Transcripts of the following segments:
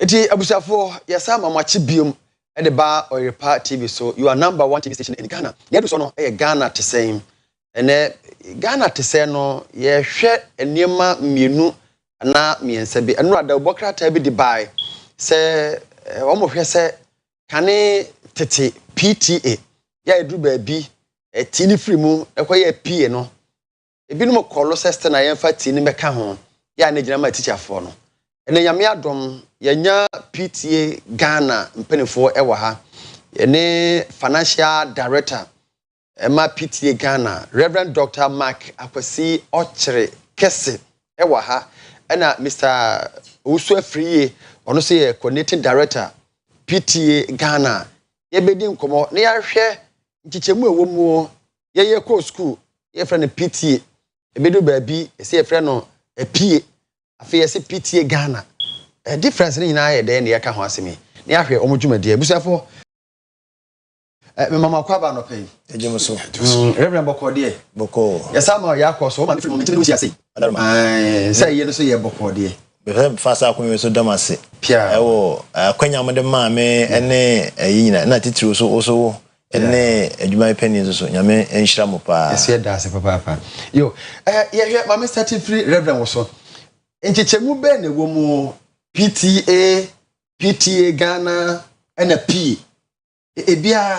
Eti abusafo yesa mamachi biom e de ba Oyerepa TV so you are #1 TV station in Ghana. Yedu so no Ghana te same. Ene Ghana te say no ye hwe eniema mienu na miensa bi. Eno ada obokrata bi di bai. Se omo hwe se kane tete PTA ya edu ba bi tini free mu ekoye PA no. Ebi no kolo seste na yemfa tini meka ho. Ya na gina ma teacher for no. Ene nyame adom yenya PTA Ghana mpenefo ewa ha. Ene financial director Emma PTA Ghana, Reverend Dr. Mark Kwesi Kwesi ewa ha. Ena Mr. Oduefour ono se coordinating director PTA Ghana. Yebedi nkomo na yahwe nchichemu ewo mu ye ko school ye friend PTA. Ebedu baabi ese ye friend no PA. Afi ye se PTA Ghana. Difference ni nyina ye de na ye ka ho asemi. Na yahwe omudwumade abusafo me mama kwaba no pay. Ejemuso. Reverend Bokode. Boko. Yesama yakoso ma film ntimi usi ase. Say ye no so ye Bokode. Be fasa akunwe so damase. Pia. Ewo akwanya mo de ma me ene yina na titiri so ene adwuma penny so nyame enhira mo pa. Ese da ase papa. Yo ye mama starting free Reverend wo so. Enchechemu be na wo mu PTA Ghana and a P. Ebia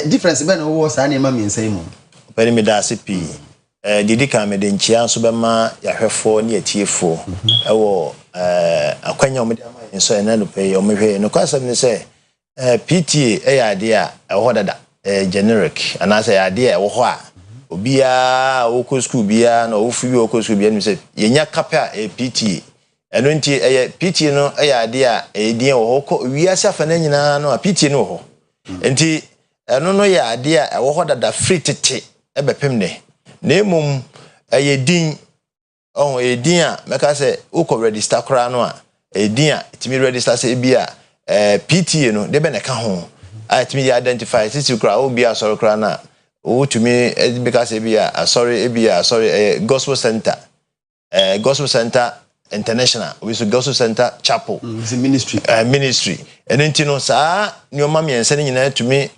difference be na wo sa na ma miensan mu. Pere me da ase pi. Didi ka me de nchia so be ma yahwefo ne atiefo. Ewo akwanya o me de ma so na no pe o me hwe no kwasam ni se PTA ade a eho dada generic anase ade a ewo ho a obia wo school bia na wo fubi wo school bia ni se yenya kapa PTA eno nti PTA no ade a edin wo ho wiase afa na nyina no PTA no ho nti eno no ya ade a ewo ho dada free tete ebepem ne na emum din edin a meka se wo ko register kra no a edin a timi register se bia PTA no de be na ka ho a timi identify sisi kra wo bia sorry kra na wo tumi because sorry gospel center international we so gospel center chapel it's a ministry ministry enti no sa nyoma miense ni nyina tumi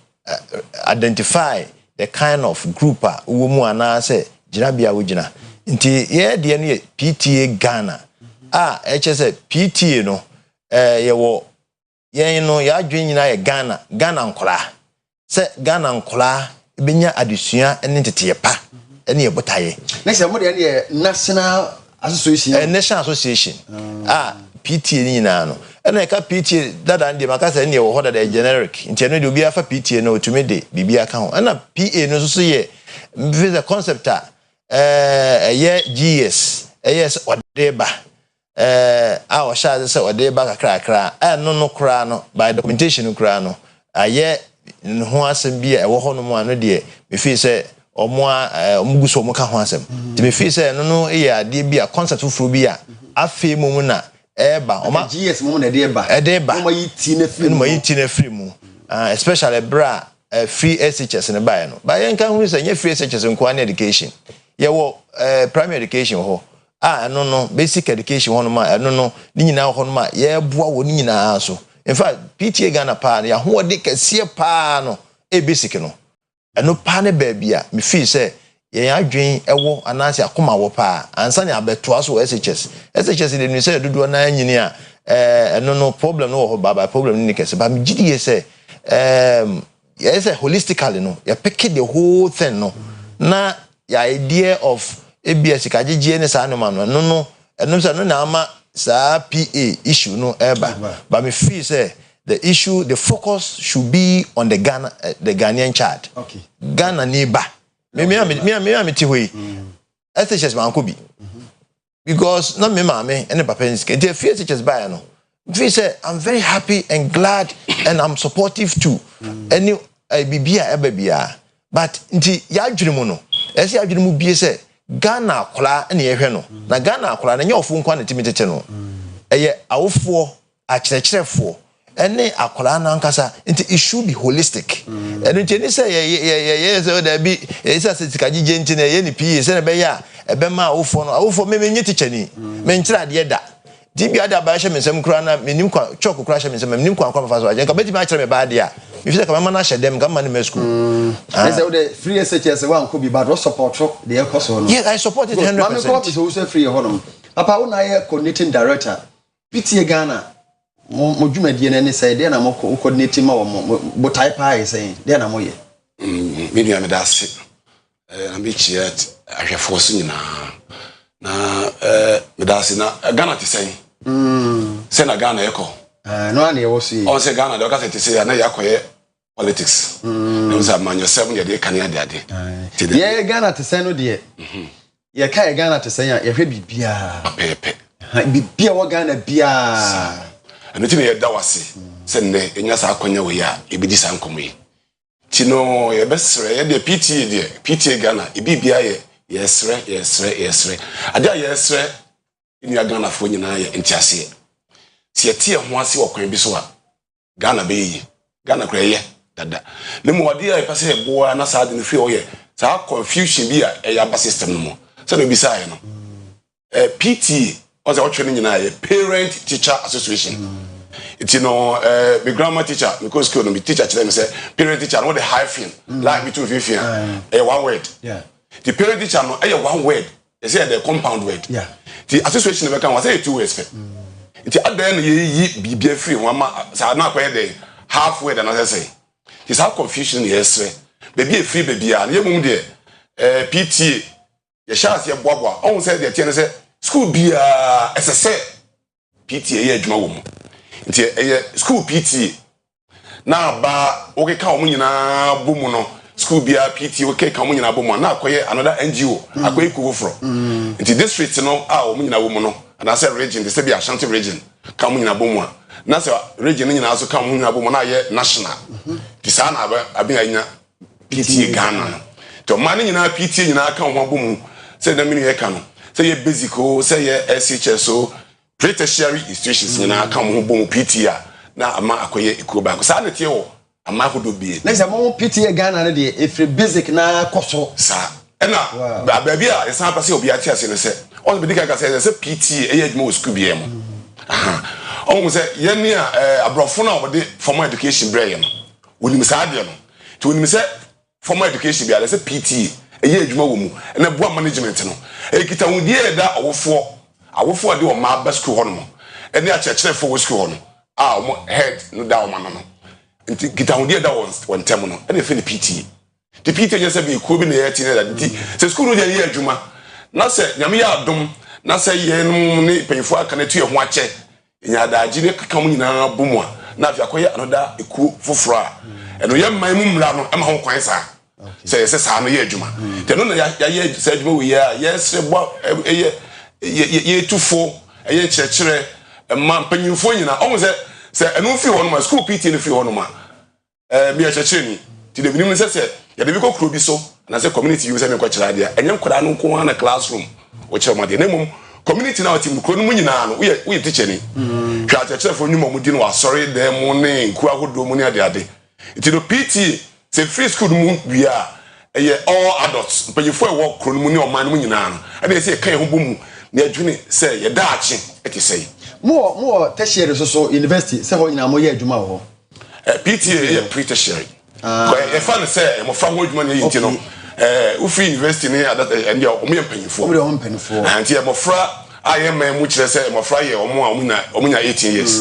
identify the kind of group wo mu ana se gina bia wo gina nti ye de no PTA Ghana HSA PTA no ye wo ye no ya adwen nyina ye Ghana nkola se Ghana nkola benya adesua ene tete pa ene ye botaye next time mo de national association national association PTA ni nyina no ene ka PTA dada ndi makasa ene wo hoda de generic nti ene de obi afa PTA no otumi de bibia ka ho ena PA no so ye visa concept ye GS yes odeba o sha se odeba kakra no kra no by documentation kra no aye ho asem bia ewo ho no mu ano de me fi se omuguso omuka ho asem ti me fi se no ye ade bia concept furu bia afi mu na eba oma GS mu na de eba no yi ti na free mu especially bra free SHS ne bae no ba yen kan hu se nye free SHS nko an education ye wo primary education ho no basic education ho no ma no ni nyina ho no ma ye boa wo ni nyina so. In fact, PTA Ghana pa ya ho de kese pa no basic no. Eno pa ne ba bia me feel say ye adwen ewo anase akoma wo pa ansa ne abetoa so SHS de ni say dodo na nyini a no problem no ho baba problem ni kese ba me gidi ye say ye say holistically no ya pick the whole thing no na ya idea of ABS ka gigi ne sa no ma no eno say no na ama sa PA issue no eba but me feel say the focus should be on the Ghanaian child. Okay. Ghana neighbor. Me ti we. SHS man ko bi. Because not me mama and papa nske. The SHS buy no. Feel say I'm very happy and glad and I'm supportive too. Any bibia eba bia. But nti ya adwene mu no. Ese adwene mu bie say Ghana akola na ye hwe no. Na Ghana akola na nya ofu nkwa na timitete no. Eye awofo akyerɛkyerɛfo ene akola na nkasa nti it should be holistic. Eno nti ni say ye say da bi isa setika gije nti na ye ni PA say na be ya ebe ma awofo no awofo me nye teacher ni me nkyerɛ ade da Dibi ada ba hye mensem kura na menim kwa chok kura hye mensem menim kwa kwa fa so aje ka beti ma kire me ba dia me fi ka ma na hye dem ka ma na school say the free SHS one could be bad what support the course no yes I support it 100%. Mama ko so say free honum papa wo na ye coordinating director PTA Ghana mo dwumadie na ne say de na mo coordinating ma wo mo type ai say de na mo ye me nua me da se na me chia ahwefo so nyina na me da se na Ghana te say se na Ghana eko no an ye wo see on se Ghana de ka se te say na yakoye politics no say man yourself de kan ya de ye Ghana te say no de ye kai Ghana te say ya hwe bibia pepe bibia wo Ghana bia eno ti ne da wase se ne enya sa akonya we ya ebidi sa nkomo ti no ye besre ye de PTA Ghana ebibia ye yesre ade yesre ni Ghana fo nyina ye ntiase se tie ho ase okwan bi so a Ghana be yi Ghana kra ye dada ne mo ade ya pase boa na sa de no fi o ye sa confusion bi a e ya ba system no mo se no bi sa ye no PTA o se o twene nyina ye parent teacher association it's the grammar teacher because school no be teacher tell me say parent teacher no the hyphen like between 15 one word the parent teacher no one word they say the compound word the association never can say 2 words it's at then ye be free one say na kwa dey half word and say it's how confusion yes baby free baby and ye mum dey PTA ye chance ye boaboa on say the tie say school bia SSA PTA ye adwuma wo mu nti school PTA na ba o ke ka o nyina bomu no school bia PTA o ke ka o nyina bomu na akoye another NGO akoye kufofro nti district no a o nyina wo mu no and I said region they say be Ashanti region ka o nyina bomu na say region nyina so ka o nyina bomu na ye national ti sa na abia nya PTA Ghana to man nyina PTA nyina ka o bomu say na minu ye ka no say ye basic o say ye SHS o pre-tertiary institutions nyina ka mo bom PTA na ama akoye ikuba ko sa na tie wo ama hodo bie na say mo PTA Ghana na de every basic na koso sa ena ba bia e san pase obi ati ase ne se on be dika ka say PTA e adwuma wo school bie mo on say ye ni abrofo na wo de formal education brɛ no woni sa ade no to woni say formal education bia say PTA e adwuma wo mu na boa management no e kita wodi e da awofo de o ma ba school hono ene a chekere for school hono a o head no da o ma no nti kita hodi da won tem no ene fe ne PTA the PTA just be ko bi na yeti na da nti se school no je ye adwuma na se nyame ya adom na se ye no ne penfo aka na tu ye ho ache nya da agi ne kaka mu nyina bomu a na afia koye anoda eku foforo a eno ye man mu mra no e ma ho kwan sa se sa no ye adwuma te no na ya ye se adwuma we ya yes bo ye tufo ye chekere man panyimfo nyina o se enu fi hono ma school PTA no fi hono ma mi a chekere ni ti de binim se ya de bi ko kro bi so na se community use me ko kira dia enyem koda no ko na classroom o kire ma de na mum community na oti kro no mu nyina no we teacher ni twa chekere fo nyuma mu di no asori de mu ne nku ahodo mu ne ade ti do PTA se free school mu bia all adults panyimfo e wo kro no mu ne o man mu nyina no e be se kan ho bomu na adwune say ye daachi eti say mo tertiary so university say ho nyina mo ye adwuma ho PTA ye pre-tertiary ko e fa ne say mo fa ho adwuma ne yinti no u free university ne adata and ya o me mpanifo anti e mo fra aye man mu kire say mo fra ye o mo nya 18 years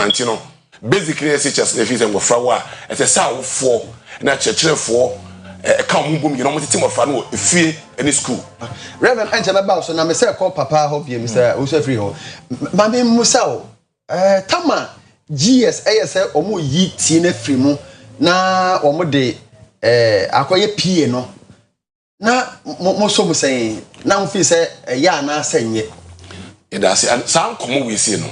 anti no basically SHS ne fi say mo fra wa e say sa wo fo na chekirefo ka mo bom you know mo tete mo fra no efie any school Reverend Angela Bao so na me say call papa ho bia me say o so free ho ma me musa o tama GS say omo yi tie na free mu na omo de akoye PA no na mo so mo say na mo fi say ya na sanye e da say san komo we see no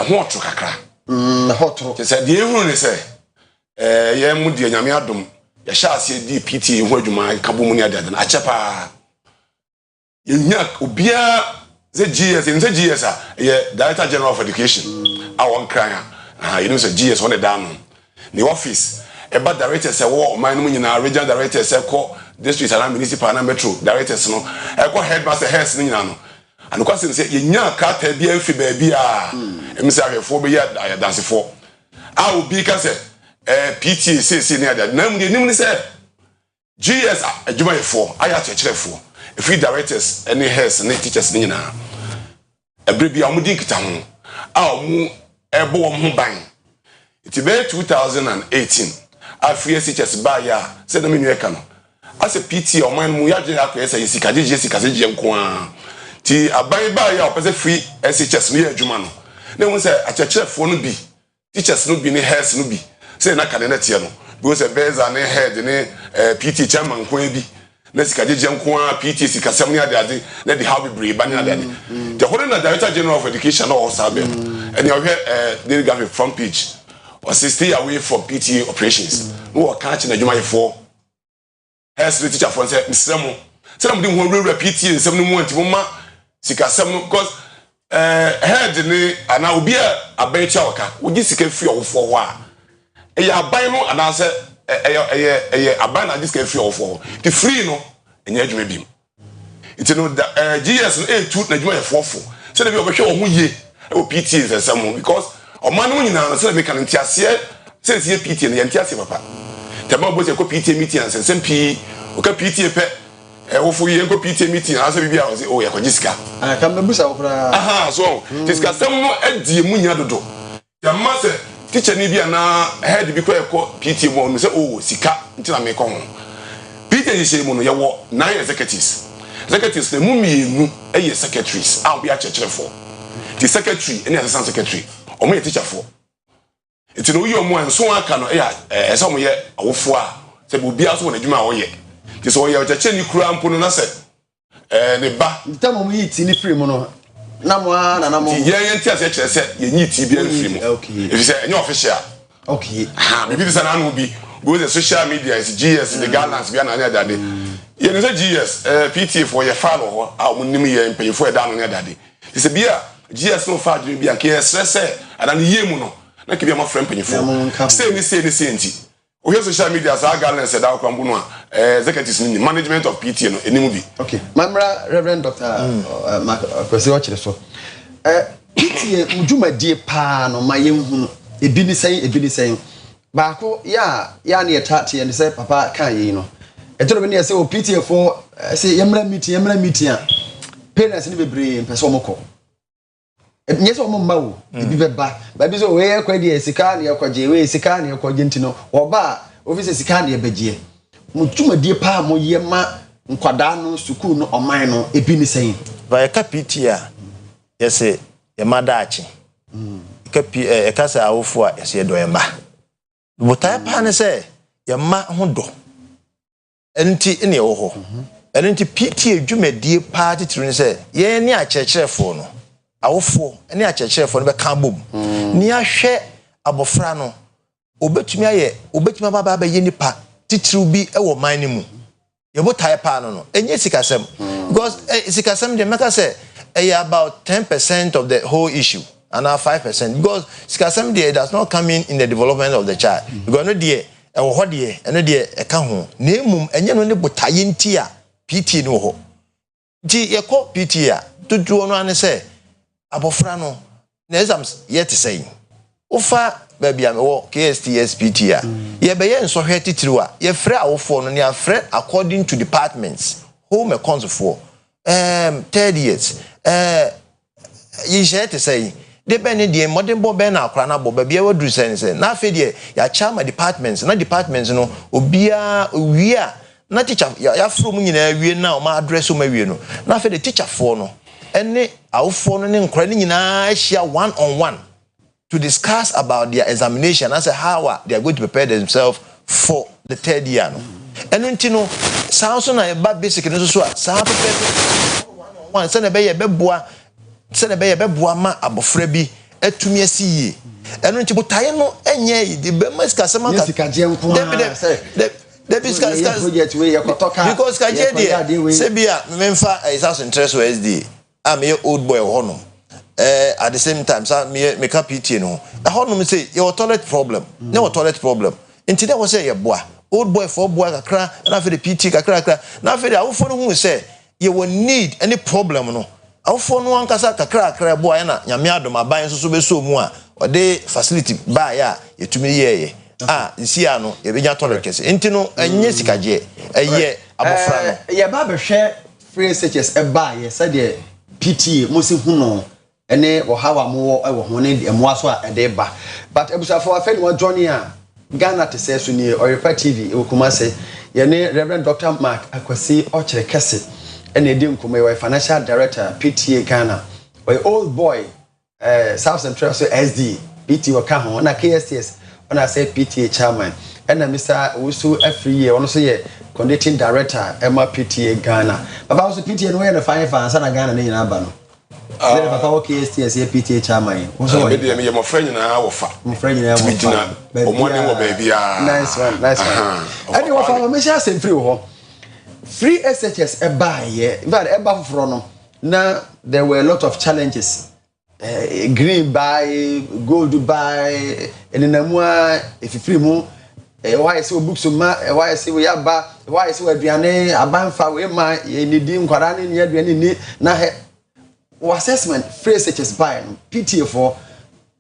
ho otro kakra na hotro say de ehunu ne say ye mu de nyame adom ya sha ase di PTA ho adwuma ka bo mu ne ade na achepa yenya obia ze GS ye Director General of Education a won kran you know say GS one down the office eba directors e wo man no nyina regional directors e ko district and municipal and metro directors no e ko headmaster heads no nyina no and kwase say yenya krata bia mfi ba bia em say ahwefo be ya dansefo a obi ka say PTA say ne ada na mu ni say GS adwumayefo aya chechirefo free directors any heads and teachers ni nyina ebrebi amudi nkita ho a omu ebo ho ban it be 2018 afri teachers ba ya say na menu eka no as a PTA oman mu ya gye akọ say sikajeje sikajeje nko a ti aban ba ya opese free SHS no ya adwuma no na won say achechirefo no bi teachers no bi ni heads no bi say na kane na tie no because beza ne head ne PT chairman ko bi na sikajeje nko a PT sikasem ne ade na the how be brave ba ne ade the whole na director general of education no sabe and you hear they got a front page or stay away from PTA operations no catch na adwuma yefo heads the teacher for say msemo say na mo dey PTA nsem no mu antimo ma sikasem no because head ne ana obi a abencha oka wogi sika fi ofo ho a aban no anase aban na just can free of the free no enya adwuma bim it no GS no e2 na adwuma yefofo so dey obehwe ohun ye o PT nsesam because oman no nyina no so dey kan ntiase se PT no ntiase papa tema bo se ko PT meeting nsesam pi o ka PT pe wo ye ko PT meeting asa bibia o se o yakojisika ka mebusa wo kra aha so disika sam no adie munya dodo ya mase teacher ni bia na head bi ko PT mo no say oh sika ntina me ko ho PT ji she mo no ye wo 9 executives na mu mienu eye secretaries a obi a chechirefo the secretary any assistant secretary o mo ye teacher fo enti no yi o mo enso aka no ese o mo ye awofo a se bi obi aso na adwuma a wo ye ti so ye o cheche ni kura mpo no na se ne ba ntamo mo yi ti ni free mo no na mo na na mo ye ntia se kire se ye nyi ti bia free mo if you say any official okay maybe this na no bi go the social media is GS the galants bia na that day ye no say GS PTA for your file ho a mo nim ye mpanyefo e da no na that day this bia GS no fa dwe bia ke stress ana ne ye mu no na ke bia mo frem mpanyefo say ni enti o here social media sa galants e da kwa mbu no executives ni management of PTA no enimu bi okay mamra Reverend Dr. Kwesi ochire so PTA mudwumadie pa no mayemhu ebi ni sen baako ya ne etate ye ne say papa kan yi no etoro be ne say o PTA for say yemra meeting a parents ni bebre mpese omoko nyese omo mawo ebi beba ba bi so we kwadi sika ne yakwaje we sika ne yakwaje ntino oba office sika ne yabagie mudwumadie pa mo yema nkwada no sukuu no oman no ebi ni sen ba ya PTA yese yemadachi kasa awofo a yese do yema botai pa ne se yema ho do enti ene wo ho enti PTA dwumadie pa titiri ne se ye ne achechirefo no awofo ene achechirefo no be kan bom ni ahwe abofra no obetumi baba ba ye nipa titiri bi e wo man ni mu ye botai pa no enye sikasem because sikasem de meka se about 10% of the whole issue and now 5% because sikasem there does not come in the development of the child because no there e wo ho there eno there e ka ho na emum enye no ne botaye nti a PT no ho ji ye ko PT a tutu no ane se abofra no na exams yet say ofa baby am wo KSTS PT a ye be ye nso hwe titiri a ye frɛ awofo no ne afrɛ according to departments home accounts for third years ye share say de ben de modern bo ben akra na bo ba bia wadru say na afi de ya chama departments na departments no obia wi a na teacher ya from nyina wie na o ma address o ma wie no na afi de teacher for no ene awofo no ne nkra ni nyina share one on one to discuss about their examination as how they are going to prepare themselves for the third year no eno ntino sounds na ba basic no so a sa prepare one se na be ye beboa ma abofra bi atumi asiye eno nti botaye no enye de be maskasema ka sikaje nko the business project we yakotoka because kaje dey se bia memfa is interest SD am ye old boy hono at the same time so me ka PT no hono say your toilet problem no toilet problem nti that was say ye boa old boy for boy kakra na fe the PT kakra na fe the awofo no hu say you will need any problem no awfo no ankasa kakra boa na nyame adom aban so be so mu a ode facility ba ya yetumi yeye isia no ye benya tolerance enti no enye sikaje eye abofra no ye ba behwe free SHS ba ye said the PTA mosi hu no ene wo hawa mo wo ho ne emo so a ede ba but ebusafo afeni wa journey a Ghana te say so ni Oyerepa TV e kuma say ye ne Reverend Dr. Mark Kwesi Ochere Kese ene edi nkuma ye financial director PTA Ghana or old boy South Central so SD PTA waka ho na KSTS ona say PTA chairman ena Mr. Usu every year ono so ye conducting director Emma PTA Ghana baba also PTA no ye na fine fans na Ghana ne nyina ba no there papa KSTS ye PTA chairman so me dey me my friend na wofa my friend na wofa omone wo baby nice one any wofa me sha sem free ho free SHS e buy ye but e ba foforo no na there were a lot of challenges green buy gold buy enenamua if free mu why say books ma why say we aba why say we aduane abanfa we ma ye nidi nkwara ne ne aduane ni na he assessment free SHS buy PTA for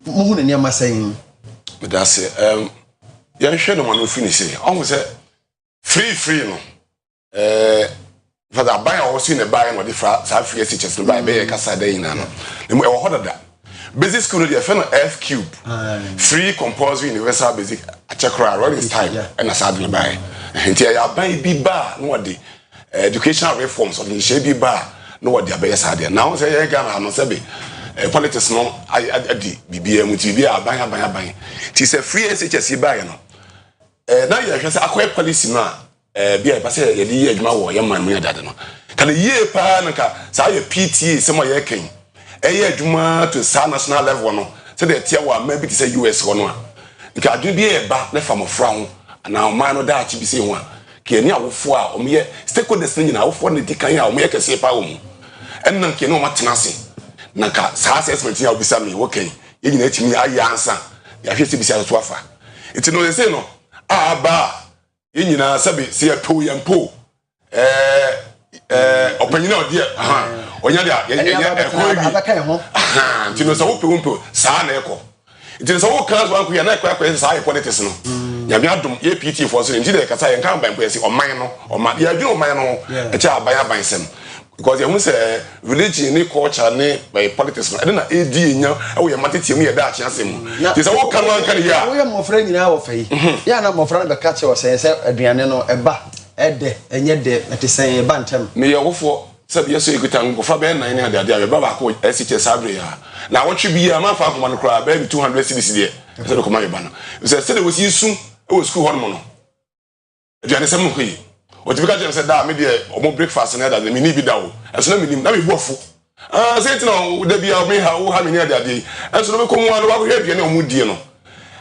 mu ne niam asen but that's ya hwe no man finish say on say free no for the buy or see the buy no the free SHS no buy be kasa dey na no e wo hoda basic school dey fe no F cube free compulsory universal basic achekra all this time and asad buy nti ya buy bi ba no the educational reforms of the shebi ba no what the abaya sad now say ya Ghana no say be politics no adi bibia mu ti bia aban ti say free SHS buy no na ya hwe say akwai policy no bia ba say ya di adwuma wo ya man mu ya dade no kana ye pa na ka sa ya PTA se mo ya kan adwuma to sa national level no say the tia wa maybe to say US ho no a nka adwuma bi e ba na famofra ho na o man no da achi bi say ho a ke ni awofo a o me stakeholders ni na awofo na dikan a o me kese pa wo mu enna ke no matena se na ka sa assessment ya obisa me wo kan ye nyina timi ayi ansa ya hwe se bi sia to afa it no say no aba ye nyina sabe se ya to yampo opanyina odi onya dia abaka ho ntino so wo saa na eko ntino so wo kan so anko ya na ekwa saa politics no ya bi adom ye PT for so ntino kasa ye kan ban kwesi oman no oman ya dwene oman no e cha aban sem because you say religion ni culture ni by politics no na edi enya wo ye matete mu ye da achi asem ti so wo kan wan kan ya wo ye mo fra nyina wo fa yi ya na mo fra be ka che wo say aduane no eba ede enye de etisen e bantem me ye wofo sabi yeso ekutan go fa be nan ne ade ade ba ko SHS abre ya na wo twi bi ya ma fa akoma no kra ba 200 cedis de se do koma be ba no se de wo si su e wo school hon mo no aduane sem ko yi o ti bi ka je se da me de o breakfast na da me ni bi da wo eso na me ni na me buafo se ti no da bi ya me ha wo ha me ni ade ade eso no me ko mu ano wa ko hwe aduane o mu die no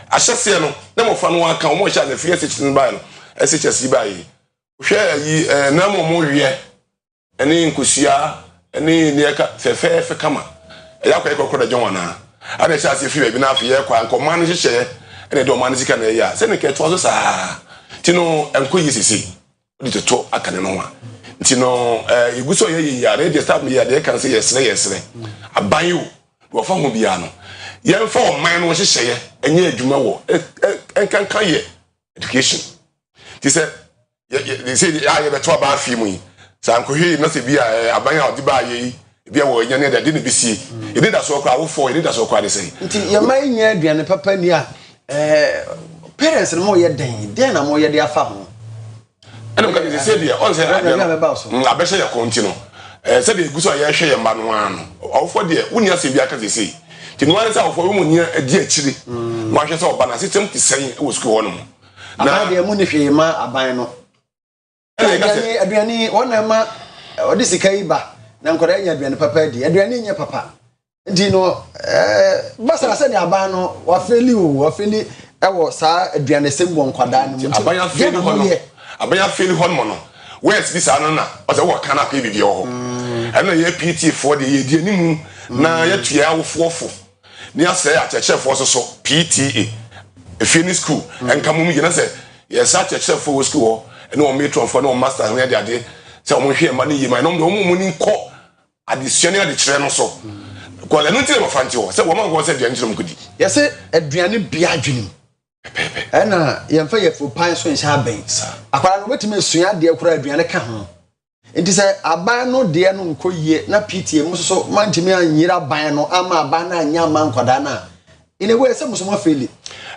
ahyese no na mo fa no aka o mo hya na free SHS no ba no SHS ba yi hwe yi na mo wie eni nkusia eni nieka fefe kama ya kwa ikokora jonwana ana sha se fi bi na afi ye kwa nkoma no hyehyɛ ene de o man sika na ya se ne ke to so saa tino enkoyi sisi odi toto aka ne no wa tino iguso ye ya re start me ya de kan se yesre aban wo fa ho bia no ye mfa o man no hyehyɛ enye adwuma wo enkankan ye education ti se ye se ya ye beto ba afi mu yi sanko hwi na se bia aban a odi ba ye bia wo nya ne da de ne bisi e da so kwa wo fo e da so kwa de sei nti ye man nya aduane papa ni a parents no mo ye den na mo ye de afa ho ene ka se bia on se abehye ya konti no se de guso ya hwe ye mba no ano awofo de woni ase bia ka se sei ti no ane se awofo wo mo nya adi akiri mo ahwe se oba na system ti sei wo school ho no na de mu ne hwe ma aban no aduane wona ma odi sika iba na nkora nya aduane papa di aduane nya papa ndi no basa se ne aban no wa feli ewo saa aduane sembo nkwada no mu aban afeli ho no aban afeli ho no wes bi sa no na o se wo kana ka bibi ho ena ye PT for de ye di animu na ye tua awofofo ni ase achechefo so PTA efini school enka mu gina se ye sa achechefo school ho ene o metron for no master ne de ade se o mo hwe ma ne yi ma no mo mu ni ko additional the train so ko le no ti le mafanti ho se wo man go se aduane tiro mkodi ye se aduane bia adwenim ena ye mfa ye fu pan so nhyɛ aben akwara no betime esua de akura aduane ka ho enti se aban no de no nkoyie na PTA mu so mantimi anyira aban no ama aban na anya man kwada na ine we se muso ma feli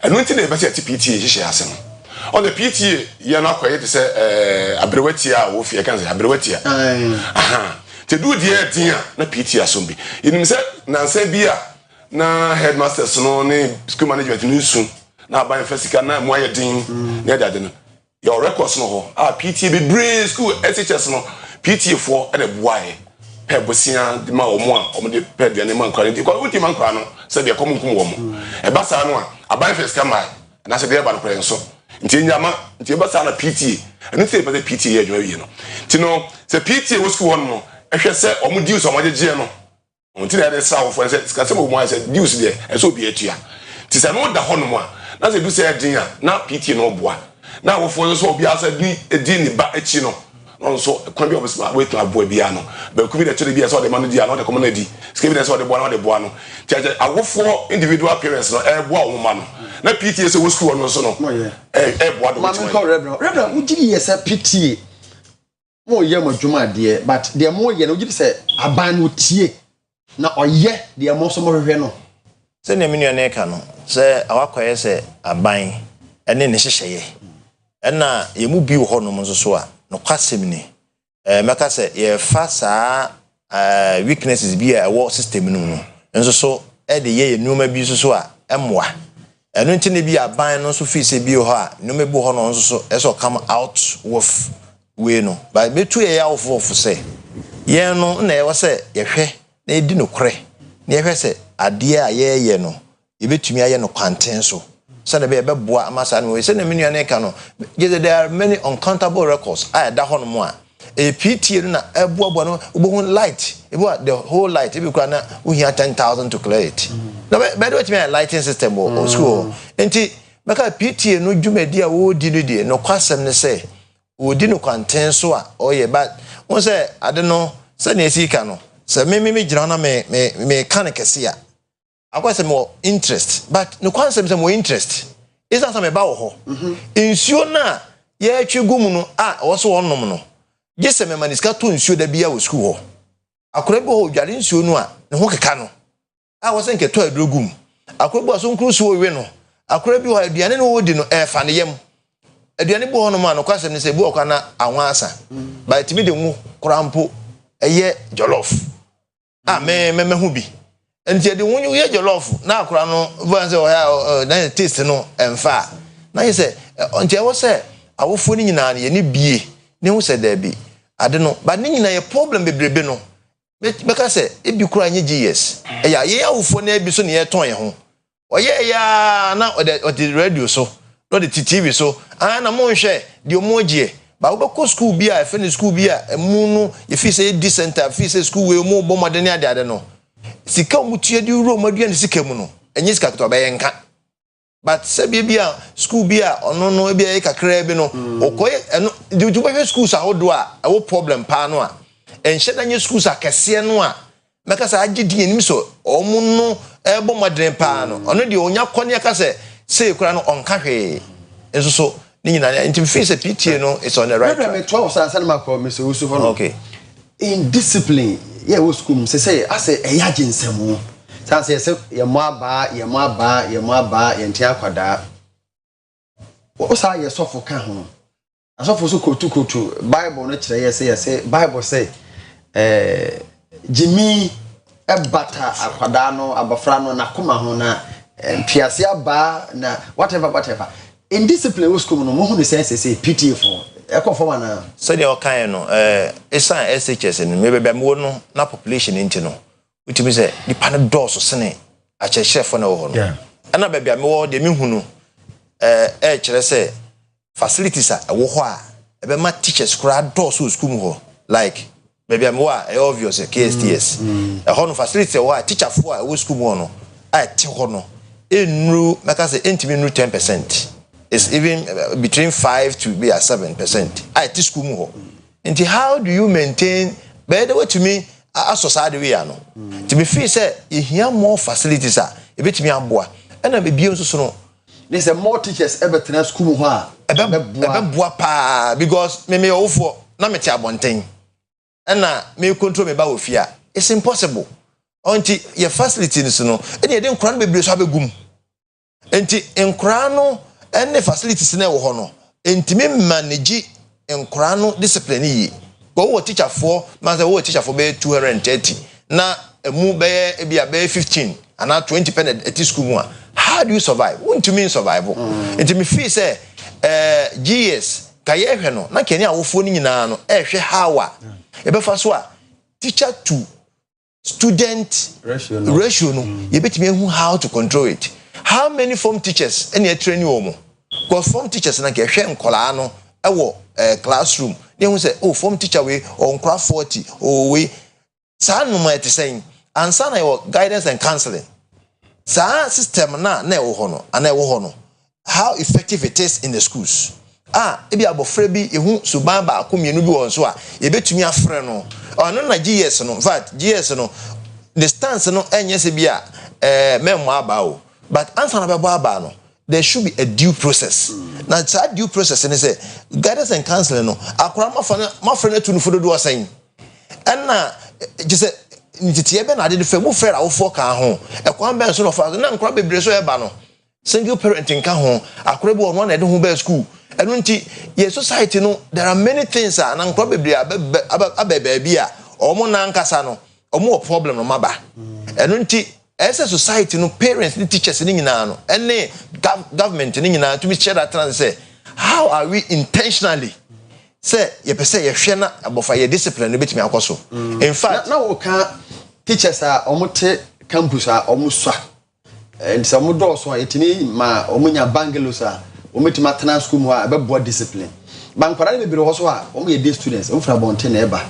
eno nti na e be se PTA hihye ase no on the PTA ye na akoye te se abrewati a wo fie kan se abrewati aha te do die din na PTA asombi inim se nansa bia na headmasters no ne school management no su na aban fasika na mo aye din na dade no your records no ho PTA be brain school SHS no PTA for e de boae pe bosia de ma omo a omo de pe de ne man kwani di kwa uti man kwa no se de kom nkum wo mo e ba sa no a aban fasika mai na se de ba no pre nso nti nyama nti ba sa na PTA enu se pe PTA ye adwa wie no nti no se PTA wo school no ehwe se omo dius omo jeje no nti na de sa wo fo se ska se mo mo se dius de e so bi atua nti se no da ho no mo a na se du se din a na PTA no boa na wo fo so obi asa di ni ba echi no so kwa bi obisma wait to aboa bia no ba ku bi de tore bia so de manu dia no de komo na di ske bi de so de boa no tiaje awofo individual parents no e boa wo ma no na PTA se wo school no so no boa do ma me ko rebra ugiri ye se PTA mo ye mo dwuma de but de mo ye no ugiri se aban no tie na oye de mo so mo hwehwe no se ne menu na ka no se awakoye se aban ene ne hyehyeye ena ye mu bi wo ho no mo so a no kwasem ni meka se ye fa saa weaknesses bi a wo system no nso so e de ye numa bi so a emwa eno nti ne bi aban no so fi se bi ho a numa bi ho no nso so e so come out with we no but betu ye ya ofo se ye no na ye wo se ye hwe na edi no kore na ye hwe se ade a ye no ye betumi aye no kwanten so so na be boa amasa no we se na menu na ka no there are many uncountable records I da ho no mo a PTA na eboa no obohun light ebo the whole light ebi kura na we hear 10,000 to clear it na be do me lighting system or school enti meka PTA no dwumadi a wo di no die no kwasem ne se wo di no kwanten so a oye but won say ade no se na esika no se me gira na me kan kese a akwase mo interest but no kwasem se mo interest isa sa me ba wo ho nsuo na ye atwegum no a wo so wonnom no gese me maniska to nsuo da bia wo school ho akora bi ho dware nsuo no a ne ho keka no a wo se nke to adrogum akora bi so nkru so we no akora bi ho aduane no wodi no e fa ne yam aduane bi ho no ma no kwasem ne se bi okwa na anwa asa ba timi de nwu korampo eye jollof me hu bi enti de wunyu ye jollof na akora no bo se o ya na taste no emfa na ye se enti e wo se awofo ni nyina ne bie ne hu se da bi ade no ba ne nyina ye problem bebrebe no beka se ebi kura nye GS ya ye awofo na ebi so ne ye ton ye ho oye ya na o de radio so no de TV so na mo nhwe de omogie ba wo be school bi a fe ne school bi a mu no ye fi se decent fi se school we mu bo modern ade no sika omutue di uro madua ne sika mu no enye sika to ba ye nka but se bia school bia ono no bia e kakra bi no okoye eno du ba school sa hodo a wo problem pa no a enhye da nye school sa kese no a meka sa agidi enim so omo no ebo modern pa no ono de onya kone aka se kura no onka hwe enso so ni nyina nti fi se PTA no it's on the right track. Me 12 sansa na makọ me so usu ho. Okay. In discipline yeah wo school say ase eya ginsemu sanse say ye mo aba ye ntia akwada wo sa ye sofo ka ho asofo so kotu bible no kire ye say bible say jimi ebata akwada no abafra no nakoma ho na piase aba na whatever in discipline wo school no mo hu ne say PTA for ekofo na so dey okan no esan SHS no mebebe mo no na population nti no utimi say di pan doors sene a chefo na wo ho no ana bebia me wo de me hu no kire say facilities a wo ho a ebe ma teachers kura doors wo school mu ho like bebia me wo a obvious KSTS ho no facility wo a teacher fo a wo school mu ho no a ti ho no enru maka say entimi nru 10%. It's even between 5 to be at 7%. I teach school more. And how do you maintain? By the way, to me, asosade we ya no ti me feel say e hia more facilities a e betimi aboa na be bie nso so no there's a more teachers ever tena school ho a boa pa because me ofo na me ti abonten na me control me ba ofia it's impossible until your facilities no e dey nkura no bebre so abegum enti nkura no ene facilities na wo ho no enti me manage nkura no discipline yi go wo teacher for man say wo teacher for be 230 na emu be e bia be 15 and 20 pened at school mu. How do you survive? Won't you mean survival? Enti me feel say GS kaye hwe no na keni awofo ni nyina no hwe how a e be fa so a teacher to student ratio no you betimi hu how to control it. How many form teachers any a training omo because form teachers na ke hwe nkola no e wo classroom they hu say oh form teacher we on nkora 40 oh we sa no ma saying answer na your guidance and counseling sa system na e wo ho no ana e wo ho no how effective it is in the schools e bi abofra bi ehu suban ba akomienu bi won so a ye betumi afre no ono na GS no in fact GS no the stance no enye se bi a memo aba o but answer na be aba no there should be a due process na that due process ni say guidance and counseling no akora mafre na tunu fodo do osan na je nititi ebe na ade de famu frɛ awofo ka ho ekwan ben so no fa na nkora bebre so eba no single parenting ka ho akora bi ono na ede ho ba school enu nti ye society no there are many things na nkora bebre ababa bi a omo na nkasa no omo problem no maba enu nti as a society no parents ni teachers ni nyina no ene government ni nyina to be share that trans say how are we intentionally say ye pese ye hwe na abofa ye discipline no betimi akoso in fact na wo ka teachers a omote campus a omswa and some do so etimi ma omunya bangalows a ometima tena school mu a bebo discipline bankwara ne bebere ho so a omo ye day students omfra bonte na eba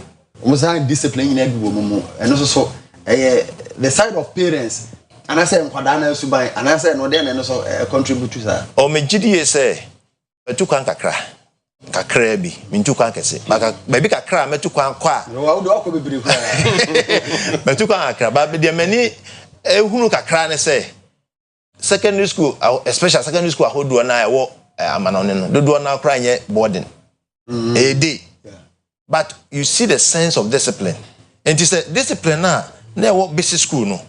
omo say discipline nyina bi wo mu eno so the side of parents and I say nkwada na suban and I say no dey na so contribute to that o me gidi say metu kan kakra bi mintu kan kese maka baby kakra metu kan kwa wo do akọ bebere kwa metu kan kakra ba be de mani ehunu kakra ne say secondary school especially secondary school ahodo na wo amanone no dodo na kra nye boarding a day but you see the sense of discipline and it is discipline na wo basic school no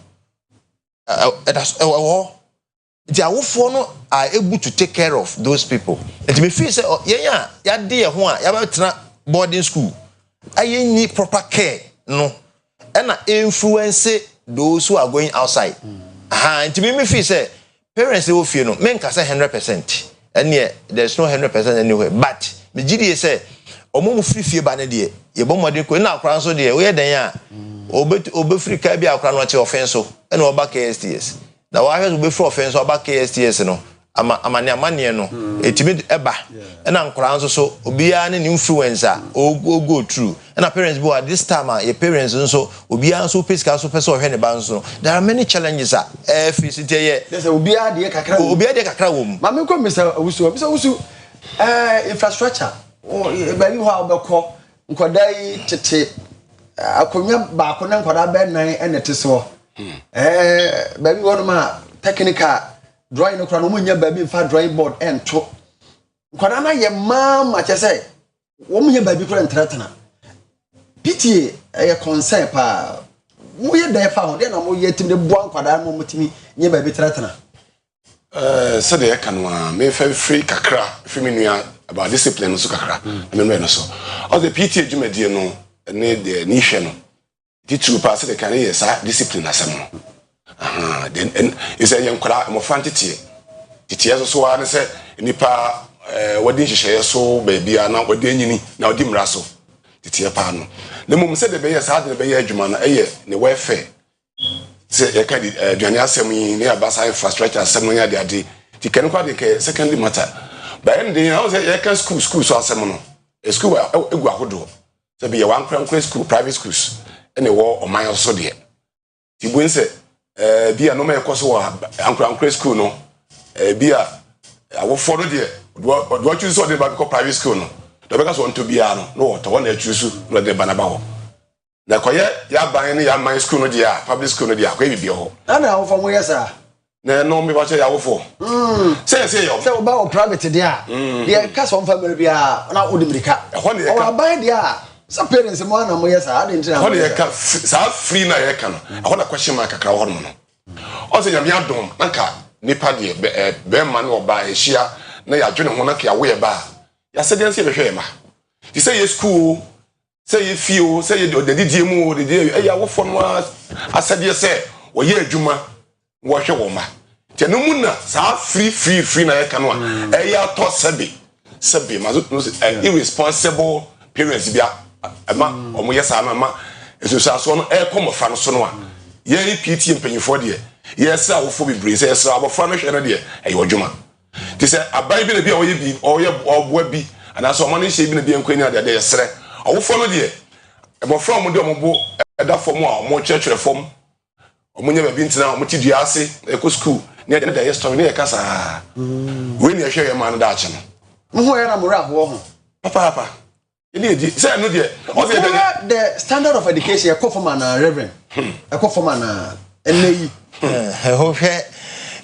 the awofo no are able to take care of those people. And me feel say ya dey ho a ya ba tena boarding school aye ni proper care no and na influence those who are going outside and me feel say parents they will feel no men can say 100% and yeah there's no 100% anywhere but me gidi say omo free fie ba ne de ye bo modern ko na akran so de we den ya obe free ka bi akran no che offense so and oba KSTS na wa hwe obe free offense oba KSTS no amane no etimi eba na nkran so obiya ne influencer o go through and parents bo at this time your parents so obiya so pesika so person hwe ne ba so there are many challenges face it here there's obiya de kakra wo mu mama ko misa wusu infrastructure bari ho abekọ nkoda yi tete akonya ba akona nkoda be nan enete so bari wo no ma technical drawing no kra no munya baabi mfa drawing board ento nkoda na ye mama chese wo munya baabi kra entratana PTA concern pa wo ye da fa ho de na mo ye tim de bua nkoda no mutimi nye baabi tratana so de ka no a me fa free kakra free menua about discipline so kakra I mean no so all the PTA dwumadie no ne de ni hwe no the true pass the can yes discipline asem no then is a young crowd mo fantity titi so wa ne say nipa wodi nhihye so baby ana wodi anyini na wodi mra so titi pa no le mum say de be yes de be adwuma no ne welfare say e ka di adwane asem yi ne abasa infrastructure asem no ya de ade ti kan kwa de ke secondary matter by end dey how say e ka school so asem no e school egu ahodo say be one cram school private schools ene wo o man so de ti bu nse bia no me ekoso wa ankra school no bia awofo no de do choose so de ba ko private school no do be ka so onto bia no what one choose no de banaba ho na koye ya ban ya man school no dia public school no dia ko bibia ho ana awofo mo yesa na no me ba che ya awofo say yo say oba o private dia dia ka so family bia na odimirika o aban dia sa parents mo na mo yesa ade ntina ho ne ka sa free na ye ka no ho na question mark kakra ho no o say nyame adom nanka nipa de be man oba ehia na ya dwene ho na ka we ba ya se den se be hwe ma ti say ye school say you feel say you the DDM the day wo fo no asade say wo ye adwuma wo hwe wo ma te no mu na sa free na ye ka no ya to sebe ma irresponsible parents bia ma omo ye sa ma eso so no come fa no so no a ye PT mpanyifo de ye sa wo fo bibre say sa abofra no hwe no de e yo adwuma ti say abai bi na bia wo ye bi o ye oboa bi ana so mo no hye bi na bia nkwani ade ye sere awofo no de ebofra mo de ombo eda fom a mo church fom omunye ba bi ntina mo ti dua ase eko school ne de ye story ne kasa we ne hwe ye man da ache no ho ya na mura ho ho papa ele edi say no de o say the standard of education eko form na reverend eko form na eneyi ho hwe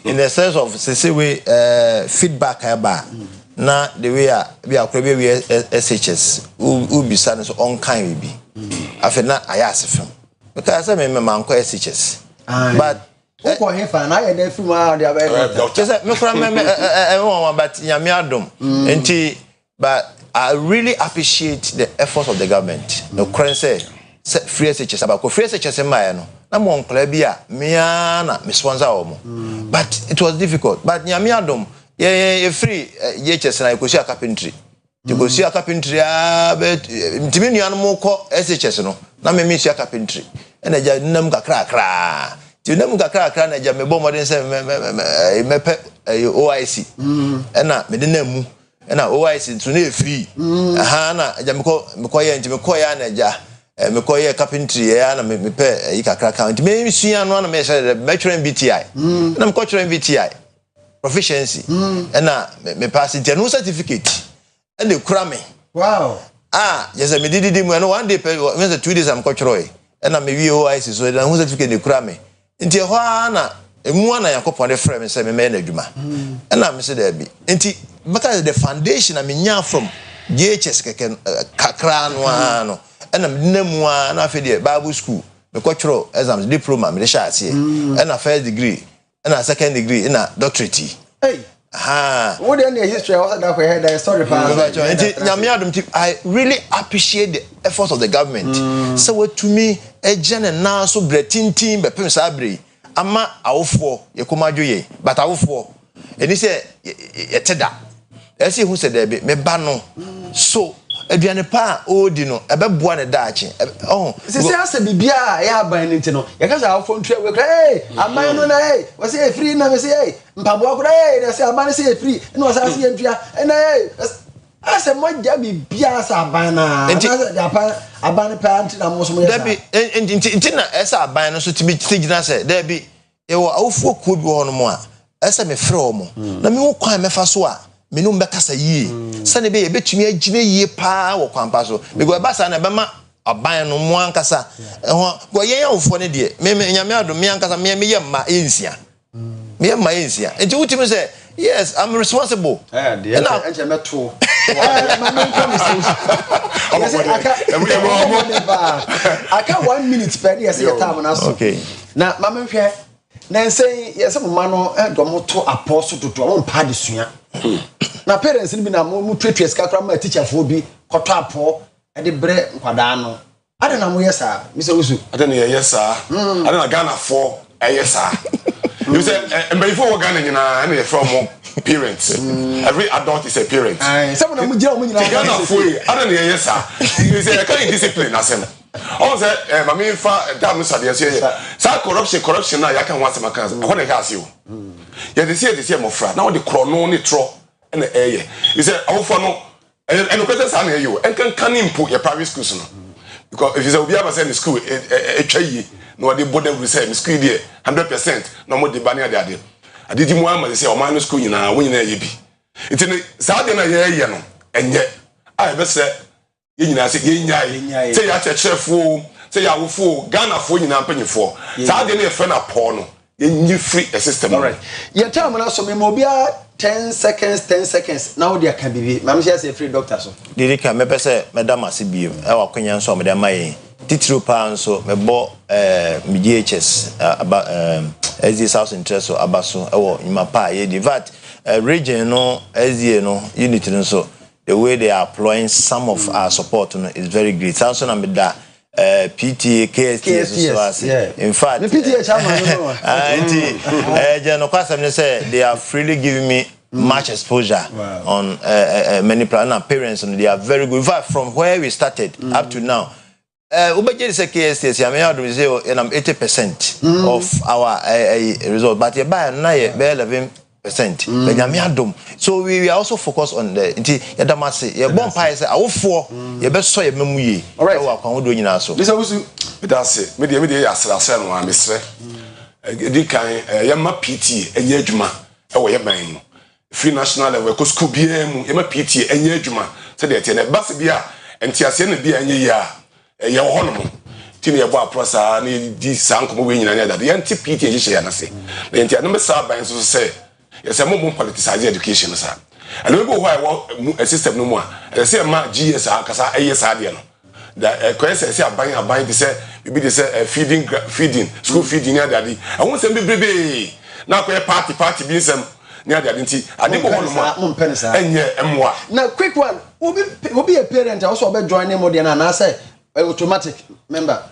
in the sense of say we feedback aba na the way we akwabe we SHS u bisa no so on kan bi afa na ayasefem because say me manko SHS but ko hefa na ya da fi ma dia ba just me kura me but nyame adom enti but I really appreciate the efforts of the government no kran say free SHS abako free SHS ma no na mo nkla bi a me na me sponsor wo but it was difficult but nyame adom yeah free YHS na ikosia carpentry ikosia carpentry but ntimi nuan mo ko SHS no na me sia carpentry na ja nam kakra ti nam kakra na ja me bo modern say me pe OIC na me de na mu na OIC to na free aha na ja me ko ye ntimi ko ya na ja me ko ye carpentry ya na me pe kakra ka ntimi sua no na me say bachelor BTI na me ko bachelor BTI proficiency and me pass it no certificate and they cram me wow yes me did mu no one day me say 2 days am cultural and me VOIC so that no certificate they cram me nti ho na emu na yakopon de frame say me na adwuma and me say there be nti because the foundation I mean from JHS kakra no and namu na afi de Bible school me cultural exams diploma me de sha ase and a first degree and a second degree in a doctorate. Hey. What in the history of that we had a story I really appreciate the efforts of the government. So what to me a gen and now so bretin team be pem sabri ama awofo ye komadwoye but awofo and he say yeteda. I see who said there be me ba no so aduane pa odi no ebeboa ne daache oh se ase bibia ya ban nti no ya ka sa afo ntwe we kra aman no na we say free na we say mpaboa kra na say aban say free na we say ntwa na ase moja bibia sa aban na aban pa nti na mo so mo ya nti na esa aban no so tibi tigina say there be e wo awofo ko bi ho no mo a ese me frɛ o mo na me wo kwan mefa so a menum bekasa yie sane be yebetumi agine yie pa wo kwampa so because basa na bema aban no mo ankasa ho go yen awofo ne de me nyame adom me ankasa me yemma ensia me yemma ensia enti wutimi say yes I'm responsible de enche meto aka 1 minute per dey say time na so okay na mama hwe na say yes mama no dom to apostle to mo pa de sua na parents ni bi na mo twetwe ska kra ma teacher fo bi kwoto apo e de bre nkwada no ade na mo yesa mi se wusu ade na yesa ade na Ghana for yesa you say before Ghana nyina na ye from parents every adult is a parent some na mo gira mo nyina Ghana for ade na yesa you say kind discipline asem all say mama fa dam so de say corruption na ya kan ho asem kan ho na ga you yeah, they say mo fra. Now the chrono ni tro and the you say awofo no and question say na you and can impo your private schools no because if you say obi aba say in school etwayi no dey board them say in school there 100% no mo dey ban ya dey adidi mu ama say o man school nyina wo nyina ye bi nti say dey na ye no enye I be say nyina se yenyae say ya chechefo say ya wofo Ghana fo nyina mpanyefo saa de na efe na po no yenyi free a system. All right, your time na so me mo bia 10 seconds now they can be mam share say free doctor so Dirika me pese madam asibiem e wa kwanya nso me dem maye titiro pa nso me bo MDHS about as South interest so abaso e wo nyima pa ye divat region no as no unit nso the way they are employing some of our support no is very great. So na me da PTA KSTS yeah. In fact the PTA chairman no kwasem say they are freely giving me much exposure on many parents and they are very good. In fact, from where we started up to now, Ubajeli say KSTS, I mean, I do say 80% of our result, but you buy 11%. So we are also focused on the Yadamasi, your bomb pie, our four, your best soy memory. All right, I'm doing now. So, that's it. Media, as I said, one Mr. Yama PT, and Yejuma, our Yaman. Free national level, because school BM, Yama PT, and Yejuma, said that in a Bassibia, and Tiasian be a year, a year honor. Tinia Boa Prosa, this uncle moving in another, the anti PT, and say, the entire number Sabines will say. Yes, a more politicized education, sir. And we go why a system no more. I say, ma GS, Akasa, ASAdian. The Kwesi say, buying to say, maybe they say, feeding, school feeding, daddy. I won't say, baby. Now, party being some near the identity. I think one penny, and yeah, now, quick one. Will be a parent also about joining more than I say, automatic member.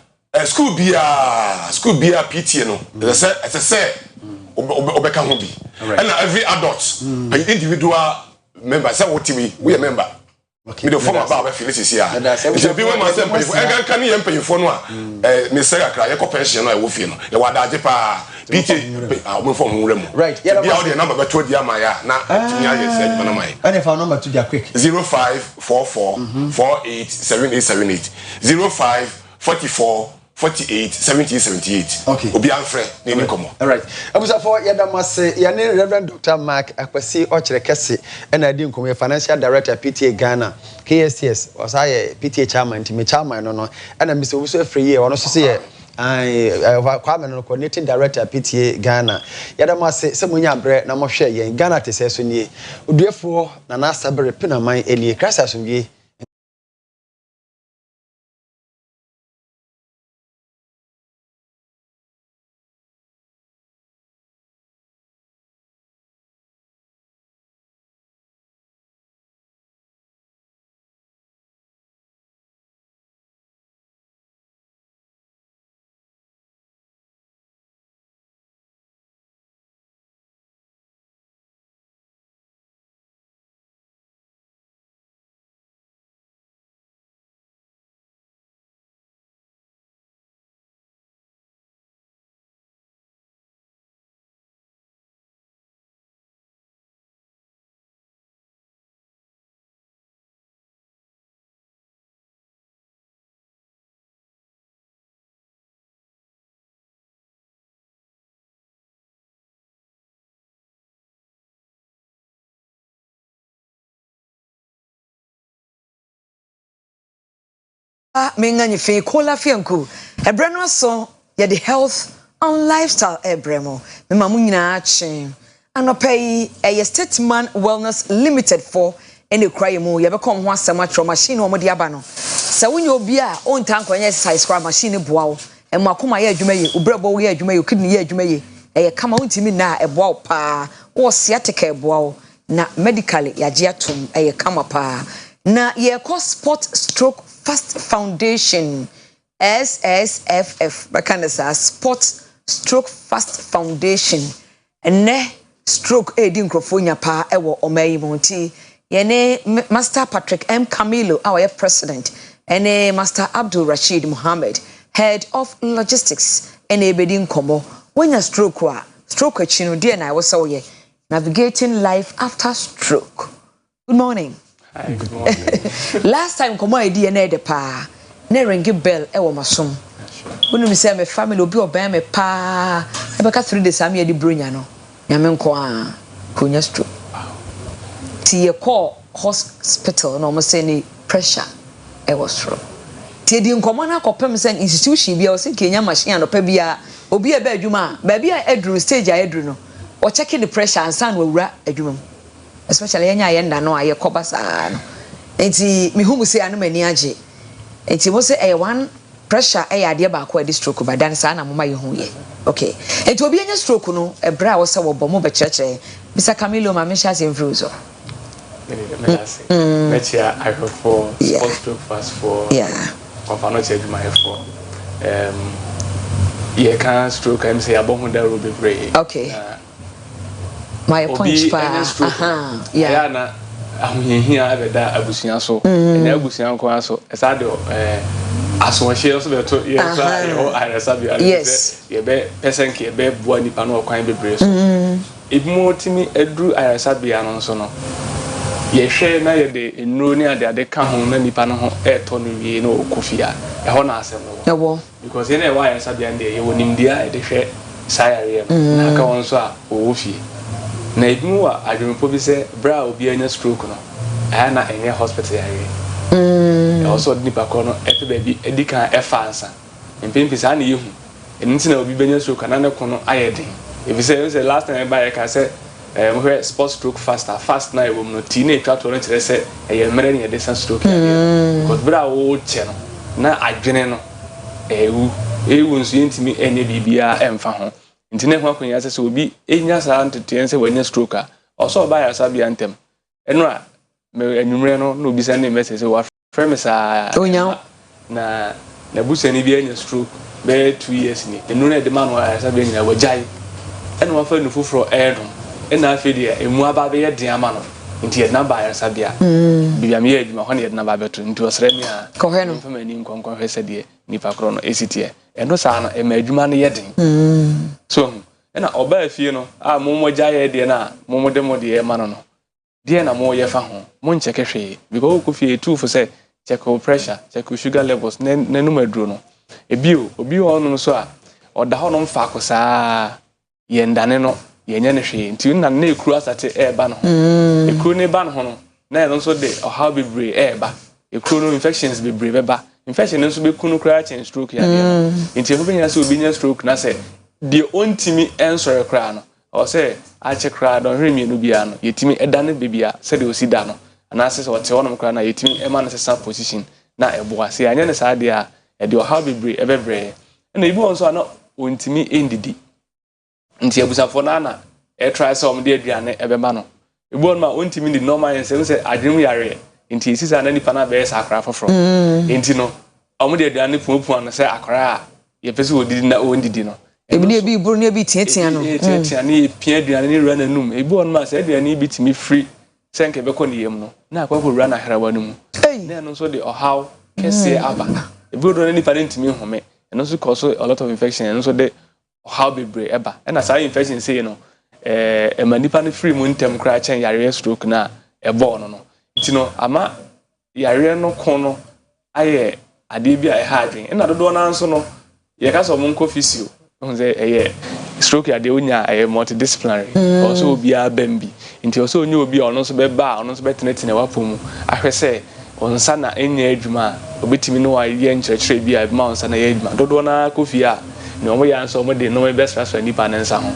School be a PT, no. As I say, Obeka Hobi. And every adult, an individual member, say what we a member. We don't form about Felicities here. If you be one myself, I can you pay for one. Mr. Cry, a pension, I will feel. You are that PT, I will form room. Right, yeah, the number but told Yamaya. Now, and if our number to their quick 0544 487878 0544 48 78. Okay. Obi Alfred, name come on. All right. Abusa for Yadamase, Yane Reverend Dr. Mark Kwesi Oyerepa and I didn't come financial director PTA Ghana. KSTS was I PTA chairman to me chairman no and Mr. Uso free year on also say I coordinating director PTA Ghana. Yadamase Samunya Bre na mo hwe yen Ghana te seso nie. Oduefour na na sabere pina man eni krasa so wie. Mengani fe kola fianku ebreno so ye the health and lifestyle ebremo me mamu nyina ache anopai e Stateman Wellness Limited for ene kraye mu ye bekom ho asema tro machine o mo de aba no se wonye obi a on tan kwanya exercise kra machine boa wo e makoma ye adwuma ye obrebo wo ye adwuma ye kidney ye adwuma ye e kama untimi na e boa pa wo sciatica boa wo na medically yaje atom e kama pa na ye ko sport stroke Fast Foundation SSFF bakanesa Sport Stroke Fast Foundation ene stroke edi nkrofonya pa ewo omayi monti yene Master Patrick M Camilo our president ene Master Abdul Rashid Muhammad head of logistics ene ebedi nkomo wenya stroke wa stroke achino die na wo so ye navigating life after stroke. Good morning. Hi, good morning. Last time come on idea na de pa na ringi bell e wo masom. Wonu mi say me family obi oban me pa e be ka 3 days am ye di bronya no. Nyame nko a konya stroke. Ti ye call hospital no mo say ni pressure was stroke. Tiedi nkomo na kopem sen institution bia o se kenya machine anopa bia obi e ba adwuma ba bia edru stage a edru no o check the pressure and san wura adwuma especially yenya ye nda no aye koba saa no enti me humu se anu mani age enti mo se one pressure ade ba ko ade stroke ba dan saa na moma ye hu ye okay enti obi enya stroke no e bra wo se wo bo mo be cheche bisa Camilo ma me sha se mfruzo Metia I for sports stroke fast for Confano check my for ye can stroke I'm say abon da robe brave. Okay. My point pa yeah na ahunhia be da abusuan so na abusuan ko so esa de aso hye so be to ye sa ye ho aresa bi ye be person ke be bua nipa no kwan bebre so ibmo timi edru aresa bi anon so no ye hwe na ye de enuro ni ade ka ho na nipa no ho eto no wie no okofia e ho na asem no because ye na wa aresa bi ande ye wonimdia e de hwe sayare na ka won so a owofie na ibmu wa adwempo bi se bra obi anya stroke no aya na enye hospital yare also nipa ko no epe baby edika efansa mpempi sa na yehu enti na obi benya stroke na ne ko no ayedin if say last time I ka say mo sports stroke fast na e wom no ti na etwa to no kire se eye mere ne de stroke yare because bra wo che no na adwene no ewu nso yentimi enye bibia emfa ho nti ne ho akonya se obi enya sa antete se wanya stroke a also ba ya sabia ntem eno a me anwumre no na obi sa ne message se wa frame sa onya na busani bi enya stroke be 2 years ni eno na de man wa sabia nyina wajai eno wa fa nu fufuro ena afi de emu aba be ye den ama no nti na ba ya sabia bibia me ye adwuma ho ne na ba beto nti osre mi a ko he no fa mani nkonkon hwese de nipa kro no esitie eno sa na ema adwuma no ye den so ena oba afie no a momogya ye de na momode mode ye ma no de na mo ye fa ho mo ncheke hwe because ko fie tu for say check your pressure check your sugar levels na no maduro no obi ho so a oda ho no mfa ko saa ye ndane no ye nya ne hwe nti na na ekuru asate eba no ekuru ne ba no ho no na no so de how be bre eba ekuru no infections be bre beba infection nso be kunu kra chen stroke ya de nti ho benya se obi nya stroke na se de ontimi ensore kra no o se a che kra don hwemi no bia no yetimi edane bebia se de osi da no ana se wote wonom kra na yetimi ema na se position na eboa se anya ne sa de a e de how be bre ebebre na ibi won so ana ontimi endidi nti abusafo na e try se om de aduane ebema no ibi won ma ontimi di normal yen se adwem yare nti sisa na nipa na be sa akra foforo nti no om de aduane puapu na se akra ye pese odidi na ondidi no ebini ebi buru ne ebi tietia no tietia ne pia aduane ne run anum ebi won ma se aduane bi timi free senke be ko ne yem no na akwa ko run ahrawa no mu na no so de ohaw kese aba ebi won ne nipa ne ntimi home eno so cause a lot of infection eno so de ohaw be bre eba na say infection say no ema nipa ne free mu ntem kra chen yare stroke na ebo no nti no ama yare no ko no aye ade bi a ha adwen na dodo na nso no ye ka so mo nko physio say stroke ade onya multidisciplinary also obi abambi nti also onya obi ono so be ba ono so betenetene wapomu ahwese onsa na enya adwuma obetimi no wa ye nkyerkyere bi a ma onsa na ye adwuma dodo na kofi a ne omo ya nso omo de no best transfer nipa na nsa ho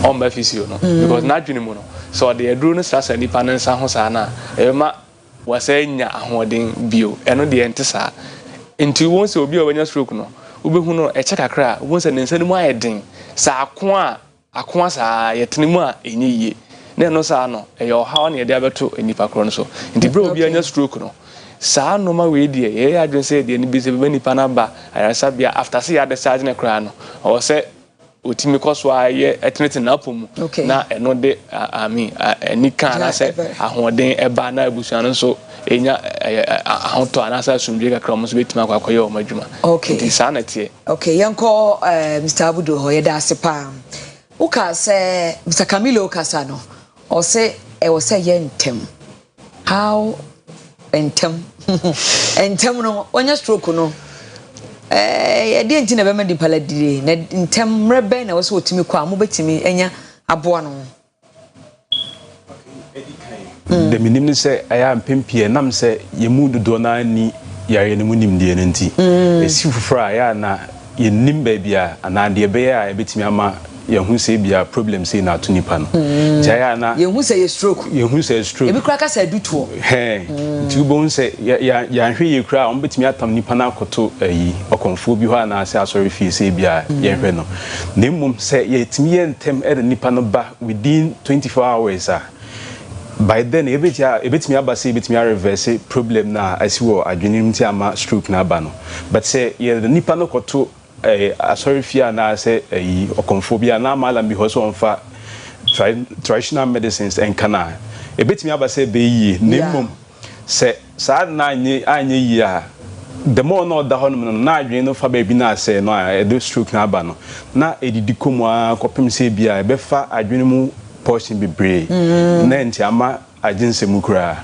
on ba physio no because na adwene mu no so de aduru no transfer nipa na nsa ho sa na e ma wasanya ahoden bio eno de entesa nti won se obi obanya stroke no ubehu no eche kakra won se nensa ni mu ayedin sa akwa sa yetene mu a enye yie na no sa no eyo how na ye de abeto enipa kro no so nti bro obi anya stroke no sa no ma we die ye adwen se de ni bi se be nipa na ba ayasa bia after se ya de charge na kra no o se otimi koso aye etnete na apom na eno de eni kan na se ahoden eba na abusuan no so enya ahoto anasa sumdwe kakra mo so betima akwakoye o madwuma nti sa na tie yanko Mr. Abudu ho ye da sepa uka se Mr. Camilo kasa no o se e wo se ye ntem how entem entem no onya stroke no ye de nti na be medi paladire na ntem mrebe na wo se otimi kwa mo betimi enya aboa no the minimum say I am pimpie nam say ye mudu do na ni yare ne munim de nti esi fufura ya na ye nim ba bia ana de be ya ebetimi ama ye hu say bia problem say na to nipa no jaya na ye hu say stroke ebi kura ka say dutuo ti bo say ya hwe ye kura on betimi atam nipa na akoto yi okonfo bi ho ana say asori fi say bia ye hwe no na mmom say ye timi ye ntem e nipa no ba within 24 hours by then ebetimi abase ebetimi reverse problem na asiwo adwenim ti ama stroke na ba no but say ye the nipa no koto asori fia na say okonphobia na mala bi ho so onfa traditional medicines and kana ebetimi abase be yi nemmom say sa na anye yi a the more no da ho no na adwen no fa ba bi na say no e stroke na ba no na edidi komu a kopem say bia e be fa adwenim portion be brave na nti ama agency mukura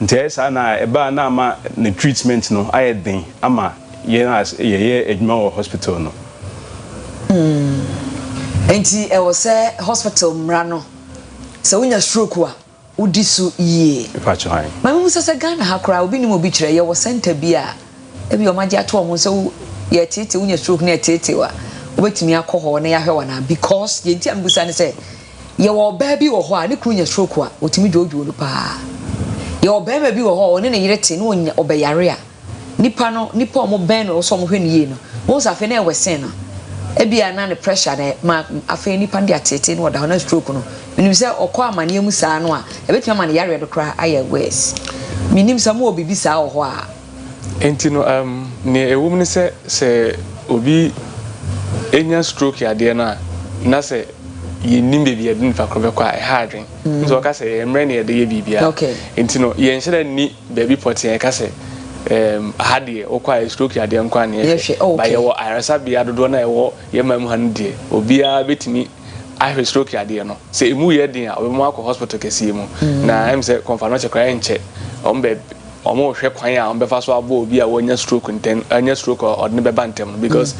nti esa na eba na ama the treatment no ayedin ama ye na ye edwuma wo hospital no enti e wo say hospital mra no se wonya stroke a udisu ye ifa chai ma mu se Ghana hakura obi ni mo bi kire ye wo center bi a e bi o ma dia to o mo se ye tete wonya stroke na tete wa obetimi akọ na ya hwe na because ye nti ambusa ne say ye wo baby wo ho a ne kru nya stroke a otimi dwoodwo no pa ye wo baby bi wo ho ne ne yire te ne onya obeyare a nipa omo ben no so mo hwe ne ye no wo sa fe na e wesen no e bia na ne pressure na ma afa nipa ndi atete ne woda na stroke no minim se okọ amane mu saa no a e betima ma ne yare do kra aye wes minim sa mo obibi saa wo ho a enti no ne ewum ne se obi enya stroke ya de na se ye nimbe bi edin fa krobe kwa hardren nso ka se emre ne de ye bibia enti no ye nhira ni baby pot ye ka se hade okwa stroke ya de nkwa ne ye ba ye wo arasa bia dodo na ye wo ye mam han de obia betimi ahwe stroke ya de no se emu ye den a obemu akọ hospital kesi mu na em se confirm check kwa enche ombe omo hwe kwan a ombe fa so abo obi a wonya stroke nten anya stroke or ne beba ntem because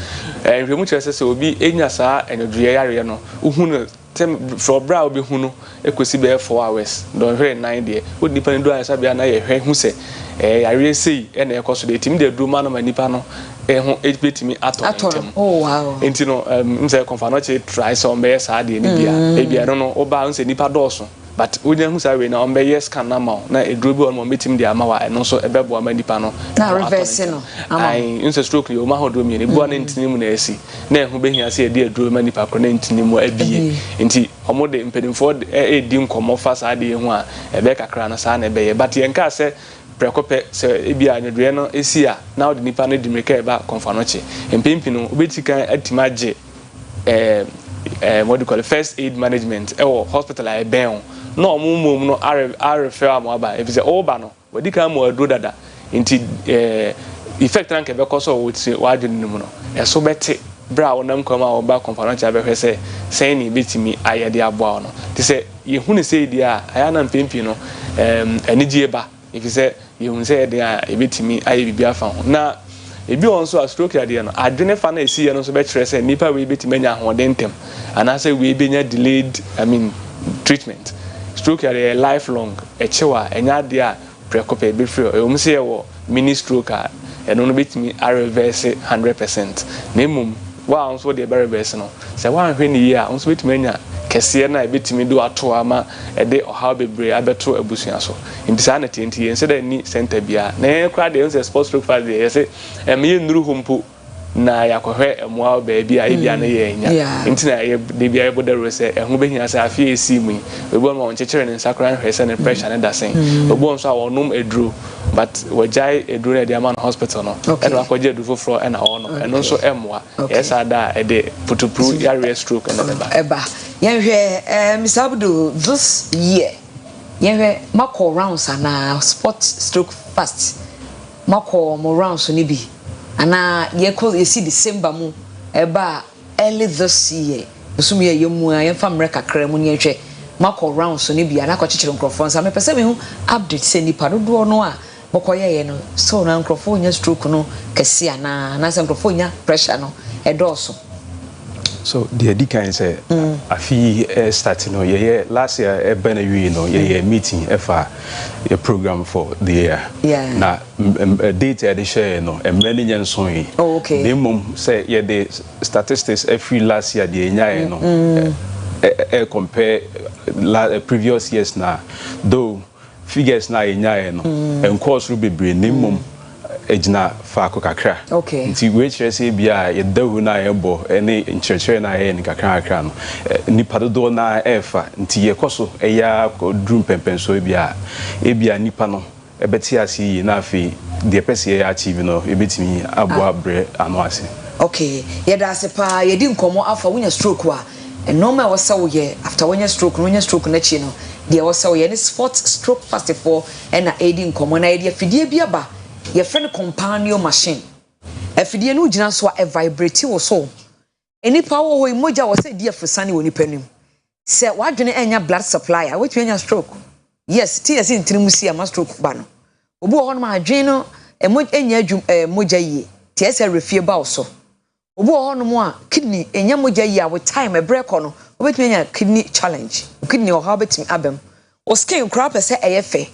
hwemu kire se obi enya saa enodue yare no uhunu tem for bra obi hunu ekosi be 4 hours don hwe 9 de odi pa ndu asa bia na ye hwe hu se yare sei e na ekoso de tim de du ma no manipa no ho ebetimi atom oh wow enti no mse confirm try so ombe saa de ni bia no oba nse nipa doso but unya hu sawe na ombe yes can na ma na edrobi on mo metim dia ma wa eno so ebebo ama nipa no na reverse no ai inse stroke yo ma hodo mi ne bo na ntinimu na esi na ehu behia se edi edrobi ma nipa ko na ntinimu abie nti omode mpedimfo edi nkomo fa sa de hu a ebe kakra na sa na ebe ye but yenka se prekope se ebi anyodwe no esi a na odi nipa no dimreka eba konfanoche empimpi no obetikan atimaje what do you call it, first aid management hospital I ben no mum no I refer am aba if say oba no we di kan mo adu dada nti effect na nke be koso wo ti wadwene mu no eso beti bra wonam kwama oba conference abehwe se sen ni betimi ayede aboa no ti se ye hu ne se di a aya na mpempi no anigye ba if say ye hu se de a ebetimi aye bibia fa na ebi on so a stroke ya de no adwene fa na esi ye no so be kire se nipa we betimi anya hodentem ana say we benya delayed treatment stroke are lifelong echewa enya de a precope be free o mse wo mini stroke a eno no betimi reverse 100% na mum wa on so de be reverse no say wa hwe ni a on so betimi anya kese na betimi do ato ama ede oha bebre abeto abusuan so intisa na tenti yen se da ni center bia na kwa de on sports stroke fa de yese ye nuru humpu na yakohwe emwa baabi a bia na ye nya ntina ye de bia ye bodaro se ehu behia se afie esi mu ebu ma on chechere ne sakran hwe se ne pressure ne dasen obu on so a wonum edru but wajai edru na de man hospital no and akwaje edu foforo na ono eno so emwa yes ada e de putupru yare stroke na eba yenhwe Mr. Abdul this year yenhwe mako rounds na sport stroke fast mako mo rounds ni bi ana yesi December mu eba early this year osum ye yemu a yemfa mre kakra mu nyehwe mako round so ne bia na ko chichire nkrofo nsa me pese me hu update se nipa dodo no a bokoye ye no so na nkrofo nya stroke no kese ana na se nkrofo nya pressure no edoso So the kind say afi starting no yeah last year ben we no yeah meeting efa a program for the year. Yeah. Na data they share no many nyanson yi. Oh, okay. The mum say yeah the statistics every last year the nya no compare previous years na though figures na nya no and course will be brain mum ejina faako kakra. Okay. Nti we chere bia ye dahu na ye bo ene nkyerɛkyerɛ na ye ni kakra no nipa dodo na efa nti ye koso eya drum pempenso bia nipa no ebeti ase na afi de pese ye achieve no ebetimi abo abre ano ase. Okay, ye da se pa ye di nkomo afa wonya stroke wa normal was so ye after wonya stroke na chi no de was so ye ni sport stroke fast for and na edi nkomo na ye de afidie bia ba your friend companion machine. Afidie no gina so a vibrate wo so. Any power wo emoja wo say dia fusani woni panim. Se wadwene enya blood supply a wetu enya stroke. Yes, TS intrimusi ama stroke ba no. Obu ho no ma adwen no enya adwum moja yie. TS refie ba wo so. Obu ho no mo a kidney enya moja yie a with time e break no. Obetu enya kidney challenge. Kidney o ha betimi abem. O skin crop se eyefe.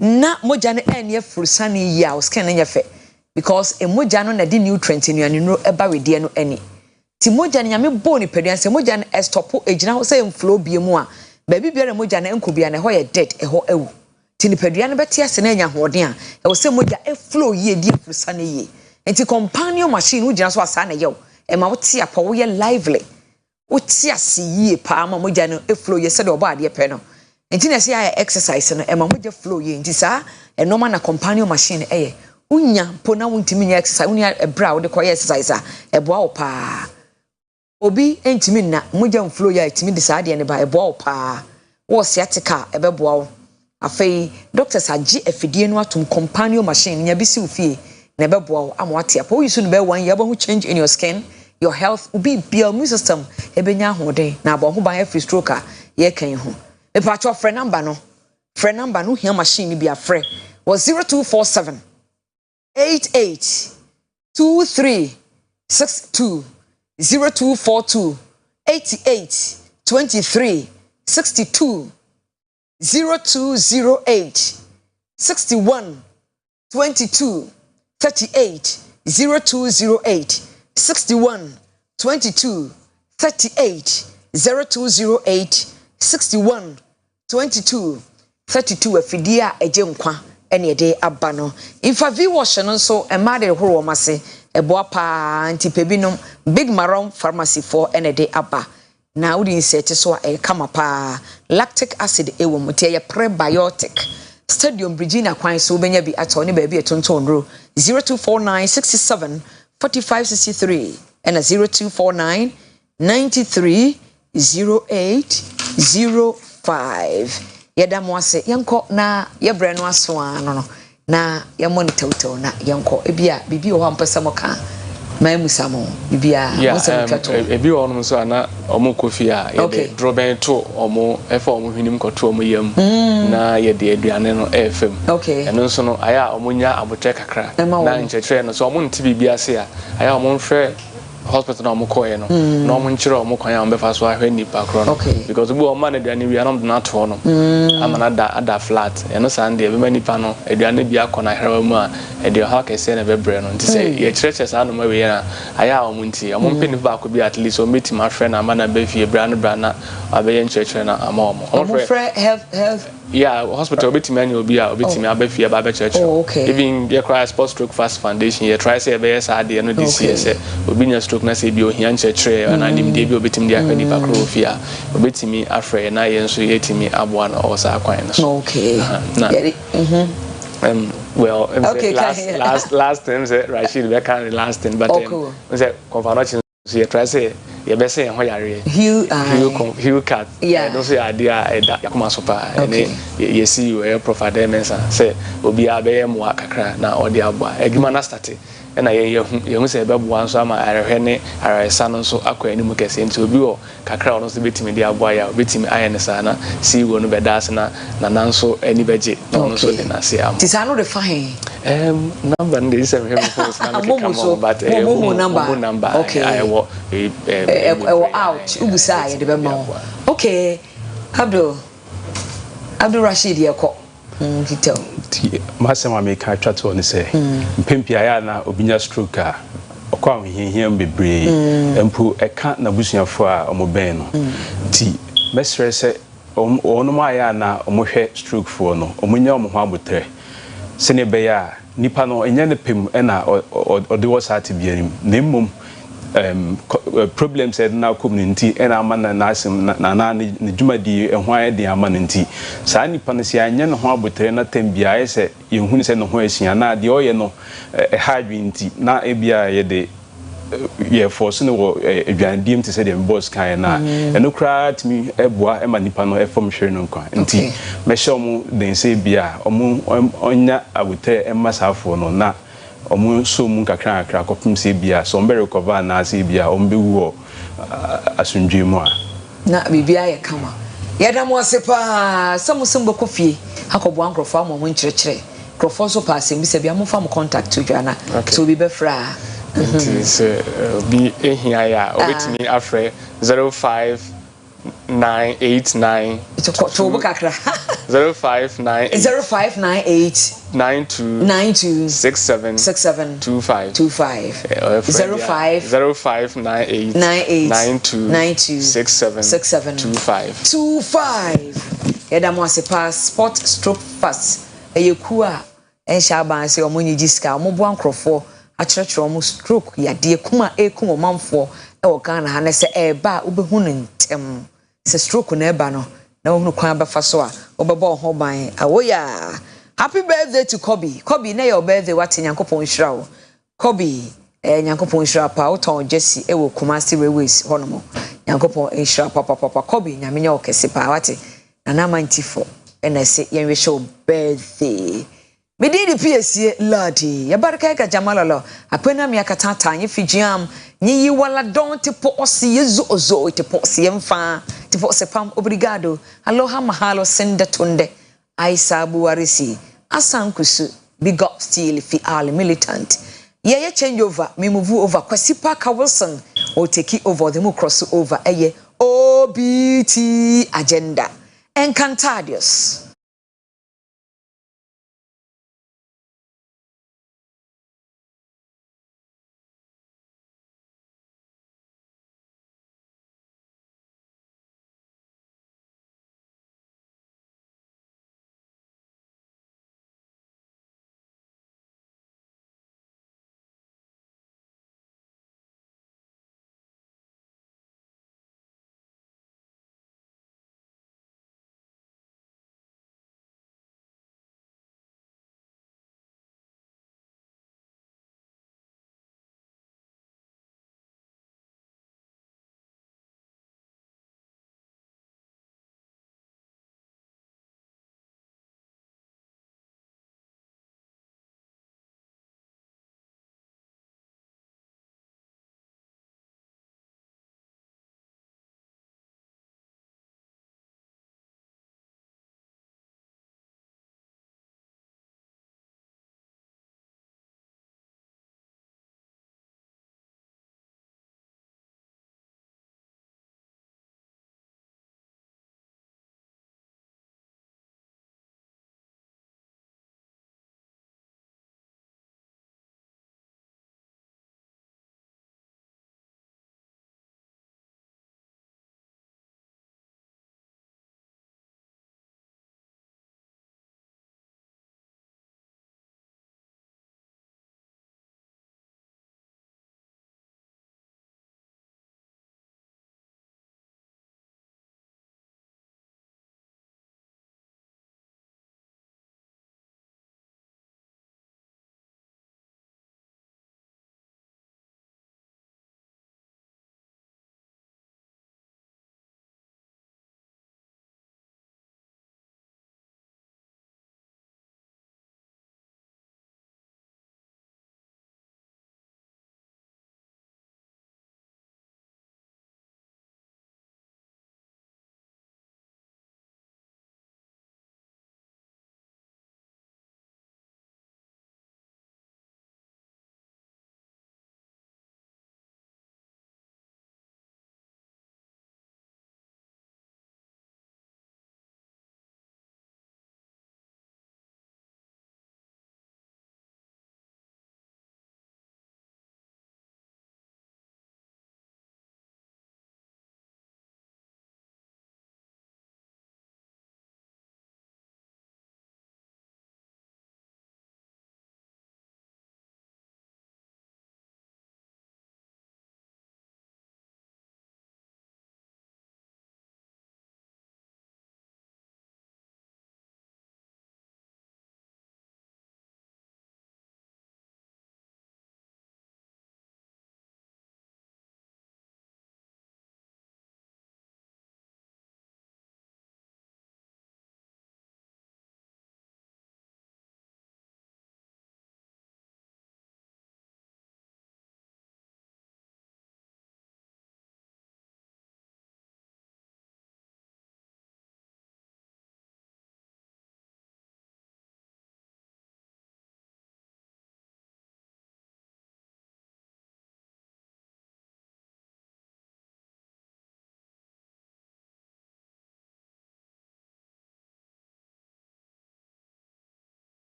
Na moja ne enya furusani ya o skin enya fe because moja no na di nutrient nuane no eba wedie no ani ti moja ne nyame bo ni peduan se moja ne stop ejina ho say flow bie mu a ba bibia moja ne enko bia ne ho ye dead e ho ewu ti ni peduan ne beti ase na enya hoden a e wo say moja e flow ye di furusani ye enti companion machine wo gina so asa na ye wo e ma wo ti apa wo ye lively wo ti ase ye pa ma moja ne e flow ye se de oba ade pe no enti na say exercise no e ma moja flow ye enti sa e normal na companion machine e unya pona wuntimi nya exercise unya ebra wo de koye exercise a eboa wo pa obi entimi na moja flow ya etimi de sa de ne ba eboa wo pa wo sciatica ebeboa wo afei doctors agi afidie no atom companion machine nya bisi ofie na ebeboa wo amwate apa wo yusu no be 1 year ba hu change in your skin your health ubi immune system ebenya hoden na abo ho ban free stroke ye kan ho e pa cho frɛ number no hia machine bi afrɛ was 0247 88 23 62 0242 88 23 62 0208 61 22 38 0208 61 22 38 0208 61 22 32 afidia eje nkwa ene ede aba no infa vi wash no so e ma de horo mase eboa pa antipebinom big maron pharmacy for ene de aba na udi insert so e kama pa lactic acid e wo mutie ye prebiotic stadium Virginia kwan so benya bi ato ne ba bi etonton ro 0249 67 45 63 and 0249 93 08 05 yeda mo ase yenko na ye bre no aso ano na ye monitor na yenko ebia bibi ho ampesa mo ka mai musamo bibia mo se mkato ebi ho no so ana omo kofi a ye de droben to omo efa omo hwinim koto omo yam na ye de aduane no efem eno so no aya omo nya abotre kakra na nchechre no so omo nti bibia se a aya omo nhwe hospital na omo koye no na omo nchire omo kwan ya mbefa so ahwe nipa kro no because we o man aduane wi anam na to no amana da flat eno sande be manipa no aduane bi akọ na herawa mu a e de ha ka se na bebre no nti se ye chreche sa no ma we na aya omo nti omo mpeni ba ko bi at least o meti ma frɛ na amana be fie bra na abeye nchreche na ama omo frɛ health yeah hospital obetimi anya obi a obetimi abafie ba be church even the cry sports stroke fast foundation ye try say be say ade no this year say obi nya stroke na say bi ohia nchechre na dim de bi obetimi de akadi pa kro ofia obetimi afre na ye nso yetimi aboa na o sa akwan no so well last time say Rashid be can the last thing but say confirmation so ye try say ye be say ho yare Hugh cat don't say idea yakoma sopa ene ye see you e prof Ademensa say obi abeye mo akakra na odi abua egima na start na ye hu se be boa nso ama arehwe ne aresa no nso akwa ani mu kese nti obi wo kakra ono so betimi de aboa ya betimi aye ne sana si wo no be da ase na nanso ani beje na ono so de na se am ti sa no de fa he number no dey say me phone na no come on but number okay I wo out ubusa ye de be ma okay Abdul Rashid yeko Tito. Masema make try to on say mpempia ya na obinya stroke a okwa hihia bebre empu eka na busuafo a omoben no ti mesre se ono ma ya na omohwe stroke fo no omunya omo ho abotre se ne be ya nipa no enya ne pem na ode wo saati bianim na mmom problems said now community and ama na asem na ne dwumadi ehwan e de ama nti saa nipa no se anya ne ho abotre na tambia ye se yehunu se ne ho asia na de oye no hadwi nti na ebia ye de ye force no wo adwandim te se de boss kan na eno kra timi eboa ema nipa no efom hwere no kwa nti me hye omo den se bia omo onya abotre ema saafo no na omu so mu kakra kopim se bia so mbe recover na se bia ombe wu asundwe mu a na bibia ye kama yeda mo sepa samusumbo kofie akobo ankrofo amomo nkyerkyere krofo so pa asem bi se bia mo fa mo contact to dwana so bi be fra se bi ehia ya obetimi afre 05989 to bukakra 0598 92 67 25 0598 92 67 25 yeda mo asepa sport stroke fast eyeku a ensha ban se omonyi jiska omobo ankrofo akyerɛkyerɛ omo stroke yade kuma ekum omanfo e wo Ghana ha ne se eba obehu ne ntem se stroke na eba no na ohunu kwan abafa so a obebo ho ban awoya happy birthday to Kobe na your birthday what nyankopon hira wo Kobe nyankopon hira pa uton Jesse e wo Kumasi Railways honomo nyankopon hira papa Kobe nyamenya okese pa wate na mantifo na se yenwe show birthday medidi piesie ladi ya baraka ka jamalalo apena mi akatata nye fijiam nyi wala don tipo osi yezu ozo tipo osi yemfa tipo sepam obrigado aloha mahalo senda tunde aisa buwarisi asankusu big up still fi all militant ye change over me move over Kwesi Parker Wilson o take over the cross over OBT agenda encantadios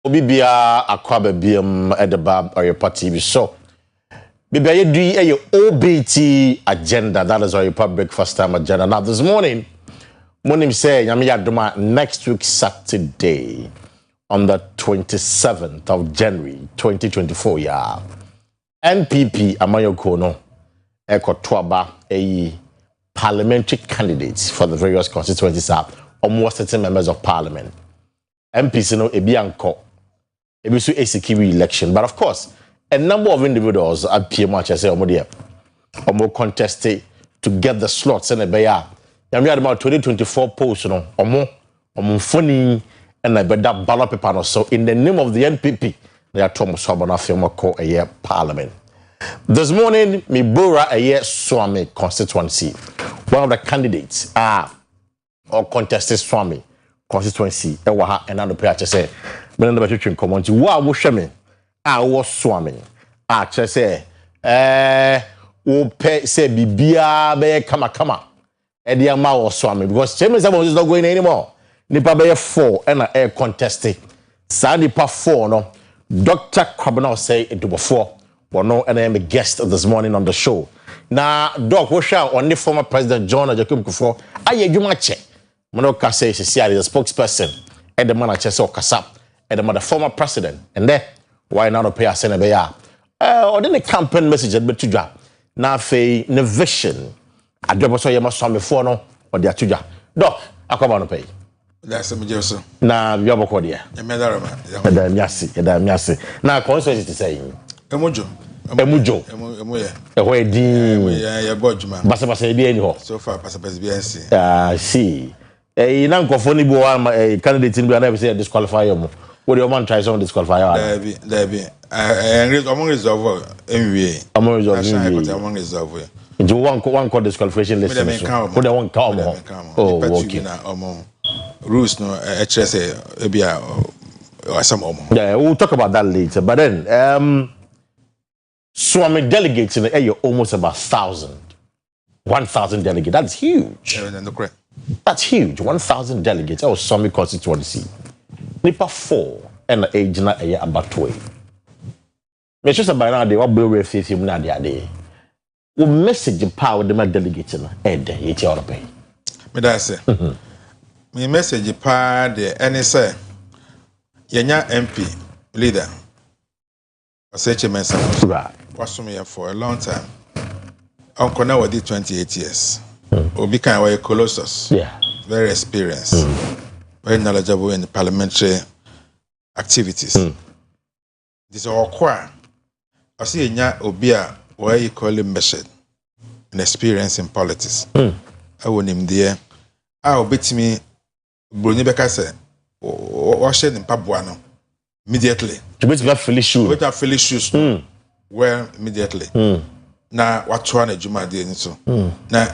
Obibia akwa biem edeba Oyerepa TV so Bibi ayedui a OBT agenda, that is Oyerepa breakfast time agenda. Now this morning Monim say Nyame Yadoma next week Saturday on the 27th of January 2024 yeah. NPP Amayoko no Ekotwaba a parliamentary candidates for the various constituencies are almost 13 members of parliament. MPs no ebianko ebisu esekiwi election, but of course a number of individuals appear much as say omo contested to get the slots in a beya. Yami had about 2024 polls no omo funny and a better ballot paper no. So in the name of the NPP they are Thomas Habana firm call a year parliament. This morning me bora a year Swami constituency. One of the candidates or contested Swami constituency ewa and another player say me no better twin come on wa wo hwe me wo Swami che say wo pe say bibia be kama e dia ma wo Swami because Chairman is not going anymore. Nipa be 4 and a contested sa nipa 4 no Dr. Kwabena say it to 4 no and I am a guest this morning on the show. Now Doc wo hwa on the former President John Ajakum Kufuor aye dwuma che Monoka says the spokesperson and the man Chester Okasa and the former president. And there, why not pay a Senebeya? Or then a campaign message at Betuja. Now, Fay, no vision. I don't know you must some before no or the Atuja. Doc, I come on to pay. That's a major. Now, you have a cordia. Yasi. Now, consequences to say. Emujo. Away, yeah, Bodjuma. Basa, so far, Passapas. I see. A non-conformity candidate in never say disqualify you. What do you want to try some disqualify? There be. Among resolve MVA. Among resolve. Do one call disqualification list. Put the one come. Oh, okay. Rules no HSA or some. Yeah, we'll talk about that later. But then, Swami delegates in the area almost about 1,000 delegates. That's huge. That's huge. 1,000 delegates. That was Swami constituency. Nipa 4 and the age na aya about 2. Me just about now they what bill we face him na dey. We message power the delegates na dey yeti Europe. Me da say. Me message pa the any say yenya MP leader. Oseche mensa. Right. Was me for a long time. Uncle now did 28 years. Obi kan wa Colossus. Yeah. Very experienced. Very knowledgeable in the parliamentary activities. This is all qua. I see nya obi a where you call him measured and experience in politics. I want him there. I will bet me Bruni Beka say wash it in Pabuano immediately. To bet you feel shoes. Bet I feel shoes. Well immediately. Na what one a juma dey so. Na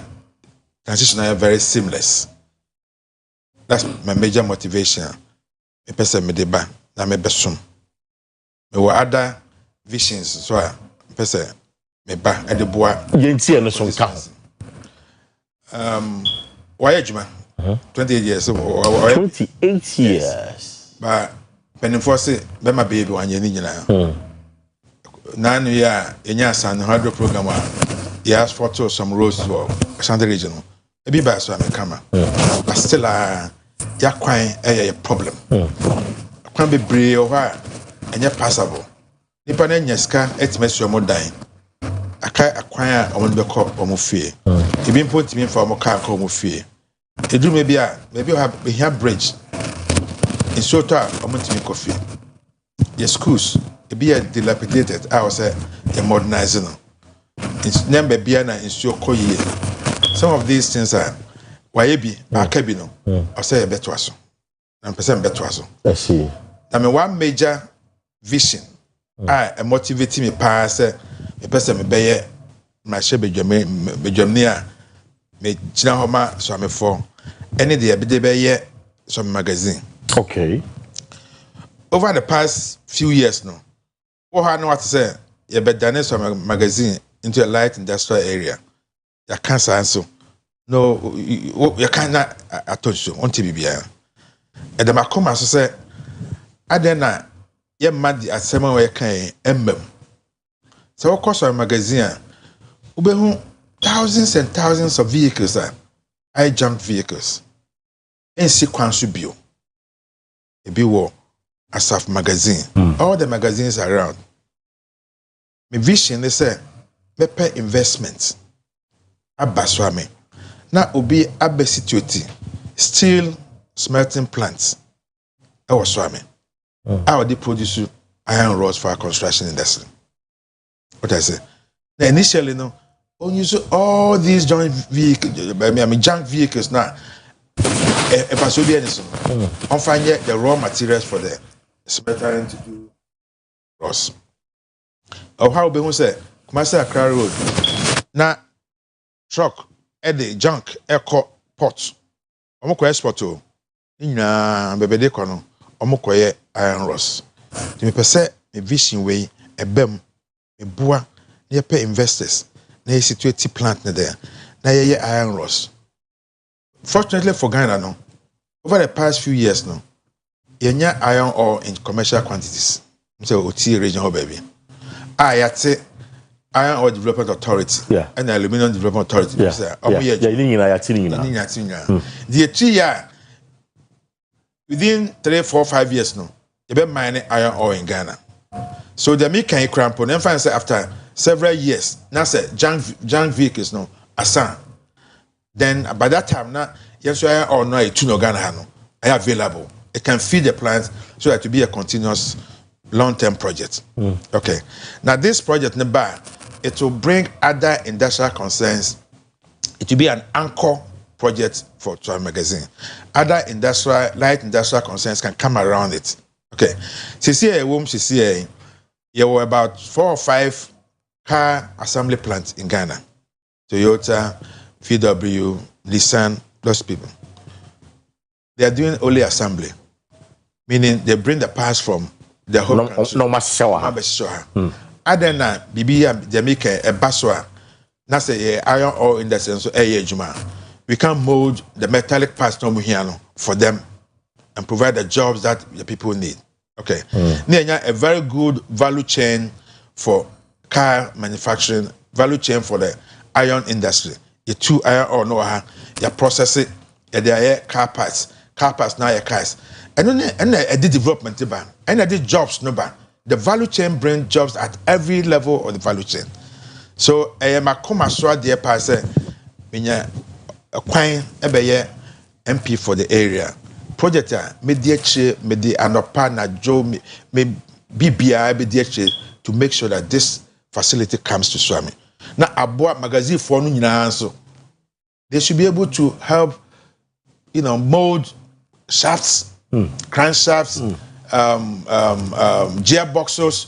transition is very seamless. That's my major motivation. Me person me deba na me besum. Me were other visions so person me ba e de boa. Yenti no so nka. Why juma? 28 years. 28 years. But penifo say be my baby one year ni nyina. Nanu ya enya san 100 program he has photo some roads for Ashanti region. E bi ba so am camera. But still ya kwan a problem. Kwan be brave o ha enya passable. Nipa na nya ska etmesu mo dan. Aka akwan a omo be ko omo fie. E bi mpo timi fa omo ka ko omo fie. Edru maybe o have here bridge. In Sota omo timi ko fie. The schools e be dilapidated. I was modernizing. It's number bia na insuo koyie. Some of these things are why be akabi no. I say beto aso. Na person beto aso. I see. Na me one major vision I motivate me pa say me person me beye ma hye bedwamni a me gina ho ma so me for any dey be beye some magazine. Okay. Over the past few years no. What I know what to say, you be done some magazine into a light industrial area. You can't answer. No, you cannot. I told you on TV. And the Macoma say, I then ye mad asema we kan embem so course our magazine ubehu thousands and thousands of vehicles I junked vehicles in sequence bio ebi wo Asaf magazine all the magazines around my vision is say mepe investment abaswame na obi abesituati steel smelting plants e was swame how they produce iron rods for our construction industry. What I say? Now initially, no, we use all these joint vehicles, I mean junk vehicles now. If I should be anything, on find the raw materials for the smelting to do rods. Or how we say, Kumasi Accra Road. Now truck at the junk eco port. I'm going export to. Ina bebede kono. Omokoye iron rods. Me pese me vision way ebem me boa ye pay investors na ye situate plant na there na ye iron rods. Fortunately for Ghana no over the past few years no yenya iron ore in commercial quantities. So oti region ho baby. Ayate Iron Ore Development Authority and the Aluminium Development Authority. The 3 years within 3, 4, 5 years no, you be mining iron ore in Ghana. So the me can cramp on and find after several years, now say junk vehicles no asan. Then by that time now, yes, iron ore no a no Ghana no, are available. It can feed the plant so that to be a continuous long-term project. Okay. Now this project it will bring other industrial concerns. It will be an anchor project for our magazine. Other light industrial concerns can come around it. Okay. There were about 4 or 5 car assembly plants in Ghana. Toyota, VW, Nissan, those people. They are doing only assembly. Meaning they bring the parts from the whole country. No, other than Bibi Jamaica, a baswa, na say iron ore industry, so we can mold the metallic parts no for them and provide the jobs that the people need. Okay. A very good value chain for car manufacturing, value chain for the iron industry. The 2 iron ore no you process it, there are car parts now your cars. And then a development and the jobs no ban. The value chain brings jobs at every level of the value chain. So I am a commercial dear person a quine MP for the area. Project me anopa na Joe me BBI be to make sure that this facility comes to Swami. Now aboa magazine for no so they should be able to help mold shafts, crankshafts, gearboxes,